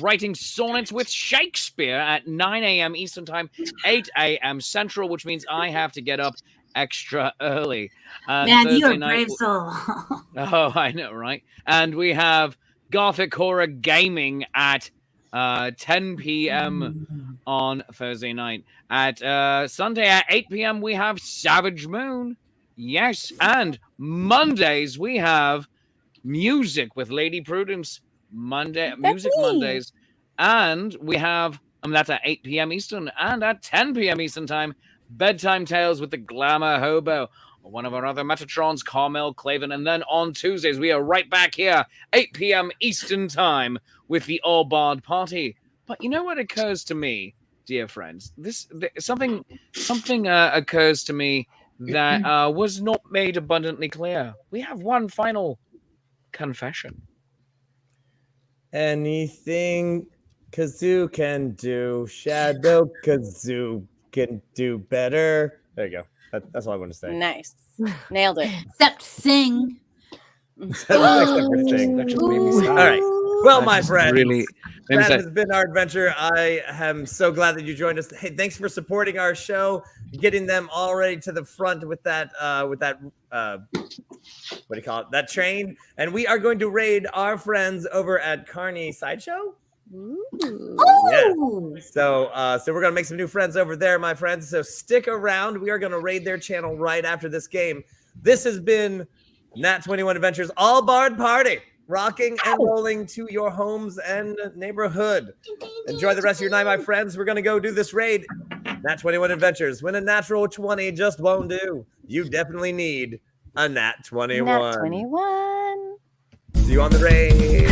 writing sonnets with Shakespeare at 9 a.m. Eastern Time, 8 a.m. Central, which means I have to get up extra early. Man, Thursday you're a night, brave soul. Oh, I know, right? And we have Gothic Horror Gaming at 10 p.m. on Thursday night. At Sunday at 8 p.m., we have Savage Moon. Yes. And Mondays, we have Music with Lady Prudence. Music Mondays. And we have, that's at 8 p.m. Eastern. And at 10 p.m. Eastern Time, Bedtime Tales with the Glamour Hobo. One of our other Metatrons, Carmel Clavin. And then on Tuesdays, we are right back here, 8 p.m. Eastern Time, with the All Bard Party. But you know what occurs to me, dear friends? Something occurs to me that was not made abundantly clear. We have one final confession. Anything Kazoo can do. Shadow Kazoo can do better. There you go. That's all I want to say. Nice. Nailed it. Except sing. Except for sing. Actually made me All right. Well, That my just friends, really made me that say- has been our adventure. I am so glad that you joined us. Hey, thanks for supporting our show, getting them already to the front with that what do you call it? That train. And we are going to raid our friends over at Carney Sideshow. Yeah. So we're gonna make some new friends over there, my friends. So stick around. We are gonna raid their channel right after this game. This has been Nat21 Adventures All Barred Party, rocking and rolling to your homes and neighborhood. Enjoy the rest of your night, my friends. We're gonna go do this raid. Nat21 Adventures. When a natural 20 just won't do, you definitely need a Nat21. Nat 21. See you on the raid.